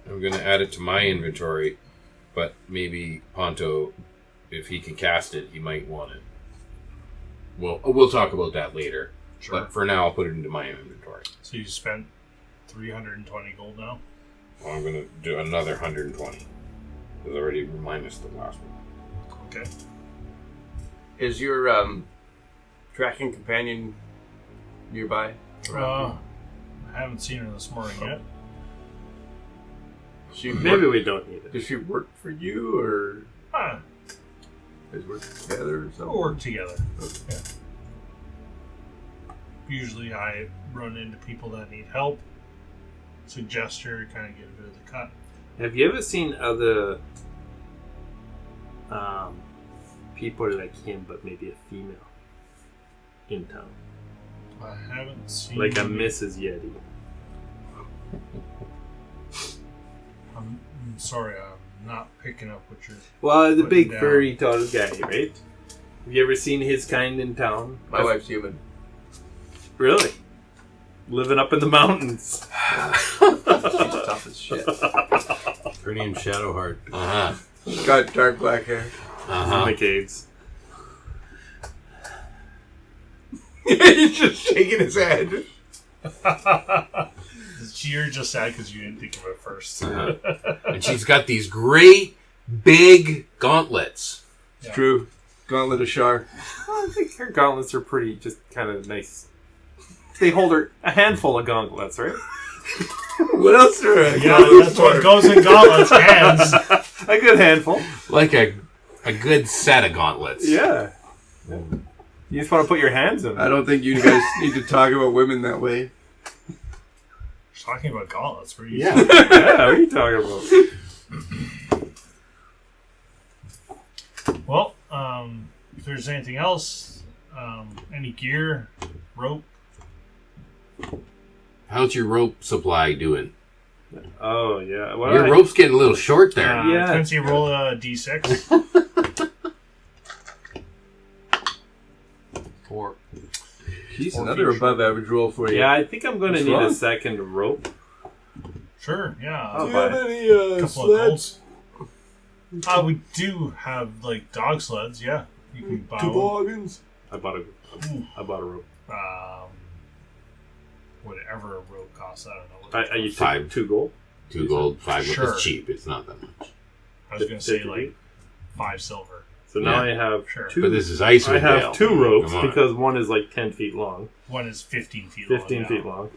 Speaker 5: I'm going to add it to my inventory, but maybe Ponto, if he can cast it, he might want it. Well, we'll talk about that later.
Speaker 4: Sure.
Speaker 5: But for now, I'll put it into my inventory.
Speaker 4: So you spent 320 gold now?
Speaker 5: Well, I'm going to do another 120. Because I already minus the last one.
Speaker 4: Okay.
Speaker 6: Is your tracking companion nearby?
Speaker 4: I haven't seen her this morning yet.
Speaker 8: Maybe we don't need it.
Speaker 6: Does she work for you, or
Speaker 4: Ah,
Speaker 6: does work together, or something?
Speaker 4: we'll work together. Yeah. Usually I run into people that need help, suggest her, kind of get a bit of the cut.
Speaker 8: Have you ever seen other people like him, but maybe a female in town?
Speaker 4: I haven't seen...
Speaker 8: Like a Mrs. Yeti.
Speaker 4: I'm sorry, I'm not picking up what you're...
Speaker 8: Well, the
Speaker 4: putting
Speaker 8: big
Speaker 4: down.
Speaker 8: furry tall guy, right? Have you ever seen his kind in town?
Speaker 6: My wife's human.
Speaker 8: Really? Living up in the mountains.
Speaker 6: She's tough as shit.
Speaker 11: Her name's Shadowheart.
Speaker 5: Uh-huh.
Speaker 6: She's got dark black hair.
Speaker 5: Uh-huh.
Speaker 8: In the caves.
Speaker 6: He's just shaking his head.
Speaker 4: You're just sad because you didn't think of it first.
Speaker 5: Uh-huh. And she's got these great, big gauntlets.
Speaker 6: It's true. Gauntlet of Shar.
Speaker 8: Well, I think her gauntlets are pretty, just kind of nice. They hold her a handful of gauntlets, right?
Speaker 6: What else are there?
Speaker 4: Yeah, that's what goes in gauntlets, hands.
Speaker 8: A good handful.
Speaker 5: Like a good set of gauntlets.
Speaker 8: Yeah. You just want to put your hands in them.
Speaker 6: I don't think you guys need to talk about women that way.
Speaker 4: Talking about gauntlets, what are you
Speaker 8: Yeah, what are you talking about?
Speaker 4: Well, if there's anything else, any gear, rope.
Speaker 5: How's your rope supply doing?
Speaker 8: Oh, yeah. Well,
Speaker 5: Your rope's getting a little short there.
Speaker 8: Yeah.
Speaker 4: Quincy, roll a d6.
Speaker 11: 4.
Speaker 6: Jeez,
Speaker 4: 4
Speaker 6: another
Speaker 4: feet
Speaker 6: above average roll for you.
Speaker 8: Yeah, I think I'm going to
Speaker 6: What's
Speaker 8: need
Speaker 6: wrong?
Speaker 8: a second rope.
Speaker 4: Sure, yeah.
Speaker 8: Oh,
Speaker 9: Do you have any
Speaker 4: couple of
Speaker 9: sleds?
Speaker 4: We do have dog sleds. Yeah, you can buy one.
Speaker 9: Toboggans?
Speaker 8: I bought a rope.
Speaker 4: Whatever a rope costs, I don't know. What
Speaker 8: Are you
Speaker 5: 5.
Speaker 8: 2 gold?
Speaker 5: 2 gold, 5
Speaker 4: Sure.
Speaker 5: It's cheap. It's not that much.
Speaker 4: I was going to say
Speaker 8: 50.
Speaker 4: 5 silver.
Speaker 8: So now
Speaker 5: Yeah.
Speaker 8: I have
Speaker 4: Sure.
Speaker 8: 2.
Speaker 5: But this is Icewind
Speaker 8: I have
Speaker 5: Dale.
Speaker 8: 2 ropes
Speaker 5: Come on.
Speaker 8: because one is 10 feet long,
Speaker 4: One is 15 feet
Speaker 8: 15
Speaker 4: long.
Speaker 8: feet long.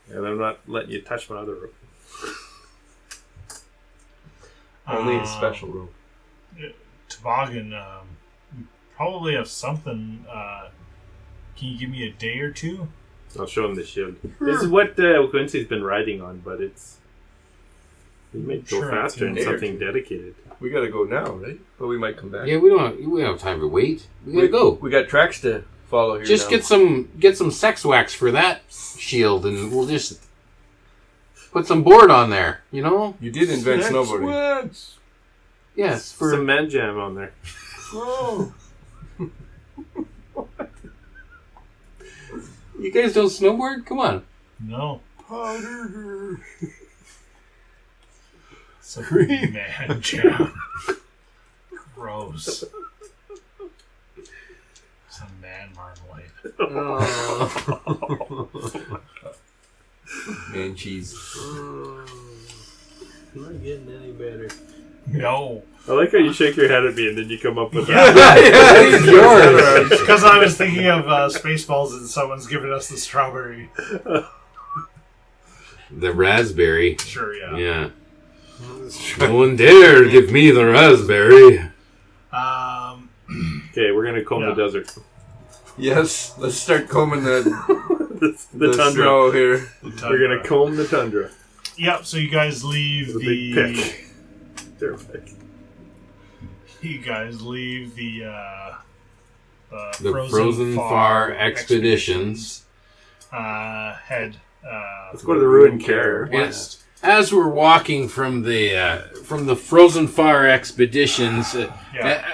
Speaker 8: And I'm not letting you touch my other rope.
Speaker 6: Only a special rope.
Speaker 4: Toboggan, we probably have something. Can you give me a day or two?
Speaker 8: I'll show him the shield. This is what Quincy's been riding on, but it's... He might go faster in something dedicated.
Speaker 10: We gotta go now, right? But we might come back.
Speaker 5: Yeah, we don't have time to wait. We gotta go.
Speaker 10: We got tracks to follow here.
Speaker 5: Just
Speaker 10: now.
Speaker 5: get some sex wax for that shield, and we'll just put some board on there. You know.
Speaker 10: You did invent snowboarding.
Speaker 5: Yes,
Speaker 8: for some man jam on there.
Speaker 10: Oh.
Speaker 5: You guys don't snowboard? Come on.
Speaker 4: No.
Speaker 9: Powder.
Speaker 4: Some man jam. Gross. Some man marmalade.
Speaker 10: Man cheese.
Speaker 11: Not getting any better.
Speaker 4: No.
Speaker 8: I like how you shake your head at me and then you come up with
Speaker 4: that.
Speaker 5: It's yours.
Speaker 4: Because I was thinking of Spaceballs and someone's giving us the strawberry.
Speaker 5: The raspberry.
Speaker 4: Sure, yeah.
Speaker 5: Yeah. No one dare give me the raspberry.
Speaker 8: Okay, we're gonna comb the desert.
Speaker 10: Yes, let's start combing the
Speaker 8: tundra
Speaker 10: snow here.
Speaker 8: We're gonna comb the tundra.
Speaker 4: Yep. So you guys leave the.
Speaker 8: Big pick. Terrific.
Speaker 4: You guys leave the
Speaker 5: Frozen Far expeditions.
Speaker 4: Head.
Speaker 8: Let's go to the ruined Caer.
Speaker 5: Yes. As we're walking from the Frozen Far expeditions,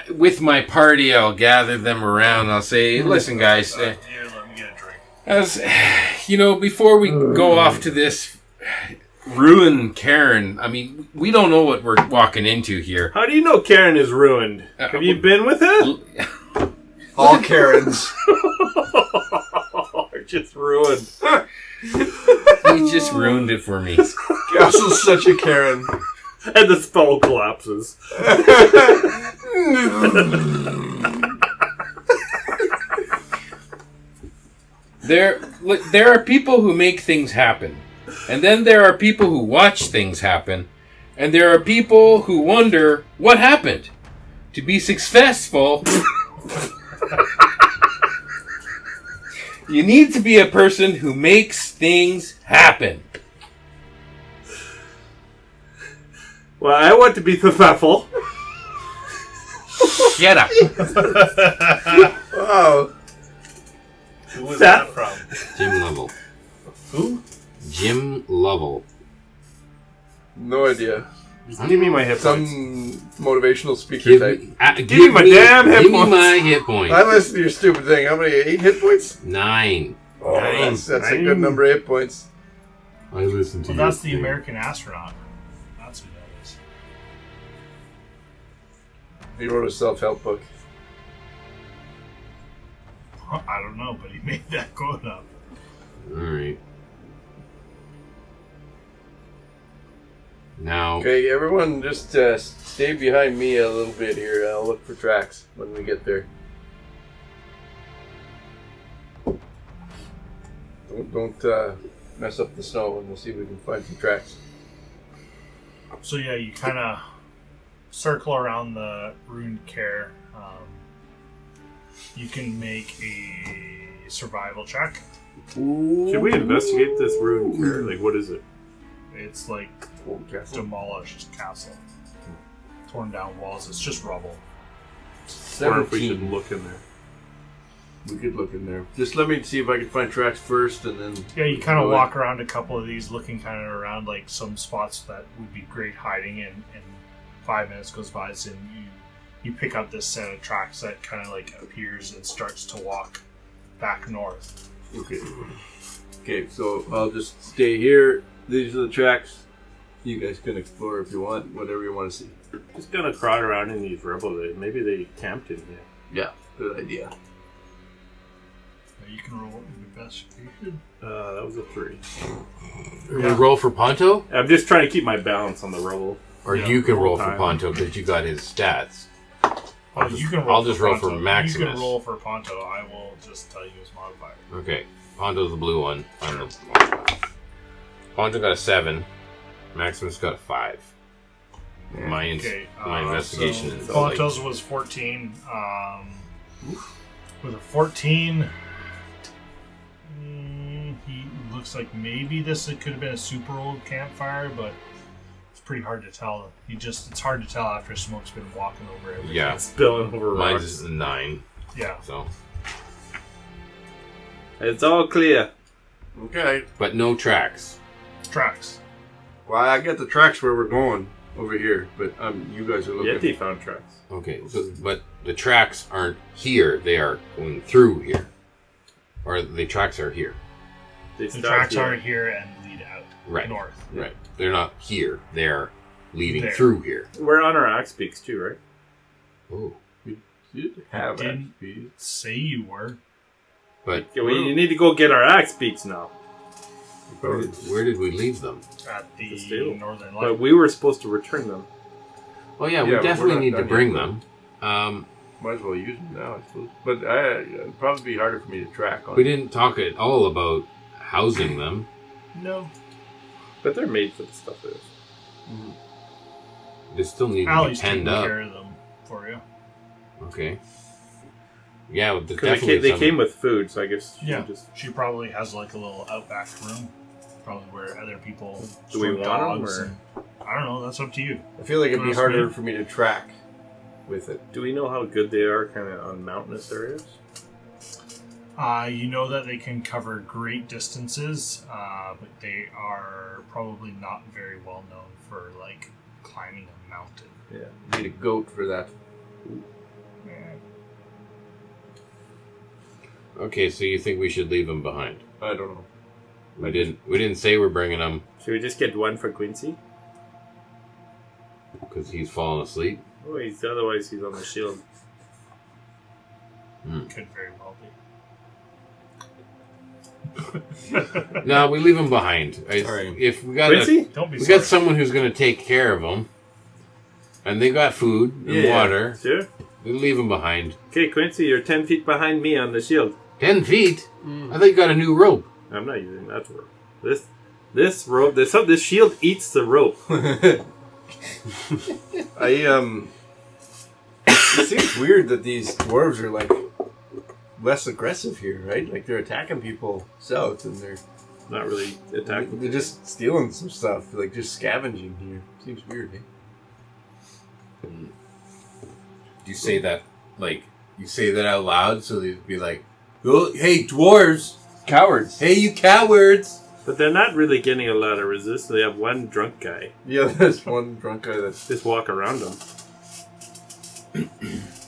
Speaker 5: with my party, I'll gather them around. I'll say, "Listen, guys,
Speaker 4: Here, let me get a drink."
Speaker 5: as you know, before we go off to this ruined Cairn, I mean, we don't know what we're walking into here.
Speaker 8: How do you know Cairn is ruined? Have you been with it?
Speaker 10: All Karens.
Speaker 8: Are just ruined.
Speaker 5: He just ruined it for me.
Speaker 10: Castle's such a Karen.
Speaker 8: And the spell collapses.
Speaker 5: There are people who make things happen. And then there are people who watch things happen. And there are people who wonder what happened. To be successful, you need to be a person who makes things happen.
Speaker 8: Well, I want to be successful.
Speaker 5: Shut up.
Speaker 10: Wow.
Speaker 4: Who was that from?
Speaker 5: Jim Lovell.
Speaker 4: Who?
Speaker 5: Jim Lovell.
Speaker 10: No idea.
Speaker 8: Just give me my hit
Speaker 10: Some
Speaker 8: points.
Speaker 10: motivational speaker type.
Speaker 8: Give me my damn hit
Speaker 5: Give
Speaker 8: points.
Speaker 5: me my hit points.
Speaker 10: I listened to your stupid thing. How many? 8 hit points?
Speaker 5: 9.
Speaker 10: Oh, that's a good number of hit points.
Speaker 5: I listened to
Speaker 4: Well,
Speaker 5: you.
Speaker 4: that's the American astronaut. That's who that is.
Speaker 10: He wrote a self-help book.
Speaker 4: I don't know, but he made that quote up.
Speaker 5: Alright. Now...
Speaker 10: Okay, everyone just stay behind me a little bit here. I'll look for tracks when we get there. Don't mess up the snow, and we'll see if we can find some tracks.
Speaker 4: So yeah, you kind of circle around the ruined Caer. You can make a survival check.
Speaker 8: Should we investigate this ruined Caer? Like, what is it?
Speaker 4: It's like
Speaker 10: Old castle.
Speaker 4: demolished castle. Torn down walls. It's just rubble.
Speaker 8: I wonder if we should look in there.
Speaker 10: We could look in there. Just let me see if I can find tracks first, and then...
Speaker 4: Yeah, you kind of walk around a couple of these, looking kind of around like some spots that would be great hiding in. And 5 minutes goes by, and you pick up this set of tracks that kind of like appears and starts to walk back north.
Speaker 10: Okay, so I'll just stay here. These are the tracks. You guys can explore if you want, whatever you want to see.
Speaker 8: Just gonna crowd around in these rubble. Maybe they camped in here.
Speaker 10: Yeah, good idea.
Speaker 4: You can roll investigation.
Speaker 8: That was a 3.
Speaker 5: You roll for Ponto?
Speaker 8: I'm just trying to keep my balance on the rubble.
Speaker 5: Or you can roll for Ponto because you got his stats.
Speaker 4: I'll just
Speaker 5: roll for Maximus.
Speaker 4: You can roll for Ponto. I will just tell you his modifier.
Speaker 5: Okay. Ponto's the blue one. Ponto got a 7. Maximus got a 5. My investigation is
Speaker 4: Ponto's was 14. With a 14, looks like maybe it could have been a super old campfire, but it's pretty hard to tell. It's hard to tell after smoke's been walking over everything.
Speaker 5: Yeah.
Speaker 8: Spilling over rocks.
Speaker 5: Mine's 9.
Speaker 4: Yeah.
Speaker 5: So.
Speaker 8: It's all clear.
Speaker 6: Okay.
Speaker 5: But no tracks.
Speaker 4: Tracks.
Speaker 6: Well, I got the tracks where we're going over here, but you guys are looking.
Speaker 8: Yeti found tracks.
Speaker 5: Okay, but the tracks aren't here. They are going through here. Or the tracks are here.
Speaker 4: The tracks are here and lead out north.
Speaker 5: Right. They're not here. They're leading
Speaker 4: There.
Speaker 5: through here.
Speaker 8: We're on our axe peaks too, right?
Speaker 5: Oh.
Speaker 6: You have
Speaker 4: Didn't
Speaker 6: XP.
Speaker 4: say you were.
Speaker 5: But
Speaker 8: Yeah, you need to go get our axe peaks now.
Speaker 5: where did we leave them?
Speaker 4: At the
Speaker 8: stable.
Speaker 4: northern
Speaker 8: But
Speaker 4: light.
Speaker 8: we were supposed to return them.
Speaker 5: Oh yeah,
Speaker 6: Yeah,
Speaker 5: we
Speaker 6: but
Speaker 5: definitely
Speaker 6: we're not
Speaker 5: need to
Speaker 6: done
Speaker 5: bring
Speaker 6: yet.
Speaker 5: them.
Speaker 6: Might as well use them now, I suppose. But it'd probably be harder for me to track on.
Speaker 5: We didn't talk at all about housing them.
Speaker 4: No.
Speaker 8: But they're made for the stuff that is.
Speaker 5: They still need to be
Speaker 4: Allie's taking
Speaker 5: penned up.
Speaker 4: care of them for you.
Speaker 5: Okay. Yeah, with the
Speaker 8: Because
Speaker 5: definitely
Speaker 8: they
Speaker 5: some-
Speaker 8: came with food, so I guess
Speaker 4: Yeah.
Speaker 8: just...
Speaker 4: She probably has like a little outback room. Probably where other people
Speaker 8: Do we
Speaker 4: store
Speaker 8: want
Speaker 4: dogs.
Speaker 8: them,
Speaker 4: And, I don't know. That's up to you.
Speaker 6: I feel like it'd be
Speaker 4: That's
Speaker 6: harder
Speaker 4: good.
Speaker 6: for me to track with it.
Speaker 8: Do we know how good they are kind of on mountainous areas?
Speaker 4: You know that they can cover great distances, but they are probably not very well known for like climbing a mountain.
Speaker 6: Yeah, need a goat for that.
Speaker 5: Okay, so you think we should leave them behind?
Speaker 6: I don't know.
Speaker 5: We didn't say we're bringing them
Speaker 8: Should we just get one for Quincy?
Speaker 5: because he's fallen asleep.
Speaker 8: Oh, otherwise he's on the shield.
Speaker 4: Could very well be.
Speaker 5: No, we leave them behind.
Speaker 6: Alright.
Speaker 5: If we got
Speaker 8: Quincy?
Speaker 4: Don't be
Speaker 5: we
Speaker 4: sorry.
Speaker 5: got someone who's going to take care of them, and they got food and
Speaker 6: Yeah.
Speaker 5: water,
Speaker 8: Sure.
Speaker 5: we leave them behind.
Speaker 8: Okay, Quincy, you're 10 feet behind me on the shield.
Speaker 5: 10 feet? I thought you got a new rope.
Speaker 8: I'm not using that rope. This rope, this shield eats the rope.
Speaker 6: It seems weird that these dwarves are like less aggressive here, right? Like they're attacking people south, and they're
Speaker 8: Not really attacking.
Speaker 6: they're just stealing some stuff, like just scavenging here. Seems weird, eh?
Speaker 5: You say that, like, you say that out loud, so they'd be like, oh, hey, dwarves!
Speaker 6: Cowards.
Speaker 5: Hey, you cowards!
Speaker 8: But they're not really getting a lot of resistance. They have one drunk guy.
Speaker 6: Yeah, there's one drunk guy that's,
Speaker 8: Just walk around them.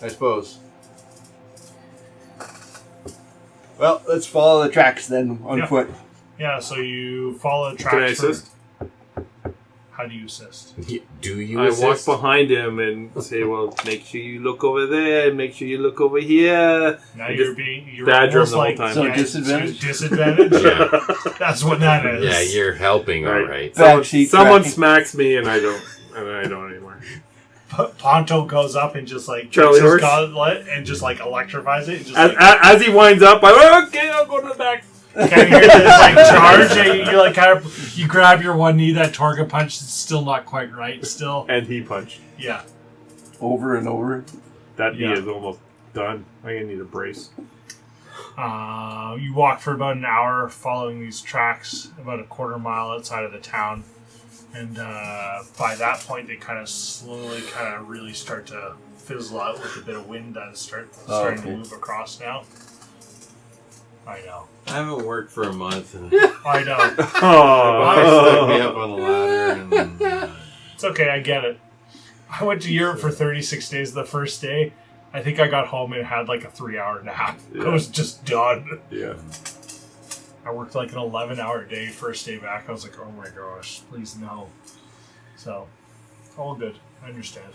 Speaker 6: I suppose. Well, let's follow the tracks then on
Speaker 4: Yeah.
Speaker 6: foot.
Speaker 4: Yeah, so you follow the tracks.
Speaker 8: Can I assist?
Speaker 4: How do you assist?
Speaker 5: Do you
Speaker 8: I walk
Speaker 5: assist?
Speaker 8: behind him and say, well, make sure you look over there, make sure you look over here.
Speaker 4: Now
Speaker 8: And
Speaker 4: you're
Speaker 8: just badger him
Speaker 4: almost
Speaker 8: the whole
Speaker 4: like
Speaker 8: time.
Speaker 6: So
Speaker 4: yeah,
Speaker 6: disadvantage?
Speaker 4: Disadvantage.
Speaker 5: Yeah.
Speaker 4: That's what that is.
Speaker 5: Yeah, you're helping,
Speaker 8: Right.
Speaker 5: alright.
Speaker 6: Backseat
Speaker 8: Someone
Speaker 6: tracking.
Speaker 8: smacks me and I don't anymore.
Speaker 4: Ponto goes up and just like
Speaker 8: Charlie
Speaker 4: takes his
Speaker 8: horse?
Speaker 4: gauntlet and just like electrifies it. And just
Speaker 8: As he winds up, I'm okay, I'll go to the back.
Speaker 4: kind of hear this like charge. And you like kind of you grab your one knee. That Torga punch is still not quite right. Still,
Speaker 8: And he punched.
Speaker 4: yeah.
Speaker 6: Over and over.
Speaker 8: That knee
Speaker 4: Yeah.
Speaker 8: is almost done. I'm going to need a brace.
Speaker 4: You walk for about an hour following these tracks, about a quarter mile outside of the town. And by that point, they kind of slowly, kind of really start to fizzle out with a bit of wind that's starting to move across now. I know.
Speaker 11: I haven't worked for a month. And
Speaker 4: I know.
Speaker 11: I stuck me up on the ladder. And,
Speaker 4: It's okay, I get it. I went to Europe for 36 days the first day. I think I got home and had like a 3-hour nap. I was just done.
Speaker 8: Yeah.
Speaker 4: I worked like an 11-hour day first day back. I was like, oh my gosh, please no. So, all good. I understand.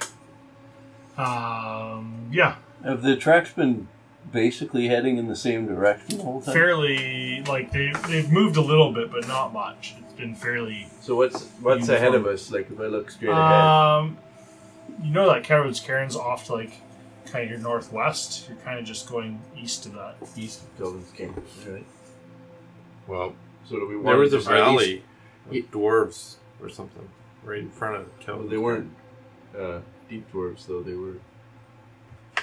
Speaker 4: Yeah,
Speaker 10: Have the tracks been basically heading in the same direction the whole time?
Speaker 4: fairly, like, they've moved a little bit, but not much. It's been fairly...
Speaker 6: So what's ahead of us? Like if I look straight ahead.
Speaker 4: You know that Cairn's off to like kind of your northwest. You're kind of just going east of that.
Speaker 6: East of Dillon's King, right?
Speaker 5: Well,
Speaker 6: So do we want
Speaker 8: There was a
Speaker 6: to
Speaker 8: valley with dwarves or something right in front of the
Speaker 6: Well,
Speaker 8: town.
Speaker 6: they weren't deep dwarves though. They were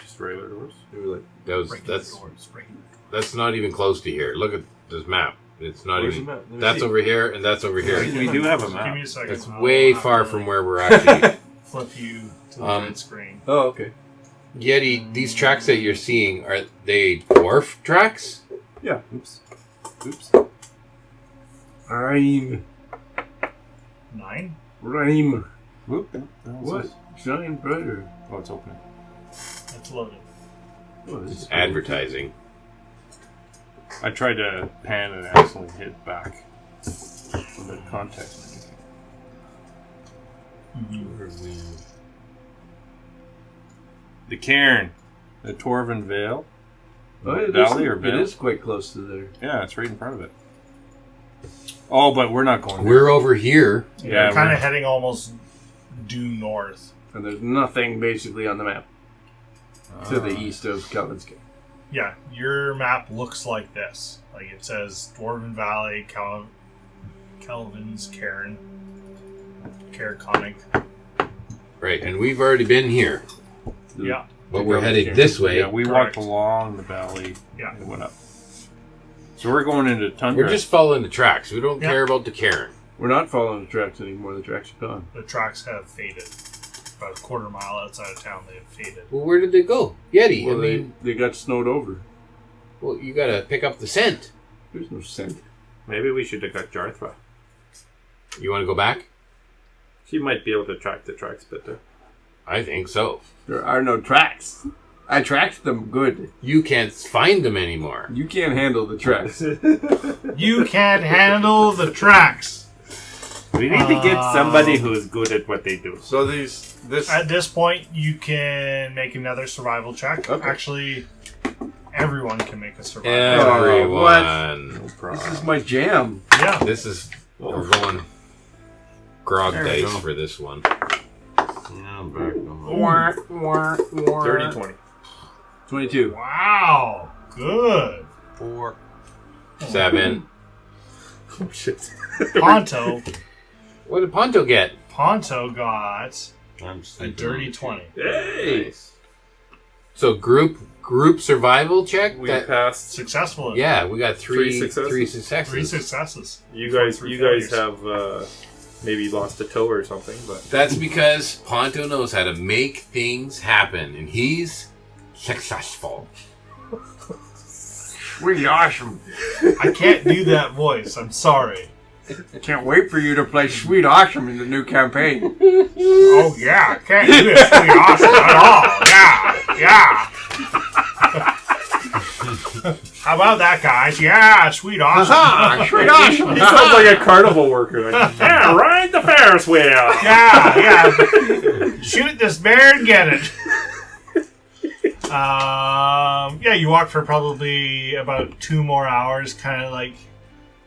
Speaker 8: Just regular dwarves.
Speaker 6: like
Speaker 5: that's
Speaker 4: Regular doors, regular doors.
Speaker 5: that's not even close to here. Look at this map. It's not
Speaker 10: Where's
Speaker 5: even.
Speaker 10: the map? Let me
Speaker 5: That's
Speaker 10: see.
Speaker 5: over here, and that's over here.
Speaker 8: We do have a
Speaker 4: Give me
Speaker 8: map.
Speaker 4: a second.
Speaker 5: It's
Speaker 4: I'll
Speaker 5: way
Speaker 4: have
Speaker 5: far
Speaker 4: to
Speaker 5: from where we're actually.
Speaker 4: flip you to the red screen.
Speaker 10: Oh, okay.
Speaker 5: Yeti, these tracks that you're seeing, are they dwarf tracks?
Speaker 10: Yeah. Oops. Rime.
Speaker 4: 9?
Speaker 10: Rime.
Speaker 8: Whoop.
Speaker 10: What? Shine brighter.
Speaker 8: Oh, it's opening.
Speaker 4: It's loaded.
Speaker 10: Oh, this is
Speaker 5: Advertising.
Speaker 8: I tried to pan and accidentally hit back. A bit of context. The cairn. The Torvin Vale.
Speaker 10: Oh, it
Speaker 8: Valley
Speaker 10: is,
Speaker 8: or Vale?
Speaker 10: It is quite close to there.
Speaker 8: Yeah, it's right in front of it. Oh, but we're not going there.
Speaker 5: We're over here.
Speaker 4: Yeah,
Speaker 8: Yeah,
Speaker 4: kind
Speaker 8: we're-
Speaker 4: of heading almost due north.
Speaker 10: And there's nothing basically on the map to the east of Kelvin's Cave.
Speaker 4: Yeah, your map looks like this. Like it says Dwarven Valley, Kelvin's Cairn, Caer-Konig.
Speaker 5: Right, and we've already been here.
Speaker 4: Yeah.
Speaker 5: But we're headed this way.
Speaker 8: Yeah, we
Speaker 4: Correct.
Speaker 8: walked along the valley
Speaker 4: Yeah.
Speaker 8: and went up. So we're going into tundra.
Speaker 5: We're just following the tracks. We don't
Speaker 4: Yeah.
Speaker 5: care about the Cairn.
Speaker 10: We're not following the tracks anymore. The tracks are gone.
Speaker 4: The tracks have faded. About a quarter mile outside of town, they have faded.
Speaker 5: Well, where did they go? Yeti,
Speaker 10: Well,
Speaker 5: I mean,
Speaker 10: they got snowed over.
Speaker 5: well, you gotta pick up the scent.
Speaker 10: There's no scent.
Speaker 7: Maybe we should have got Jarthra.
Speaker 5: You want to go back?
Speaker 7: She might be able to track the tracks better.
Speaker 5: I think so.
Speaker 10: There are no tracks. I tracked them good.
Speaker 5: You can't find them anymore.
Speaker 10: You can't handle the tracks.
Speaker 4: You can't handle the tracks.
Speaker 7: We need to get somebody who's good at what they do.
Speaker 3: So this
Speaker 4: At this point, you can make another survival check.
Speaker 10: Okay.
Speaker 4: Actually, everyone can make a survival.
Speaker 5: Everyone.
Speaker 10: This is my jam.
Speaker 4: Yeah.
Speaker 5: This is we're going grog
Speaker 10: There we
Speaker 5: dice
Speaker 10: go.
Speaker 5: for this one.
Speaker 11: Yeah, I'm back. I'm
Speaker 7: 30-20.
Speaker 10: 22.
Speaker 4: Wow. Good.
Speaker 5: 4, 7.
Speaker 10: Oh, shit.
Speaker 4: Ponto.
Speaker 5: What did Ponto get?
Speaker 4: Ponto got
Speaker 11: I'm
Speaker 4: a
Speaker 11: sleeping
Speaker 4: dirty
Speaker 11: on
Speaker 4: 20.
Speaker 7: Hey!
Speaker 5: Nice. So group survival check.
Speaker 7: We
Speaker 5: That-
Speaker 7: passed.
Speaker 4: Successful.
Speaker 5: yeah, we got three
Speaker 7: Three successes.
Speaker 5: successes.
Speaker 4: 3 successes.
Speaker 7: You guys
Speaker 4: Three
Speaker 7: have
Speaker 4: failures.
Speaker 7: maybe lost a toe or something, but
Speaker 5: That's because Ponto knows how to make things happen, and he's successful.
Speaker 10: Really awesome.
Speaker 4: I can't do that voice. I'm sorry.
Speaker 10: I can't wait for you to play Sweet Awesome in the new campaign.
Speaker 4: Oh, yeah. I can't do this really awesome at all. Yeah. How about that, guys? Yeah, sweet awesome.
Speaker 10: Ah, Sweet Awesome.
Speaker 7: he sounds like a carnival worker. Like, yeah, ride the Ferris wheel.
Speaker 4: Yeah. Shoot this bear and get it. Yeah, you walk for probably about 2 more hours, kind of like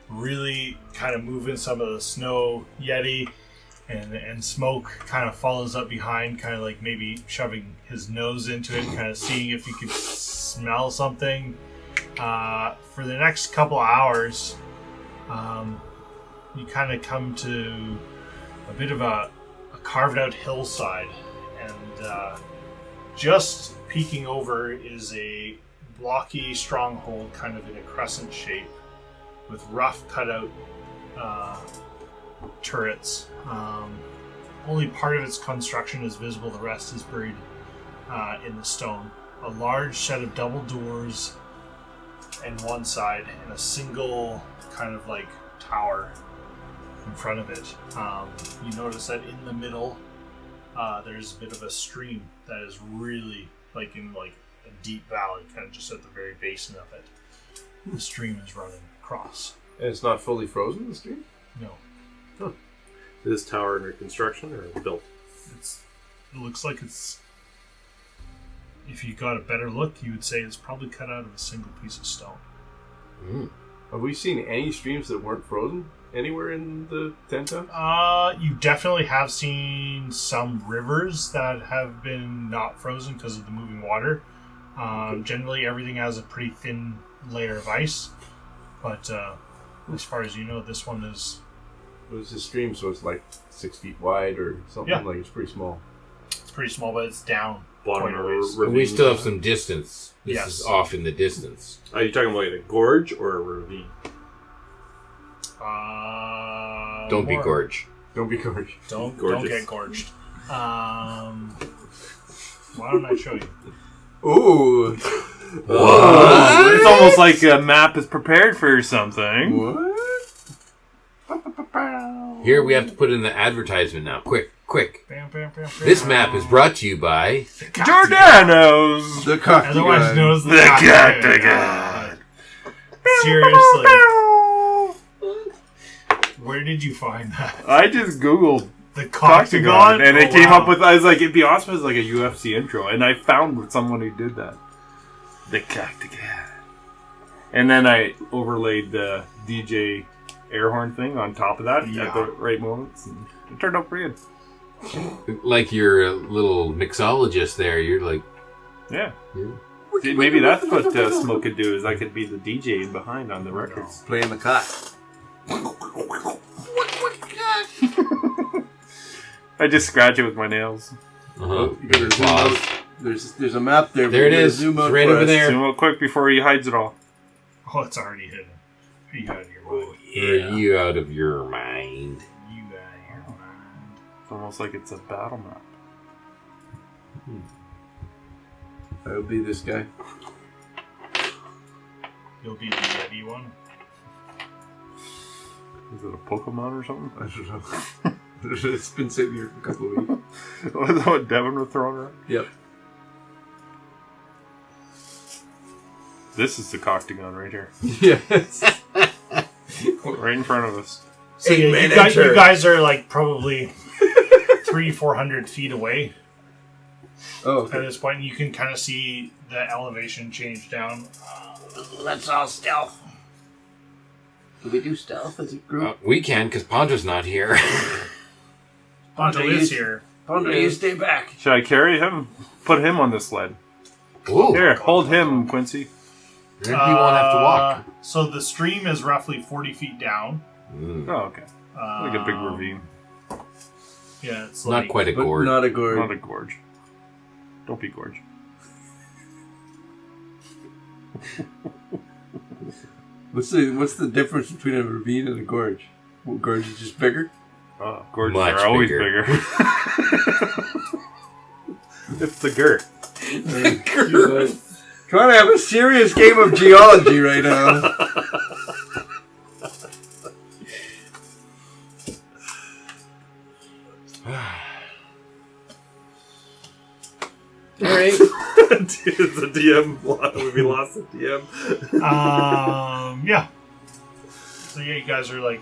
Speaker 4: really kind of moving some of the snow. Yeti and Smoke kind of follows up behind, kind of like maybe shoving his nose into it, kind of seeing if you could smell something. For the next couple hours, you kind of come to a bit of a carved out hillside, and just peeking over is a blocky stronghold kind of in a crescent shape with rough cutout turrets. Only part of its construction is visible, the rest is buried in the stone. A large set of double doors in one side and a single kind of like tower in front of it. You notice that in the middle there's a bit of a stream that is really like in like a deep valley, kind of just at the very basin of it. The stream is running across.
Speaker 3: and it's not fully frozen. The stream.
Speaker 4: No,
Speaker 7: Is this tower under construction or built?
Speaker 4: it looks like it's. If you got a better look, you would say it's probably cut out of a single piece of stone.
Speaker 3: Have we seen any streams that weren't frozen anywhere in the 10 town?
Speaker 4: You definitely have seen some rivers that have been not frozen because of the moving water. Generally, everything has a pretty thin layer of ice, but as far as you know, this one is.
Speaker 3: It was a stream, so it's like 6 feet wide or something.
Speaker 4: Yeah.
Speaker 3: Like it's pretty small.
Speaker 4: It's pretty small, but it's down
Speaker 7: Bottom
Speaker 4: quite
Speaker 7: of
Speaker 4: a
Speaker 7: a
Speaker 4: ways.
Speaker 5: But we still have some distance. This
Speaker 4: Yes.
Speaker 5: is off in the distance.
Speaker 7: Are you talking about like a gorge or a ravine?
Speaker 5: Don't be gorged.
Speaker 2: Don't be gorged.
Speaker 4: Don't
Speaker 8: Gorgeous.
Speaker 4: get gorged. Why don't I show you?
Speaker 6: Ooh.
Speaker 8: Whoa. It's almost like a map is prepared for something.
Speaker 6: What?
Speaker 5: Here we have to put in the advertisement now. Quick.
Speaker 4: Bam, bam, bam, bam.
Speaker 5: This map is brought to you by...
Speaker 8: Giordano's.
Speaker 6: The cocky
Speaker 4: Otherwise
Speaker 6: guy.
Speaker 4: known as the
Speaker 8: Cacti.
Speaker 4: Seriously. Where did you find that?
Speaker 8: I just Googled
Speaker 4: The
Speaker 8: Coctagon,
Speaker 4: Coctagon?
Speaker 8: and it
Speaker 4: Oh,
Speaker 8: came
Speaker 4: wow.
Speaker 8: up with, I was like, it'd be awesome as like a UFC intro, and I found someone who did that. The Coctagon. And then I overlaid the DJ air horn thing on top of that at the right moments, and it turned out pretty good.
Speaker 5: Like you're a little mixologist there. You're like...
Speaker 8: Yeah. See, maybe that's what Smoke could do, is I could be the DJ behind on the records.
Speaker 6: Playing the cock.
Speaker 8: I just scratch it with my nails.
Speaker 5: Uh-huh.
Speaker 6: You gotta zoom out. There's a map there.
Speaker 5: There it
Speaker 6: You gotta
Speaker 5: is.
Speaker 6: Zoom out
Speaker 5: It's right
Speaker 6: for
Speaker 5: over
Speaker 6: us.
Speaker 5: there.
Speaker 8: Zoom out quick before he hides it all.
Speaker 4: Oh, it's already hidden. Are you out of your mind?
Speaker 5: Are you out of your mind?
Speaker 4: You out of your mind.
Speaker 8: It's almost like it's a battle map.
Speaker 6: I'll be this guy.
Speaker 4: You'll be the Yeti one.
Speaker 8: Is it a Pokemon or something?
Speaker 6: I don't know. It's been sitting here for a couple of weeks.
Speaker 8: Was that what Devin was throwing around?
Speaker 6: Yep.
Speaker 8: This is the Coctagon right here.
Speaker 6: Yes.
Speaker 8: Right in front of us.
Speaker 4: So yeah, you guys are like probably 300-400 feet away
Speaker 6: Oh,
Speaker 4: at
Speaker 6: okay.
Speaker 4: this point. And you can kind of see the elevation change down.
Speaker 3: Let's all stealth.
Speaker 6: Do we do stealth as a group?
Speaker 5: We can, because Ponto's not here.
Speaker 4: Ponto is here.
Speaker 3: Pondo, you stay back.
Speaker 8: Should I carry him? Put him on the sled.
Speaker 5: Ooh.
Speaker 8: Here, hold him, Quincy.
Speaker 5: Then he won't have to walk.
Speaker 4: So the stream is roughly 40 feet down.
Speaker 5: Mm.
Speaker 8: Oh, okay. Like a big ravine.
Speaker 4: Yeah, it's
Speaker 5: Not
Speaker 4: like
Speaker 5: quite a
Speaker 6: But
Speaker 5: gourd.
Speaker 6: not a gorge.
Speaker 8: Not a gorge. Don't be gorge.
Speaker 6: What's the difference between a ravine and a gorge? Well, gorge is just bigger.
Speaker 8: Oh, gorges
Speaker 5: Much
Speaker 8: are always
Speaker 5: bigger.
Speaker 8: bigger. It's the girth.
Speaker 6: Trying to have a serious game of geology right now.
Speaker 5: All right.
Speaker 8: The DM. We lost the DM.
Speaker 4: yeah. So yeah, you guys are like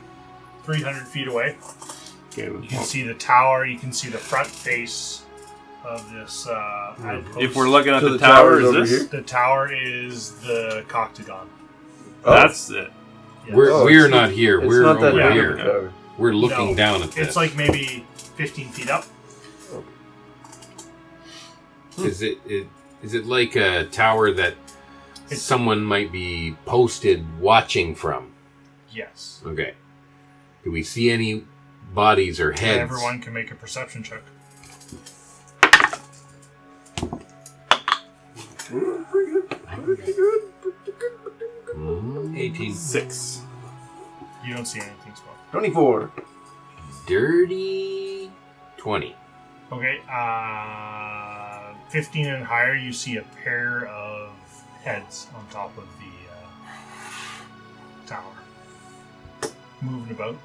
Speaker 4: 300 feet away.
Speaker 8: Okay,
Speaker 4: You can see the tower. You can see the front face of this outpost.
Speaker 8: if we're looking at
Speaker 6: So
Speaker 8: the
Speaker 6: the
Speaker 8: tower,
Speaker 6: tower's
Speaker 8: is
Speaker 6: over
Speaker 8: this?
Speaker 6: here?
Speaker 4: The tower is the Coctagon.
Speaker 8: That's it.
Speaker 4: Yes.
Speaker 5: We're not here.
Speaker 6: It's
Speaker 5: We're
Speaker 6: not that
Speaker 5: over
Speaker 6: big of a
Speaker 5: here.
Speaker 6: tower.
Speaker 5: We're looking
Speaker 4: No.
Speaker 5: down at this.
Speaker 4: It's like maybe 15 feet up.
Speaker 5: Is it like a tower that someone might be posted watching from?
Speaker 4: Yes.
Speaker 5: Okay. Do we see any bodies or heads?
Speaker 4: Everyone can make a perception check.
Speaker 6: Pretty good.
Speaker 8: 18.6.
Speaker 4: You don't see anything, Smoke.
Speaker 6: 24.
Speaker 5: Dirty 20.
Speaker 4: Okay, 15 and higher, you see a pair of heads on top of the tower. Moving about.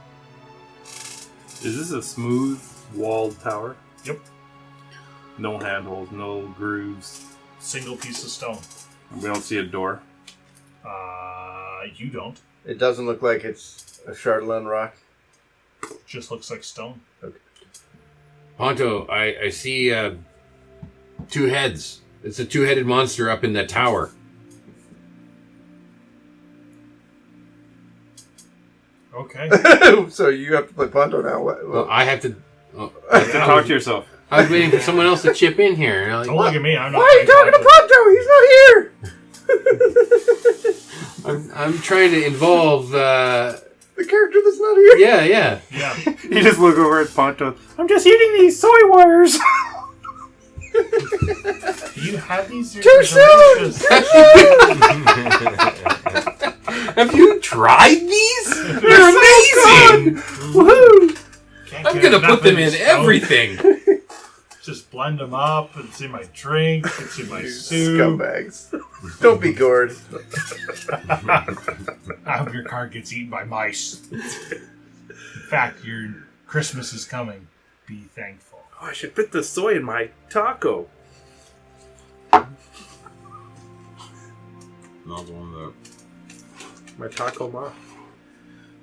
Speaker 8: Is this a smooth walled tower?
Speaker 4: Yep.
Speaker 8: No handholds, no grooves.
Speaker 4: Single piece of stone.
Speaker 8: We don't see a door.
Speaker 4: You don't.
Speaker 3: It doesn't look like it's a Charlemagne rock.
Speaker 4: Just looks like stone.
Speaker 5: Ponto, I see two heads. It's a two-headed monster up in that tower.
Speaker 4: Okay.
Speaker 3: So you have to play Ponto now.
Speaker 5: Well, I have to...
Speaker 8: Talk to yourself.
Speaker 5: I was waiting for someone else to chip in here. And I'm like,
Speaker 4: Don't look at me. I'm not.
Speaker 3: Why are you talking to Ponto? He's not here.
Speaker 5: I'm trying to involve...
Speaker 3: The character that's not here.
Speaker 5: Yeah.
Speaker 4: Yeah.
Speaker 8: You just look over at Ponto. I'm just eating these soy wires.
Speaker 4: Do you have these?
Speaker 5: Too soon! Have you tried these? They're amazing! Woohoo! I'm gonna put them in everything.
Speaker 4: Just blend them up. It's in my drink. It's in my soup.
Speaker 3: Scumbags. Don't be gored.
Speaker 4: I hope your car gets eaten by mice. In fact, your Christmas is coming. Be thankful.
Speaker 8: Oh, I should put the soy in my taco.
Speaker 11: Not one that.
Speaker 8: My taco ma.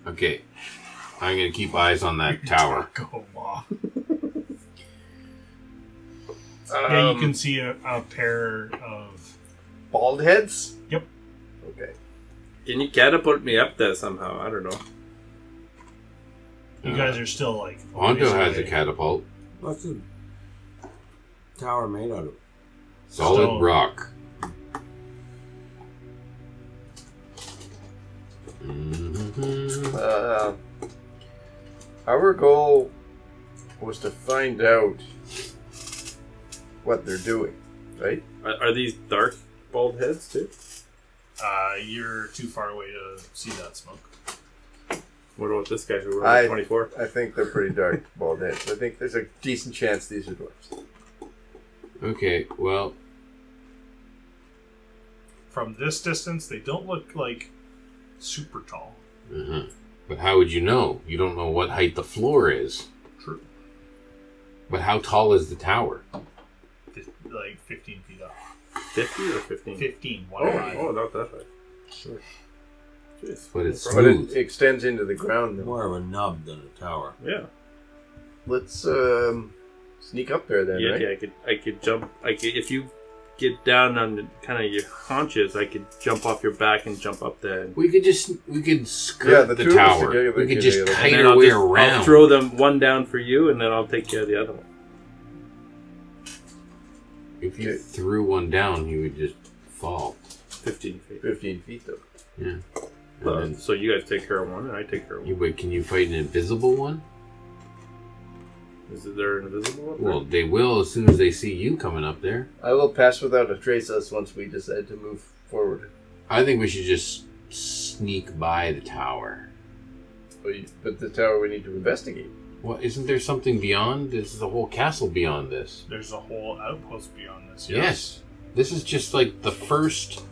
Speaker 5: Okay. I'm gonna keep eyes on that tower.
Speaker 4: Go, Ma. Yeah, you can see a pair of
Speaker 3: bald heads?
Speaker 4: Yep.
Speaker 3: Okay.
Speaker 8: Can you catapult me up there somehow? I don't know.
Speaker 4: You guys are still like.
Speaker 5: Hondo has a catapult.
Speaker 11: What's the tower made out of?
Speaker 5: Solid
Speaker 4: Stone.
Speaker 5: rock.
Speaker 3: Our goal was to find out what they're doing, right?
Speaker 8: Are these dark bald heads too?
Speaker 4: You're too far away to see that smoke.
Speaker 8: What about this guy who rolled 24?
Speaker 3: I think they're pretty dark bald heads. I think there's a decent chance these are dwarves.
Speaker 5: Okay, well,
Speaker 4: From this distance, they don't look like super tall.
Speaker 5: but how would you know? You don't know what height the floor is.
Speaker 4: True.
Speaker 5: But how tall is the tower?
Speaker 4: Like 15 feet up.
Speaker 8: 50 or 15?
Speaker 4: 15.
Speaker 8: Oh, not that high.
Speaker 3: Sure.
Speaker 8: Jeez.
Speaker 5: But it's
Speaker 3: But
Speaker 5: smooth.
Speaker 3: it extends into the ground. Though.
Speaker 11: More of a nub than a tower.
Speaker 8: Yeah.
Speaker 3: Let's sneak up there then,
Speaker 8: Yeah,
Speaker 3: right?
Speaker 8: yeah, I could jump. If you get down on the, kind of your haunches, I could jump off your back and jump up there.
Speaker 5: We could skirt
Speaker 3: the
Speaker 5: the
Speaker 3: two of us
Speaker 5: tower.
Speaker 3: together
Speaker 5: We could
Speaker 3: could
Speaker 5: just
Speaker 3: do it.
Speaker 5: kite
Speaker 8: And then
Speaker 5: our way
Speaker 8: I'll
Speaker 5: around.
Speaker 8: throw them one down for you, and then I'll take care of the other one.
Speaker 5: If you threw one down, you would just fall.
Speaker 8: 15 feet.
Speaker 3: 15 feet, though.
Speaker 5: Yeah. And then,
Speaker 8: So you guys take care of one, and I take care of one.
Speaker 5: wait, can you fight an invisible one?
Speaker 8: Is there an invisible up there?
Speaker 5: Well, they will as soon as they see you coming up there.
Speaker 3: I will pass without a trace us once we decide to move forward.
Speaker 5: I think we should just sneak by the tower.
Speaker 3: But the tower we need to investigate.
Speaker 5: Well, isn't there something beyond? There's the whole castle beyond this.
Speaker 4: There's a whole outpost beyond this.
Speaker 5: Yes. This is just like the first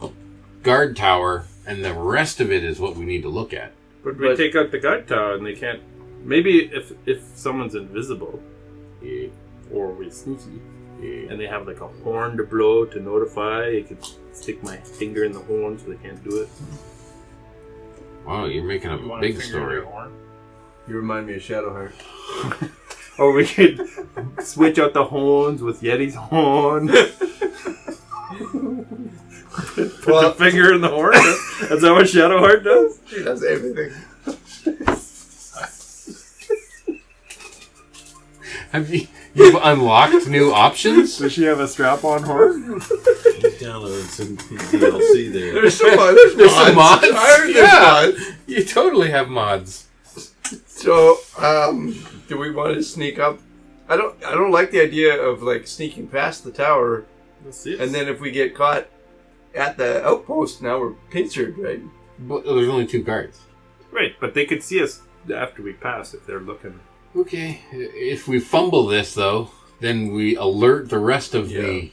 Speaker 5: guard tower, and the rest of it is what we need to look at.
Speaker 8: But we take out the guard tower, and they can't. Maybe if someone's invisible,
Speaker 5: Yeah.
Speaker 8: or we're sneaky,
Speaker 5: Yeah.
Speaker 8: and they have like a horn to blow to notify, I could stick my finger in the horn so they can't do it.
Speaker 5: Wow, you're making
Speaker 4: You
Speaker 5: a
Speaker 4: want
Speaker 5: big
Speaker 4: to figure
Speaker 5: story.
Speaker 4: your horn?
Speaker 3: You remind me of Shadowheart.
Speaker 8: Or we could switch out the horns with Yeti's horn. Put the finger in the horn? That's that what Shadowheart does?
Speaker 3: She does everything.
Speaker 5: Have you've unlocked new options?
Speaker 8: Does she have a strap-on horn?
Speaker 11: He's downloaded some DLC there.
Speaker 3: There's some mods.
Speaker 5: There's some mods?
Speaker 3: I heard there's
Speaker 5: Yeah.
Speaker 3: mods.
Speaker 5: You totally have mods.
Speaker 3: So, do we want to sneak up? I don't like the idea of like sneaking past the tower,
Speaker 8: Let's see.
Speaker 3: and then if we get caught at the outpost, now we're pincered, right?
Speaker 5: But there's only 2 guards.
Speaker 8: Right, but they could see us after we pass if they're looking.
Speaker 5: Okay. If we fumble this, though, then we alert the rest of the...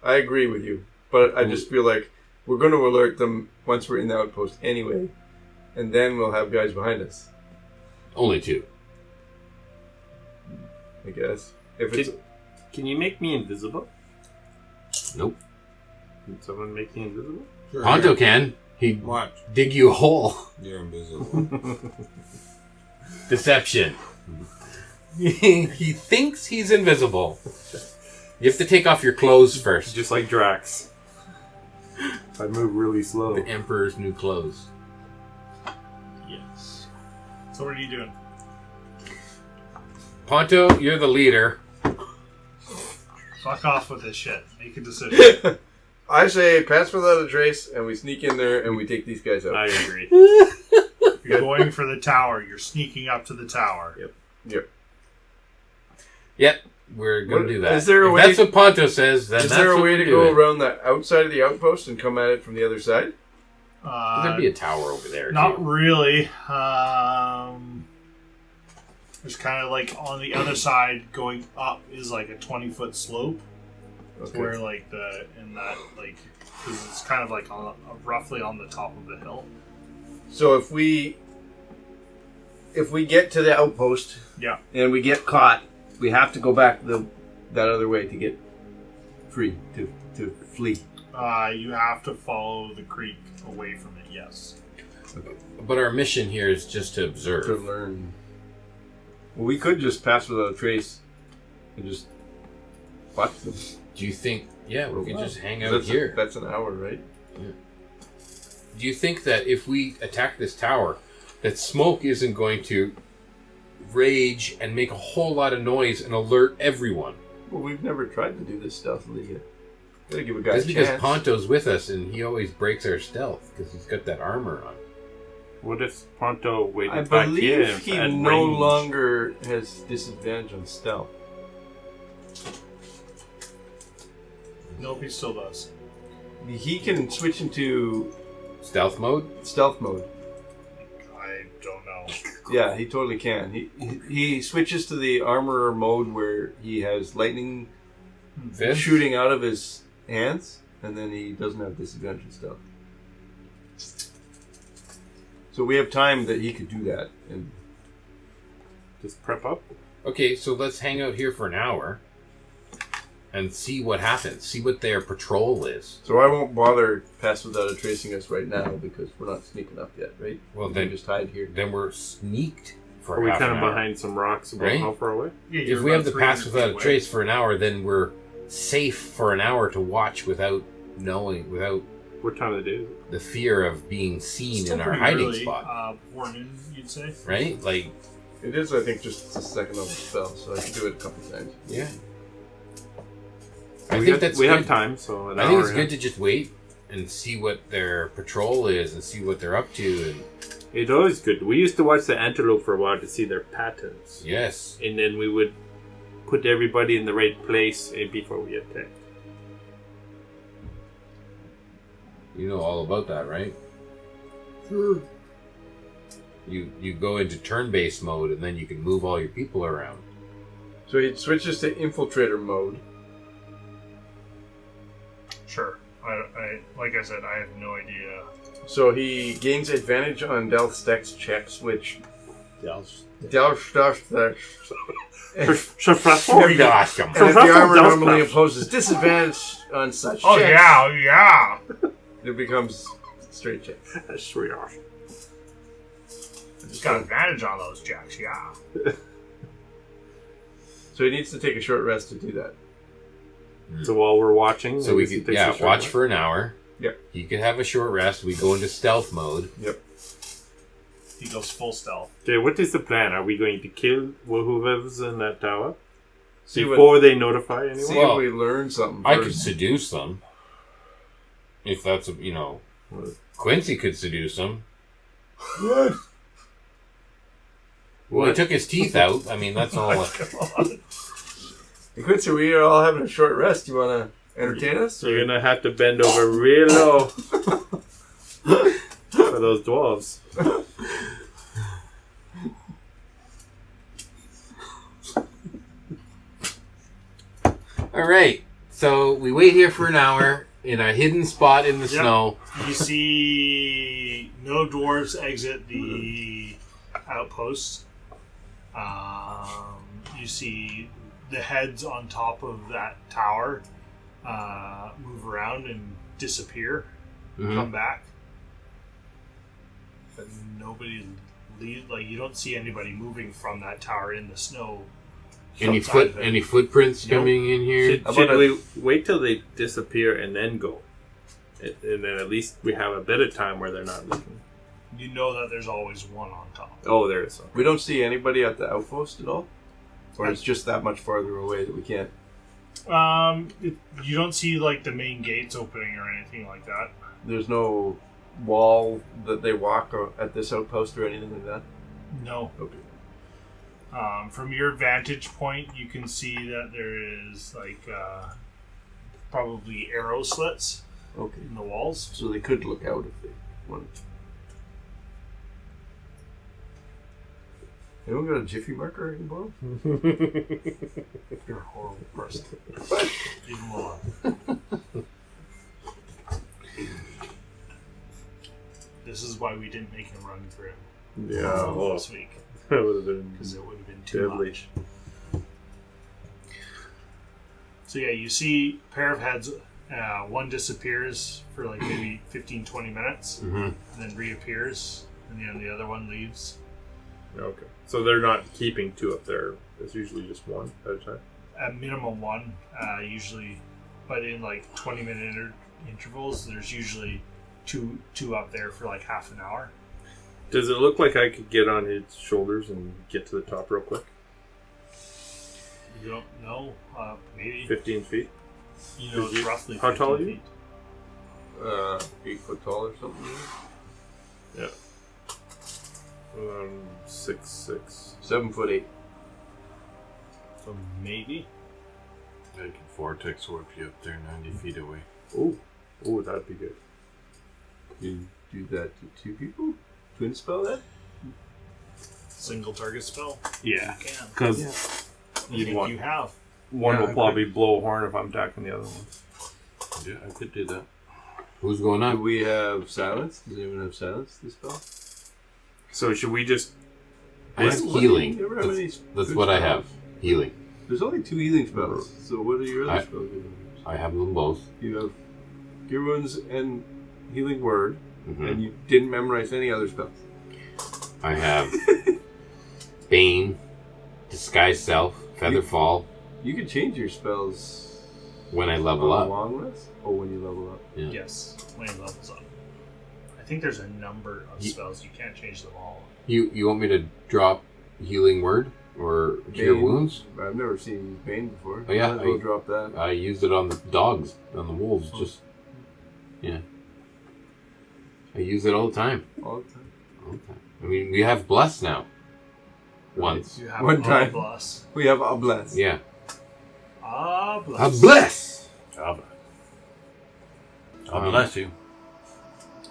Speaker 3: I agree with you, but I just feel like we're going to alert them once we're in the outpost anyway, and then we'll have guys behind us.
Speaker 5: Only 2.
Speaker 3: I guess. If it's
Speaker 8: Can you make me invisible?
Speaker 5: Nope.
Speaker 8: Can someone make me invisible?
Speaker 11: Sure,
Speaker 5: Ponto can. He'd
Speaker 11: Watch.
Speaker 5: dig you a hole.
Speaker 11: You're invisible.
Speaker 5: Deception. He thinks he's invisible. You have to take off your clothes first.
Speaker 8: Just like Drax. I move really slow.
Speaker 5: The Emperor's new clothes.
Speaker 4: Yes. So what are you doing?
Speaker 5: Ponto, you're the leader.
Speaker 4: Fuck off with this shit. Make a decision.
Speaker 3: I say pass without a trace, and we sneak in there and we take these guys out.
Speaker 8: I agree.
Speaker 4: You're going for the tower. You're sneaking up to the tower.
Speaker 3: Yep.
Speaker 5: Yep. we're going to do that.
Speaker 3: Is there a
Speaker 5: If
Speaker 3: way?
Speaker 5: that's what Ponto says, then
Speaker 3: Is
Speaker 5: that's
Speaker 3: there a
Speaker 5: what
Speaker 3: way
Speaker 5: we're
Speaker 3: to go
Speaker 5: doing.
Speaker 3: around the outside of the outpost and come at it from the other side?
Speaker 5: There'd be a tower over there.
Speaker 4: Not
Speaker 5: too.
Speaker 4: really. There's kind of like on the other side going up is like a 20-foot slope.
Speaker 3: Okay.
Speaker 4: Where like because it's kind of like roughly on the top of the hill.
Speaker 3: So if we get to the outpost,
Speaker 4: Yeah.
Speaker 3: and we get caught, we have to go back that other way to get free to flee.
Speaker 4: You have to follow the creek away from it. Yes.
Speaker 5: But our mission here is just to observe.
Speaker 3: To learn. Well, we could just pass without a trace and just watch them.
Speaker 5: Do you think... Yeah, we could just hang out here.
Speaker 3: That's an hour, right?
Speaker 5: Yeah. Do you think that if we attack this tower, that smoke isn't going to rage and make a whole lot of noise and alert everyone?
Speaker 3: Well, we've never tried to do this stealthily yet. Gotta give a guy
Speaker 5: That's
Speaker 3: a
Speaker 5: because
Speaker 3: chance.
Speaker 5: Ponto's with us and he always breaks our stealth because he's got that armor on.
Speaker 8: What if Ponto waited
Speaker 3: I
Speaker 8: back here
Speaker 3: believe he
Speaker 8: at
Speaker 3: no
Speaker 8: range?
Speaker 3: longer has disadvantage on stealth.
Speaker 4: Nope, he still does.
Speaker 3: He can switch into
Speaker 5: Stealth mode?
Speaker 3: stealth mode.
Speaker 4: I don't know.
Speaker 3: Yeah, he totally can. He switches to the armorer mode where he has lightning
Speaker 5: Fist?
Speaker 3: shooting out of his hands, and then he doesn't have disadvantage on stealth. So we have time that he could do that. And
Speaker 8: Just prep up.
Speaker 5: Okay, so let's hang out here for an hour and see what happens. See what their patrol is.
Speaker 3: so I won't bother pass without a tracing us right now because we're not sneaking up yet, right?
Speaker 5: Well,
Speaker 3: we
Speaker 5: then-
Speaker 3: can just hide here.
Speaker 5: Then we're sneaked for
Speaker 8: Are we
Speaker 5: half
Speaker 8: kind
Speaker 5: an
Speaker 8: of
Speaker 5: hour.
Speaker 8: behind some rocks about
Speaker 5: Right?
Speaker 8: how far away?
Speaker 4: Yeah,
Speaker 5: If
Speaker 4: you're
Speaker 5: we have
Speaker 4: about
Speaker 5: the pass
Speaker 4: 300
Speaker 5: without
Speaker 4: feet
Speaker 5: a
Speaker 4: away.
Speaker 5: trace for an hour, then we're safe for an hour to watch without knowing, without
Speaker 8: What time of the day is it?
Speaker 5: the fear of being seen
Speaker 4: Still
Speaker 5: in our
Speaker 4: pretty
Speaker 5: hiding
Speaker 4: early,
Speaker 5: spot.
Speaker 4: Before noon, you'd say.
Speaker 5: Right? Like,
Speaker 3: It is, I think, just a second level spell, so I can do it a couple times.
Speaker 5: yeah.
Speaker 8: We
Speaker 5: I think
Speaker 8: have-
Speaker 5: that's
Speaker 8: we
Speaker 5: good.
Speaker 8: have time, so an
Speaker 5: I think
Speaker 8: hour,
Speaker 5: it's
Speaker 8: yeah.
Speaker 5: good to just wait and see what their patrol is and see what they're up to. And
Speaker 8: It's always good. We used to watch the antelope for a while to see their patterns.
Speaker 5: yes,
Speaker 8: And then we would put everybody in the right place before we attacked.
Speaker 5: you know all about that, right?
Speaker 9: Sure.
Speaker 5: You go into turn-based mode and then you can move all your people around.
Speaker 3: So he switches to infiltrator mode.
Speaker 4: Sure. I like I said, I have no idea.
Speaker 3: So he gains advantage on Delth Dex checks, which
Speaker 11: Delft.
Speaker 3: Delft and if
Speaker 5: Orgasm.
Speaker 3: the armor normally imposes disadvantage on such
Speaker 4: Oh
Speaker 3: checks,
Speaker 4: yeah.
Speaker 3: it becomes straight check.
Speaker 8: That's sweet awesome.
Speaker 4: Just got advantage on those jacks. Yeah.
Speaker 3: So he needs to take a short rest to do that.
Speaker 8: So while we're watching,
Speaker 5: So we
Speaker 8: he
Speaker 5: could,
Speaker 8: takes a short
Speaker 5: watch
Speaker 8: rest.
Speaker 5: for an hour.
Speaker 3: Yep.
Speaker 5: You could have a short rest. We go into stealth mode.
Speaker 3: Yep.
Speaker 4: He goes full stealth.
Speaker 8: Okay, what is the plan? Are we going to kill whoever's in that tower
Speaker 3: See
Speaker 8: before they notify anyone?
Speaker 3: See
Speaker 5: Well,
Speaker 3: if we learn something
Speaker 5: I could
Speaker 3: first.
Speaker 5: seduce them. If that's, Quincy could seduce them.
Speaker 9: What?
Speaker 5: Well, he took his teeth out. I mean, that's all.
Speaker 3: Hey, Quincy, we are all having a short rest. You want to entertain us?
Speaker 8: So you're gonna have to bend over real low for those dwarves.
Speaker 5: All right. So we wait here for an hour in a hidden spot in the
Speaker 4: Yep.
Speaker 5: snow.
Speaker 4: You see no dwarves exit the outpost. You see the heads on top of that tower move around and disappear, come back. But nobody like you don't see anybody moving from that tower in the snow. outside of it.
Speaker 5: Any footprints
Speaker 4: Nope.
Speaker 5: coming in here?
Speaker 8: Should we wait till they disappear and then go? And then at least we have a bit of time where they're not looking.
Speaker 4: You know that there's always one on top.
Speaker 8: Oh, there is some.
Speaker 3: We don't see anybody at the outpost at all? Or it's just that much farther away that we can't?
Speaker 4: You don't see like the main gates opening or anything like that.
Speaker 3: There's no wall that they walk at this outpost or anything like that?
Speaker 4: No.
Speaker 3: Okay.
Speaker 4: From your vantage point, you can see that there is like probably arrow slits in the walls.
Speaker 10: So they could look out if they wanted. Anyone got a jiffy marker I can borrow?
Speaker 4: You're a horrible person. Leave them alone. This is why we didn't make him run for him this week.
Speaker 8: That would have been
Speaker 4: Because it would have been too
Speaker 8: deadly.
Speaker 4: much. So yeah, you see a pair of heads. One disappears for like maybe 15-20 minutes, and then reappears, and then the other one leaves.
Speaker 8: Okay. So they're not keeping two up there. It's usually just one at a time.
Speaker 4: At minimum one, usually, but in like 20-minute intervals, there's usually two up there for like half an hour.
Speaker 8: Does it look like I could get on his shoulders and get to the top real quick?
Speaker 4: You don't know, maybe
Speaker 8: 15 feet?
Speaker 4: You know, it's roughly
Speaker 8: how
Speaker 4: 15
Speaker 8: tall are you?
Speaker 4: feet.
Speaker 10: 8 foot tall or something.
Speaker 8: Yeah. 6'6".
Speaker 10: 7 foot 8.
Speaker 4: So maybe.
Speaker 5: I can vortex warp you up there 90 feet away.
Speaker 8: Ooh, that'd be good.
Speaker 10: You do that to 2 people? Twin spell that?
Speaker 4: Single target spell.
Speaker 8: Yeah,
Speaker 4: You can.
Speaker 8: because
Speaker 4: You think you have.
Speaker 8: one
Speaker 10: Yeah,
Speaker 8: will
Speaker 10: I
Speaker 8: probably blow a horn if I'm attacking the other one.
Speaker 5: Yeah, I could do that. Who's going
Speaker 10: Do
Speaker 5: on?
Speaker 10: we have silence? Does anyone have silence this spell?
Speaker 8: So should we just...
Speaker 5: I have
Speaker 10: What-
Speaker 5: healing.
Speaker 10: you ever have any
Speaker 5: That's
Speaker 10: good
Speaker 5: what I
Speaker 10: spells?
Speaker 5: have. Healing.
Speaker 10: There's only 2 healing spells. So what are your other
Speaker 5: I-
Speaker 10: spells?
Speaker 5: I have them both.
Speaker 10: You have Cure Wounds and Healing Word,
Speaker 5: Mhm.
Speaker 10: and you didn't memorize any other spells.
Speaker 5: I have Bane, Disguise Self, Feather Fall
Speaker 10: You can change your spells
Speaker 5: when I level
Speaker 10: on a
Speaker 5: up.
Speaker 10: long rest, or when you level up.
Speaker 5: Yeah.
Speaker 4: Yes, when he levels up. I think there's a number of spells. You can't change them all.
Speaker 5: You want me to drop Healing Word or Cure
Speaker 10: Bane.
Speaker 5: Wounds?
Speaker 10: I've never seen you use Bane before.
Speaker 5: Oh, yeah,
Speaker 10: Might as well
Speaker 5: I-
Speaker 10: drop that.
Speaker 5: I used it on the dogs, on the wolves. Just I use it all the time.
Speaker 10: All the time.
Speaker 5: All the time. I mean, we have Bless now. Once.
Speaker 4: You have
Speaker 10: One time.
Speaker 4: Bless.
Speaker 10: We have a bless.
Speaker 5: Yeah.
Speaker 4: Bless.
Speaker 5: A Bless!
Speaker 6: God bless you.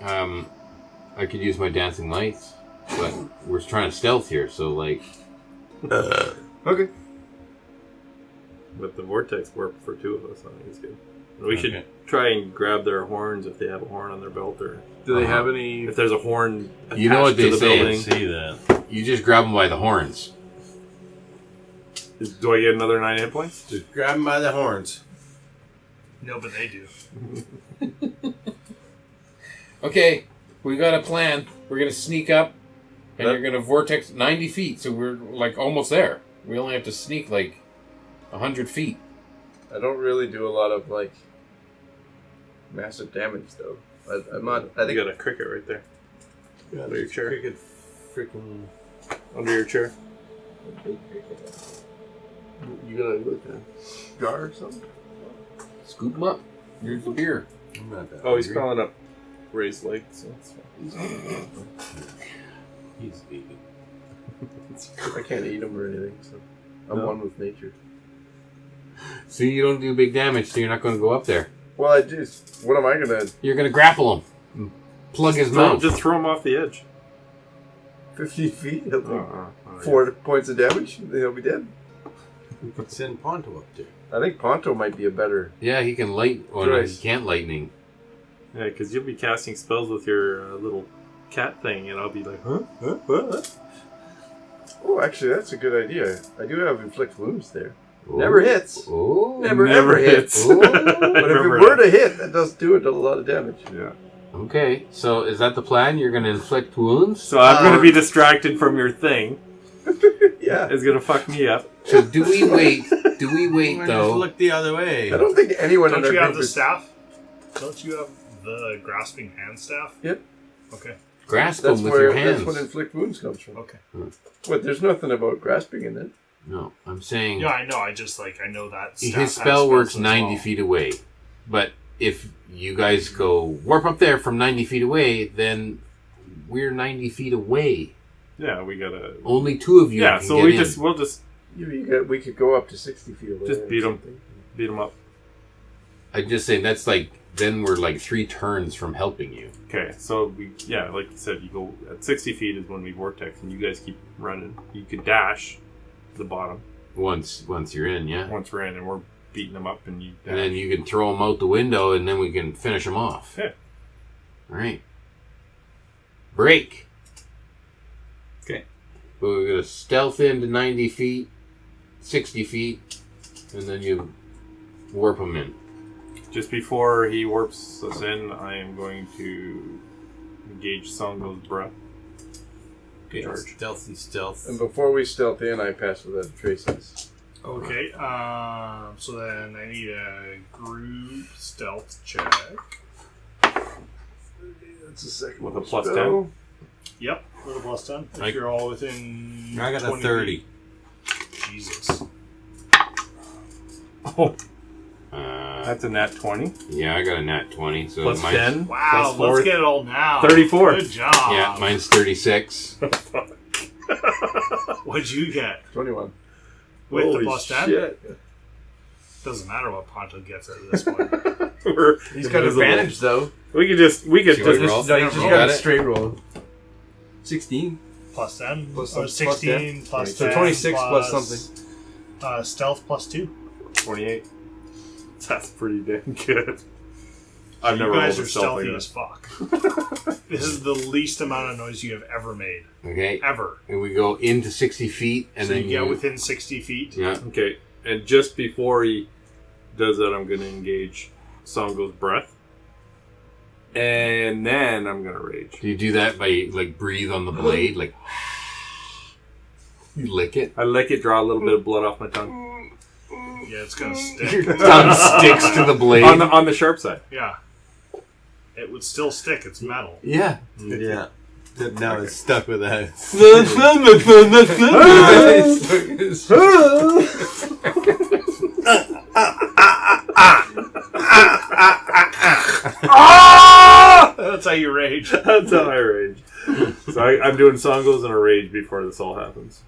Speaker 5: I could use my Dancing Lights, but we're trying to stealth here, so like...
Speaker 10: Okay.
Speaker 8: With the vortex warp for 2 of us, I think it's good. We should try and grab their horns if they have a horn on their belt, or
Speaker 10: Do they have any?
Speaker 8: if there's a horn attached
Speaker 5: You know what
Speaker 8: to
Speaker 5: they
Speaker 8: the
Speaker 5: say,
Speaker 8: building.
Speaker 6: See that?
Speaker 5: You just grab them by the horns.
Speaker 8: Do I get another 9 hit points?
Speaker 6: Just grab him by the horns.
Speaker 4: No, but they do.
Speaker 5: Okay, we got a plan. We're going to sneak up, and you're going to vortex 90 feet, so we're like almost there. We only have to sneak like 100 feet.
Speaker 10: I don't really do a lot of like massive damage though. I'm not. I
Speaker 8: You
Speaker 10: think
Speaker 8: got a cricket right there.
Speaker 6: Yeah,
Speaker 8: Under your chair.
Speaker 6: Cricket freaking.
Speaker 8: Under your chair.
Speaker 10: you got a jar or something.
Speaker 5: Scoop them up. Here's the beer.
Speaker 6: I'm not that
Speaker 8: Oh, he's
Speaker 6: hungry.
Speaker 8: calling up Ray's leg, so it's fine.
Speaker 6: He's vegan.
Speaker 10: I can't eat them or anything, so I'm
Speaker 8: No.
Speaker 10: one with nature.
Speaker 5: See, you don't do big damage, so you're not going to go up there.
Speaker 10: Well, I just. What am I gonna?
Speaker 5: You're going to grapple him. And plug his
Speaker 8: No,
Speaker 5: mouth.
Speaker 8: just throw him off the edge.
Speaker 10: 50 feet. He'll take
Speaker 8: Oh,
Speaker 10: 4 points of damage. Then he'll be dead.
Speaker 6: We could send Ponto up there.
Speaker 10: I think Ponto might be a better.
Speaker 5: Yeah, he can light. Oh, no, he
Speaker 10: Choice.
Speaker 5: can't lightning.
Speaker 8: Yeah, because you'll be casting spells with your little cat thing, and I'll be like, huh? What?
Speaker 10: Oh, actually, that's a good idea. I do have inflict wounds there.
Speaker 5: Oh.
Speaker 10: Never hits.
Speaker 5: Oh.
Speaker 10: Never ever hits.
Speaker 5: Oh.
Speaker 10: But if it were to hit, that does do it a lot of damage.
Speaker 8: Yeah.
Speaker 5: Okay, so is that the plan? You're going to inflict wounds?
Speaker 8: So I'm going to be distracted from your thing.
Speaker 10: Yeah.
Speaker 8: It's going to fuck me up.
Speaker 5: So do we wait? Do we wait
Speaker 6: Just
Speaker 5: though?
Speaker 6: look the other way.
Speaker 10: I don't think anyone in
Speaker 4: Don't
Speaker 10: our
Speaker 4: you have
Speaker 10: group
Speaker 4: the
Speaker 10: is...
Speaker 4: staff? Don't you have the grasping hand staff?
Speaker 10: Yep.
Speaker 4: Okay.
Speaker 5: Grasp
Speaker 10: That's
Speaker 5: them with
Speaker 10: where
Speaker 5: your hands.
Speaker 10: that's what inflict wounds comes from.
Speaker 4: Okay.
Speaker 10: What? There's nothing about grasping in it.
Speaker 5: No, I'm saying
Speaker 4: Yeah, I know. I just I know that staff
Speaker 5: his
Speaker 4: has
Speaker 5: spell works
Speaker 4: spells as
Speaker 5: 90
Speaker 4: well.
Speaker 5: feet away. But if you guys go warp up there from 90 feet away, then we're 90 feet away.
Speaker 8: Yeah, we gotta.
Speaker 5: Only 2 of you.
Speaker 8: Yeah,
Speaker 5: can
Speaker 8: so
Speaker 5: get
Speaker 8: we
Speaker 5: in.
Speaker 8: we'll just
Speaker 3: We could go up to 60 feet away.
Speaker 8: Just beat 'em. beat them up.
Speaker 5: I'm just saying that's like then we're like 3 turns from helping you.
Speaker 8: Okay, so like you said, you go at 60 feet is when we vortex, and you guys keep running. You could dash to the bottom
Speaker 5: Once you're in, yeah.
Speaker 8: once we're in, and we're beating them up, and you dash.
Speaker 5: And then you can throw them out the window, and then we can finish them off.
Speaker 8: Yeah.
Speaker 5: All right. Break.
Speaker 8: Okay.
Speaker 5: But we're gonna stealth into 90 feet, 60 feet, and then you warp them in.
Speaker 8: Just before he warps us in, I am going to engage Songo's breath.
Speaker 11: Okay,
Speaker 8: Charge.
Speaker 11: stealth.
Speaker 3: And before we stealth in, I pass without traces.
Speaker 4: Okay, so then I need a group stealth check.
Speaker 3: That's a second
Speaker 8: With a
Speaker 3: one.
Speaker 8: plus
Speaker 3: Spell.
Speaker 8: 10.
Speaker 4: Yep, with a plus 10. If
Speaker 5: I-
Speaker 4: you're all within.
Speaker 11: I got a
Speaker 4: 20
Speaker 11: 30.
Speaker 4: feet. Jesus.
Speaker 8: Oh,
Speaker 5: Uh,
Speaker 8: that's a nat 20.
Speaker 5: yeah, I got a nat 20. So
Speaker 8: Plus
Speaker 5: mine's,
Speaker 8: 10.
Speaker 4: Wow,
Speaker 8: plus 4.
Speaker 4: let's get it all now.
Speaker 8: 34.
Speaker 4: Good job.
Speaker 5: Yeah, mine's 36.
Speaker 4: What'd you get?
Speaker 3: 21.
Speaker 4: With
Speaker 3: Holy
Speaker 4: the plus 10?
Speaker 3: shit.
Speaker 4: Doesn't matter what Ponto gets at this point.
Speaker 3: He's got advantage, though.
Speaker 8: We could just
Speaker 5: See what
Speaker 3: Just,
Speaker 5: you roll?
Speaker 3: no, you just
Speaker 5: Roll.
Speaker 3: got
Speaker 5: Got
Speaker 3: a
Speaker 5: it?
Speaker 3: straight roll. 16.
Speaker 4: Plus 10?
Speaker 3: Plus
Speaker 4: Or
Speaker 3: some- plus
Speaker 4: 16 plus
Speaker 3: 10.
Speaker 4: 10.
Speaker 3: So 26 plus something.
Speaker 4: Stealth plus 2.
Speaker 8: 28. That's pretty dang good. I've
Speaker 4: You
Speaker 8: never
Speaker 4: guys
Speaker 8: rolled
Speaker 4: are
Speaker 8: a stealth like
Speaker 4: stealthy
Speaker 8: that.
Speaker 4: as fuck. This is the least amount of noise you have ever made.
Speaker 5: Okay.
Speaker 4: Ever.
Speaker 5: And we go into 60 feet, and
Speaker 4: So
Speaker 5: then
Speaker 4: you get within 60 feet.
Speaker 5: Yeah.
Speaker 8: Okay, and just before he does that, I'm going to engage Songo's breath. And then I'm going to rage.
Speaker 5: Do you do that by, like, breathe on the blade? Like, you lick it?
Speaker 8: I lick it, draw a little bit of blood off my tongue.
Speaker 4: Yeah, it's gonna stick.
Speaker 5: Tongue sticks to the blade.
Speaker 8: On the sharp side.
Speaker 4: Yeah. It would still stick. It's metal.
Speaker 5: Yeah.
Speaker 11: Yeah. Now it's stuck with that.
Speaker 4: That's how you rage.
Speaker 8: That's how I rage. So I'm doing Songos in a rage before this all happens.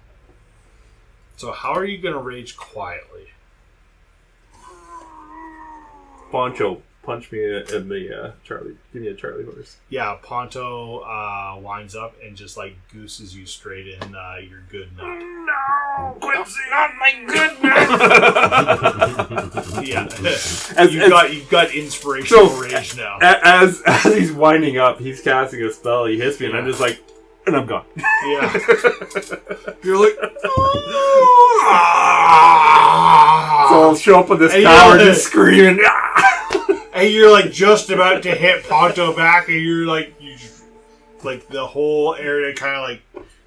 Speaker 4: So how are you gonna rage quietly?
Speaker 8: Poncho, punch me in the Charlie. Give me a Charlie horse.
Speaker 4: Yeah, Ponto winds up and just like gooses you straight in your good nut.
Speaker 8: No, Quincy,
Speaker 4: Not my good nut. Yeah, you've got inspirational rage now.
Speaker 8: As he's winding up, he's casting a spell. He hits me, and I'm just like, and I'm gone.
Speaker 4: Yeah.
Speaker 8: You're like, so I'll show up on this
Speaker 4: And
Speaker 8: tower
Speaker 4: you're
Speaker 8: just screaming.
Speaker 4: And you're like just about to hit Ponto back, and you're like, like the whole area kind of like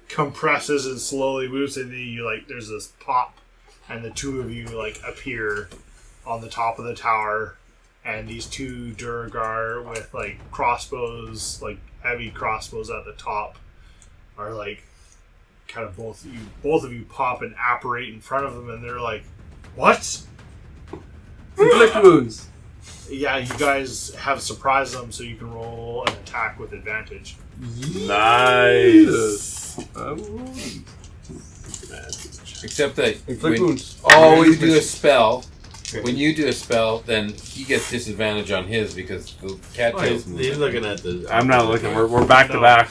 Speaker 4: compresses and slowly moves, and then you like there's this pop, and the two of you like appear on the top of the tower, and these two Duegar with like crossbows, like heavy crossbows at the top, are like kind of both of you pop and apparate in front of them, and they're like, "What?"
Speaker 3: Inflict wounds.
Speaker 4: Yeah, you guys have surprised them, so you can roll an attack with advantage.
Speaker 8: Nice.
Speaker 5: Except that
Speaker 3: Inflict
Speaker 5: when
Speaker 3: wounds.
Speaker 5: always do a spell. When you do a spell, then he gets disadvantage on his because the cattails move.
Speaker 11: He's looking at the.
Speaker 8: I'm not looking. We're back to
Speaker 4: No.
Speaker 8: back.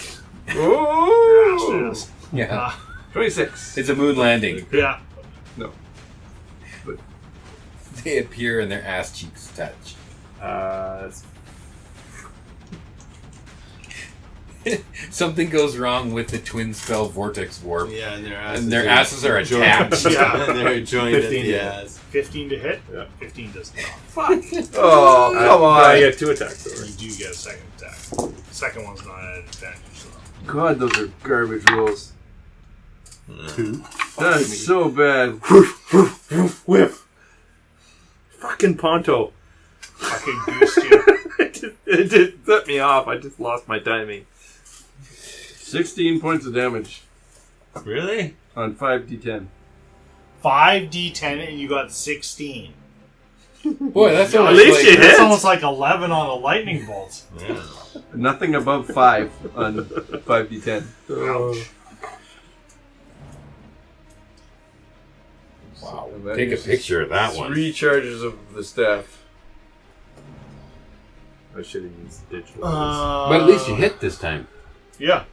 Speaker 3: Oh!
Speaker 4: Yes.
Speaker 5: Yeah.
Speaker 3: 26.
Speaker 5: It's a moon landing.
Speaker 4: Yeah.
Speaker 5: They appear and their ass cheeks touch. Something goes wrong with the twin spell vortex warp.
Speaker 11: Yeah, and
Speaker 5: And their asses are attached.
Speaker 4: Yeah.
Speaker 11: And they're joined at
Speaker 8: 15
Speaker 11: the
Speaker 8: to
Speaker 11: ass.
Speaker 4: 15 to hit?
Speaker 8: Yeah.
Speaker 4: 15 does not.
Speaker 3: Oh, come on.
Speaker 8: I get 2 attacks. Though,
Speaker 4: You do get a second attack. Second one's not an advantage, so.
Speaker 3: God, those are garbage rolls. That's so bad.
Speaker 8: Whiff. Fucking Ponto.
Speaker 4: Fucking goosed you.
Speaker 8: It just set me off. I just lost my timing.
Speaker 3: 16 points of damage
Speaker 11: Really?
Speaker 3: on 5d10.
Speaker 4: 5d10 and you got 16.
Speaker 5: Boy, that's
Speaker 8: At
Speaker 5: almost
Speaker 8: least
Speaker 5: like,
Speaker 8: you hit.
Speaker 4: That's almost like 11 on a lightning bolt.
Speaker 11: Yeah.
Speaker 3: Nothing above 5 on 5d10.
Speaker 4: Ouch.
Speaker 3: That
Speaker 5: Take a
Speaker 3: uses
Speaker 5: picture of that one.
Speaker 3: 3 charges of the staff.
Speaker 8: I should have used digital.
Speaker 5: But at least you hit this time.
Speaker 4: Yeah.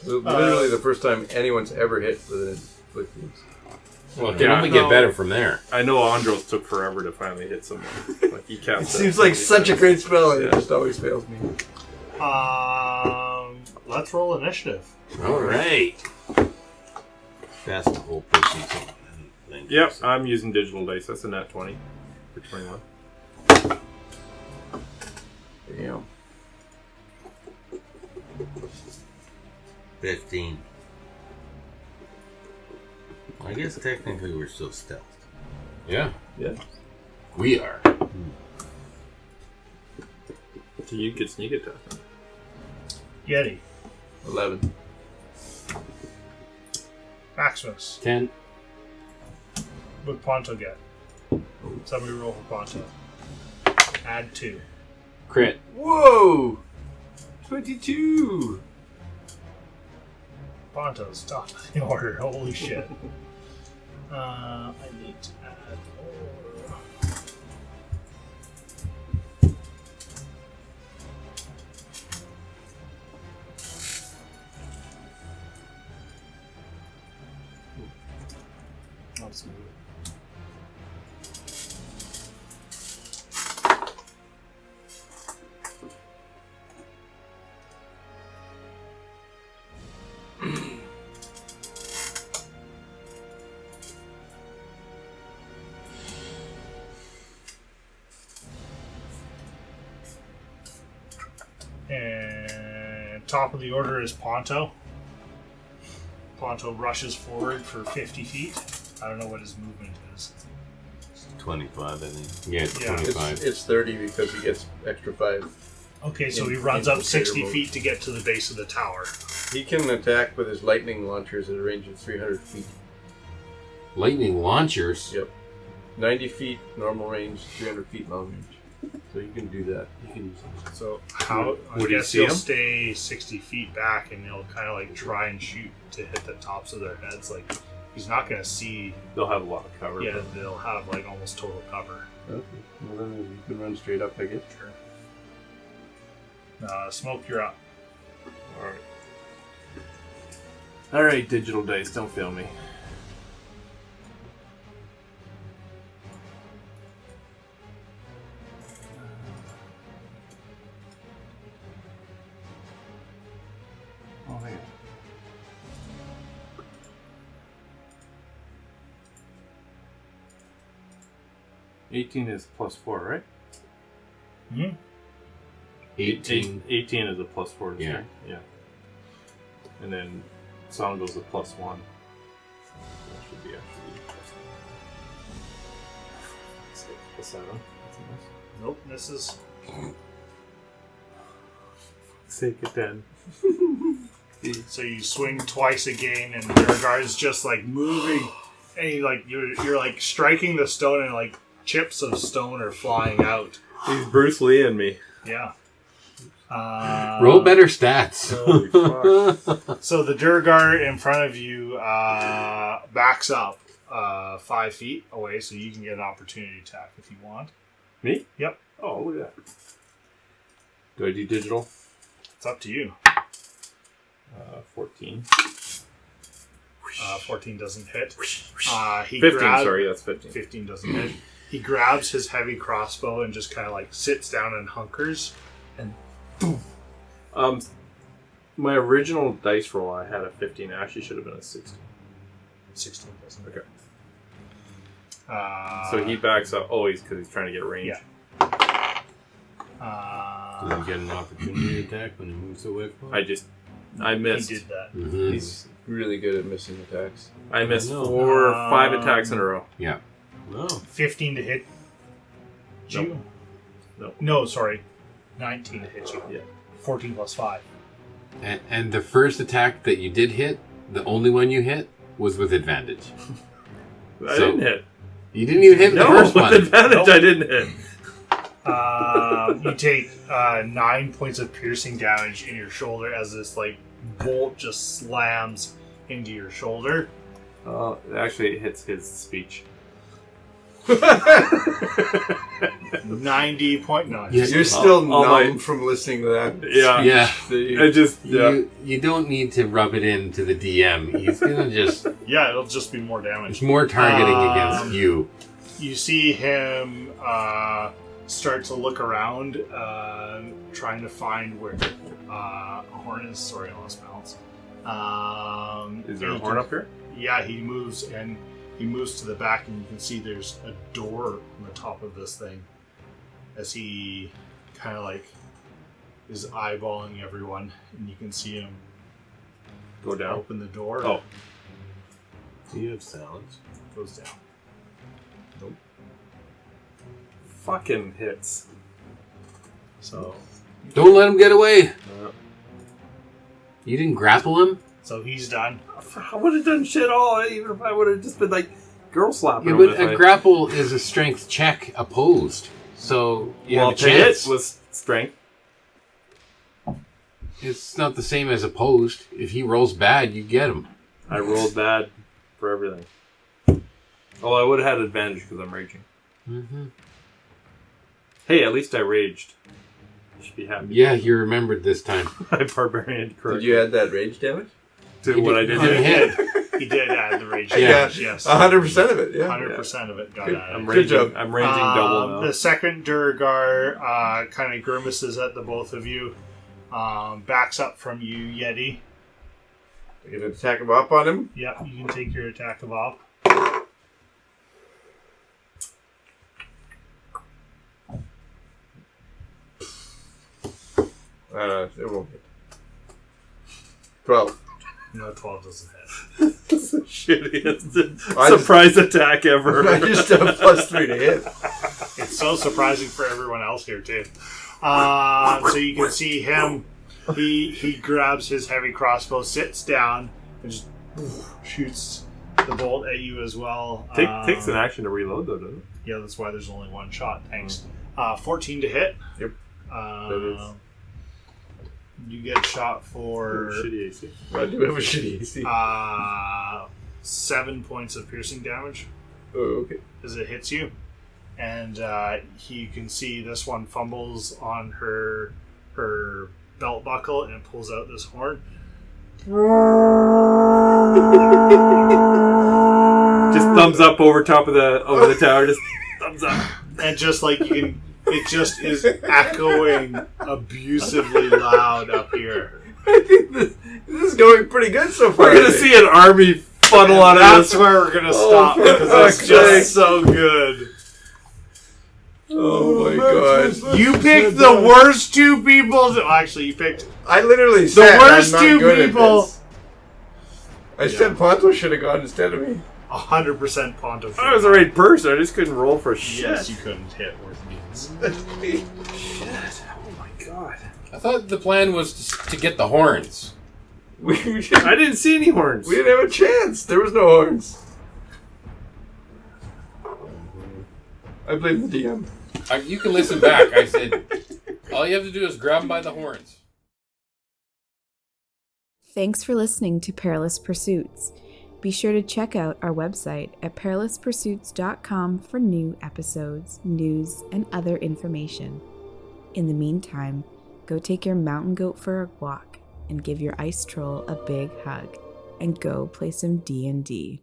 Speaker 3: Literally the first time anyone's ever hit with an inflicting.
Speaker 5: Well, it can only get better from there.
Speaker 8: I know Andros took forever to finally hit someone. Like he kept.
Speaker 3: It seems like such a great spell, and it just always fails me.
Speaker 4: Let's roll initiative.
Speaker 5: All right.
Speaker 11: That's the whole person.
Speaker 8: Yep, I'm using digital dice. That's a nat 20 for 21.
Speaker 3: Damn.
Speaker 11: 15. I guess technically we're still stealth.
Speaker 5: Yeah.
Speaker 3: Yeah.
Speaker 5: We are.
Speaker 8: So you could sneak attack.
Speaker 4: Yeti.
Speaker 3: 11.
Speaker 4: Maximus.
Speaker 5: 10.
Speaker 4: What'd Ponto get? Somebody roll for Ponto. Add 2.
Speaker 5: Crit.
Speaker 3: Whoa! 22!
Speaker 4: Ponto's top of the order. Holy shit. I need to add more. Let's move it. And top of the order is Ponto. Ponto rushes forward for 50 feet. I don't know what his movement is.
Speaker 11: 25, I think.
Speaker 5: Yeah, it's
Speaker 4: Yeah.
Speaker 5: 25.
Speaker 3: It's 30 because he gets extra 5.
Speaker 4: Okay, so he
Speaker 3: In-
Speaker 4: runs up
Speaker 3: infiltrator
Speaker 4: 60
Speaker 3: mode.
Speaker 4: feet to get to the base of the tower.
Speaker 3: He can attack with his lightning launchers at a range of 300 feet.
Speaker 5: Lightning launchers.
Speaker 3: Yep. 90 feet normal range, 300 feet long range. So you can do that. You can use it.
Speaker 4: So how? I
Speaker 8: Would you
Speaker 4: guess
Speaker 8: see
Speaker 4: he'll
Speaker 8: him?
Speaker 4: stay 60 feet back, and he'll kind of like try and shoot to hit the tops of their heads. Like he's not going to see.
Speaker 8: They'll have a lot of cover.
Speaker 4: Yeah, they'll have like almost total cover.
Speaker 3: Okay. Well, then you can run straight up, I guess.
Speaker 4: Sure. Smoke, you're up.
Speaker 8: Alright. Alright, digital dice, don't fail me. Oh, man. $18 is +4, right?
Speaker 4: Hmm?
Speaker 5: 18.
Speaker 8: 18 is a +4 to
Speaker 5: Yeah.
Speaker 8: strength. Yeah. And then song goes a +1. That should be actually +7. That's a miss.
Speaker 4: Nope, misses.
Speaker 8: Sake of 10.
Speaker 4: So you swing twice again, and Duegar is just like moving, and you're like striking the stone, and like chips of stone are flying out.
Speaker 8: He's Bruce Lee in me.
Speaker 4: Yeah.
Speaker 5: Roll better stats.
Speaker 8: Holy fuck.
Speaker 4: So the Duegar in front of you backs up 5 feet away, so you can get an opportunity attack if you want.
Speaker 8: Me?
Speaker 4: Yep.
Speaker 8: Oh, look at that. Do I do digital?
Speaker 4: It's up to you.
Speaker 8: 14.
Speaker 4: 14 doesn't hit.
Speaker 8: 15, sorry, that's 15.
Speaker 4: 15 doesn't hit. He grabs his heavy crossbow and just kind of like sits down and hunkers, and
Speaker 8: My original dice roll, I had a 15. It actually should have been a 16.
Speaker 4: 16 doesn't.
Speaker 8: Okay.
Speaker 4: So
Speaker 8: So he backs up. Oh, because he's trying to get range.
Speaker 4: Yeah.
Speaker 5: Does he get an opportunity attack when he moves away from it?
Speaker 8: I missed.
Speaker 4: He did that.
Speaker 5: Mhm.
Speaker 3: He's really good at missing attacks.
Speaker 8: I missed
Speaker 5: No.
Speaker 8: 4 or 5 attacks in a row.
Speaker 5: Yeah.
Speaker 11: No.
Speaker 4: 15 to hit you?
Speaker 8: Nope.
Speaker 4: No, sorry. 19 to hit you.
Speaker 8: Yeah.
Speaker 4: 14 plus 5.
Speaker 5: And the first attack that you did hit, the only one you hit, was with advantage.
Speaker 8: I
Speaker 5: So-
Speaker 8: didn't hit.
Speaker 5: You didn't even hit
Speaker 8: No,
Speaker 5: the first
Speaker 8: with
Speaker 5: one.
Speaker 8: advantage,
Speaker 4: Nope.
Speaker 8: I didn't hit.
Speaker 4: You take 9 points of piercing damage in your shoulder as this like bolt just slams into your shoulder.
Speaker 8: Actually, it hits his speech.
Speaker 4: 90 point. No,
Speaker 5: Yeah.
Speaker 3: You're still
Speaker 8: All
Speaker 3: numb
Speaker 8: my-
Speaker 3: from listening to that.
Speaker 8: Yeah.
Speaker 5: Yeah.
Speaker 8: I just, yeah.
Speaker 5: You don't need to rub it into the DM. He's gonna just.
Speaker 4: yeah, it'll just be more damage.
Speaker 5: It's more targeting against you.
Speaker 4: You see him start to look around, trying to find where a horn is. Sorry, I lost balance.
Speaker 8: Is there a horn up here?
Speaker 4: Yeah, he moves and he moves to the back, and you can see there's a door on the top of this thing as he kind of like is eyeballing everyone, and you can see him
Speaker 8: Go down.
Speaker 4: open the door.
Speaker 8: Oh.
Speaker 11: Do you have silence?
Speaker 4: Goes down.
Speaker 8: Fucking hits.
Speaker 4: So
Speaker 5: Don't let him get away. You didn't grapple him?
Speaker 4: he's done.
Speaker 8: I would have done shit all, even if I would have just been like girl slapping
Speaker 5: Yeah,
Speaker 8: him.
Speaker 5: but
Speaker 8: if
Speaker 5: a
Speaker 8: I-
Speaker 5: grapple is a strength check opposed. So you
Speaker 8: well,
Speaker 5: have a
Speaker 8: to hit
Speaker 5: chance.
Speaker 8: was strength.
Speaker 5: It's not the same as opposed. If he rolls bad, you get him.
Speaker 8: I rolled bad for everything. Oh, I would have had advantage because I'm raging.
Speaker 5: Mm-hmm.
Speaker 8: Hey, at least I raged. You should be happy.
Speaker 5: Yeah, you remembered this time.
Speaker 8: My barbarian correct.
Speaker 3: Did you add that rage damage?
Speaker 8: to what I did?
Speaker 5: On the head.
Speaker 4: He did add the rage
Speaker 5: Yeah.
Speaker 4: damage, yes.
Speaker 3: 100% of it, yeah.
Speaker 4: 100% of it got
Speaker 3: Good.
Speaker 4: added.
Speaker 8: I'm
Speaker 3: Good
Speaker 8: raging.
Speaker 3: job.
Speaker 8: I'm raging double now.
Speaker 4: The second Duegar kind of grimaces at the both of you, backs up from you, Yeti.
Speaker 3: You gonna attack him up on him?
Speaker 4: Yep, you can take your attack of op.
Speaker 3: It won't hit. 12.
Speaker 4: No, 12 doesn't hit.
Speaker 8: That's the shittiest
Speaker 3: I just-
Speaker 8: surprise attack ever.
Speaker 3: I just have +3 to hit.
Speaker 4: It's so surprising for everyone else here too. So you can see him. He grabs his heavy crossbow, sits down, and just shoots the bolt at you as well.
Speaker 8: Takes an action to reload though, doesn't it?
Speaker 4: Yeah, that's why there's only one shot. Thanks. 14 to hit.
Speaker 3: Yep.
Speaker 4: You get shot for
Speaker 8: Shitty AC.
Speaker 3: I do have a shitty AC.
Speaker 4: 7 points of piercing damage
Speaker 3: Oh, okay.
Speaker 4: as it hits you. And you can see this one fumbles on her belt buckle and pulls out this horn.
Speaker 8: Just thumbs up over top of the tower. Just thumbs up.
Speaker 4: And just like you can, it just is echoing abusively loud up here.
Speaker 3: I think this is going pretty good so far.
Speaker 8: We're gonna see an army funnel on
Speaker 4: That's
Speaker 8: us.
Speaker 4: where we're gonna stop
Speaker 3: for
Speaker 4: because
Speaker 3: fuck's
Speaker 4: it's just
Speaker 3: sake.
Speaker 4: so good.
Speaker 3: Oh my god.
Speaker 4: You picked the worst two people. Actually, you picked
Speaker 3: I literally
Speaker 4: the
Speaker 3: said
Speaker 4: worst
Speaker 3: I'm not
Speaker 4: two
Speaker 3: good at
Speaker 4: people.
Speaker 3: this. I said Ponto should have gone instead of me.
Speaker 4: 100% Ponto.
Speaker 8: I was the right person. I just couldn't roll for shit.
Speaker 4: Yes, you couldn't hit worth beans.
Speaker 8: Shit. Oh my god.
Speaker 5: I thought the plan was to get the horns.
Speaker 3: We
Speaker 8: I didn't see any horns.
Speaker 3: didn't have a chance. There was no horns. I blame the DM.
Speaker 5: You can listen back. I said, all you have to do is grab him by the horns.
Speaker 1: Thanks for listening to Perilous Pursuits. Be sure to check out our website at perilouspursuits.com for new episodes, news, and other information. In the meantime, go take your mountain goat for a walk and give your ice troll a big hug, and go play some D&D.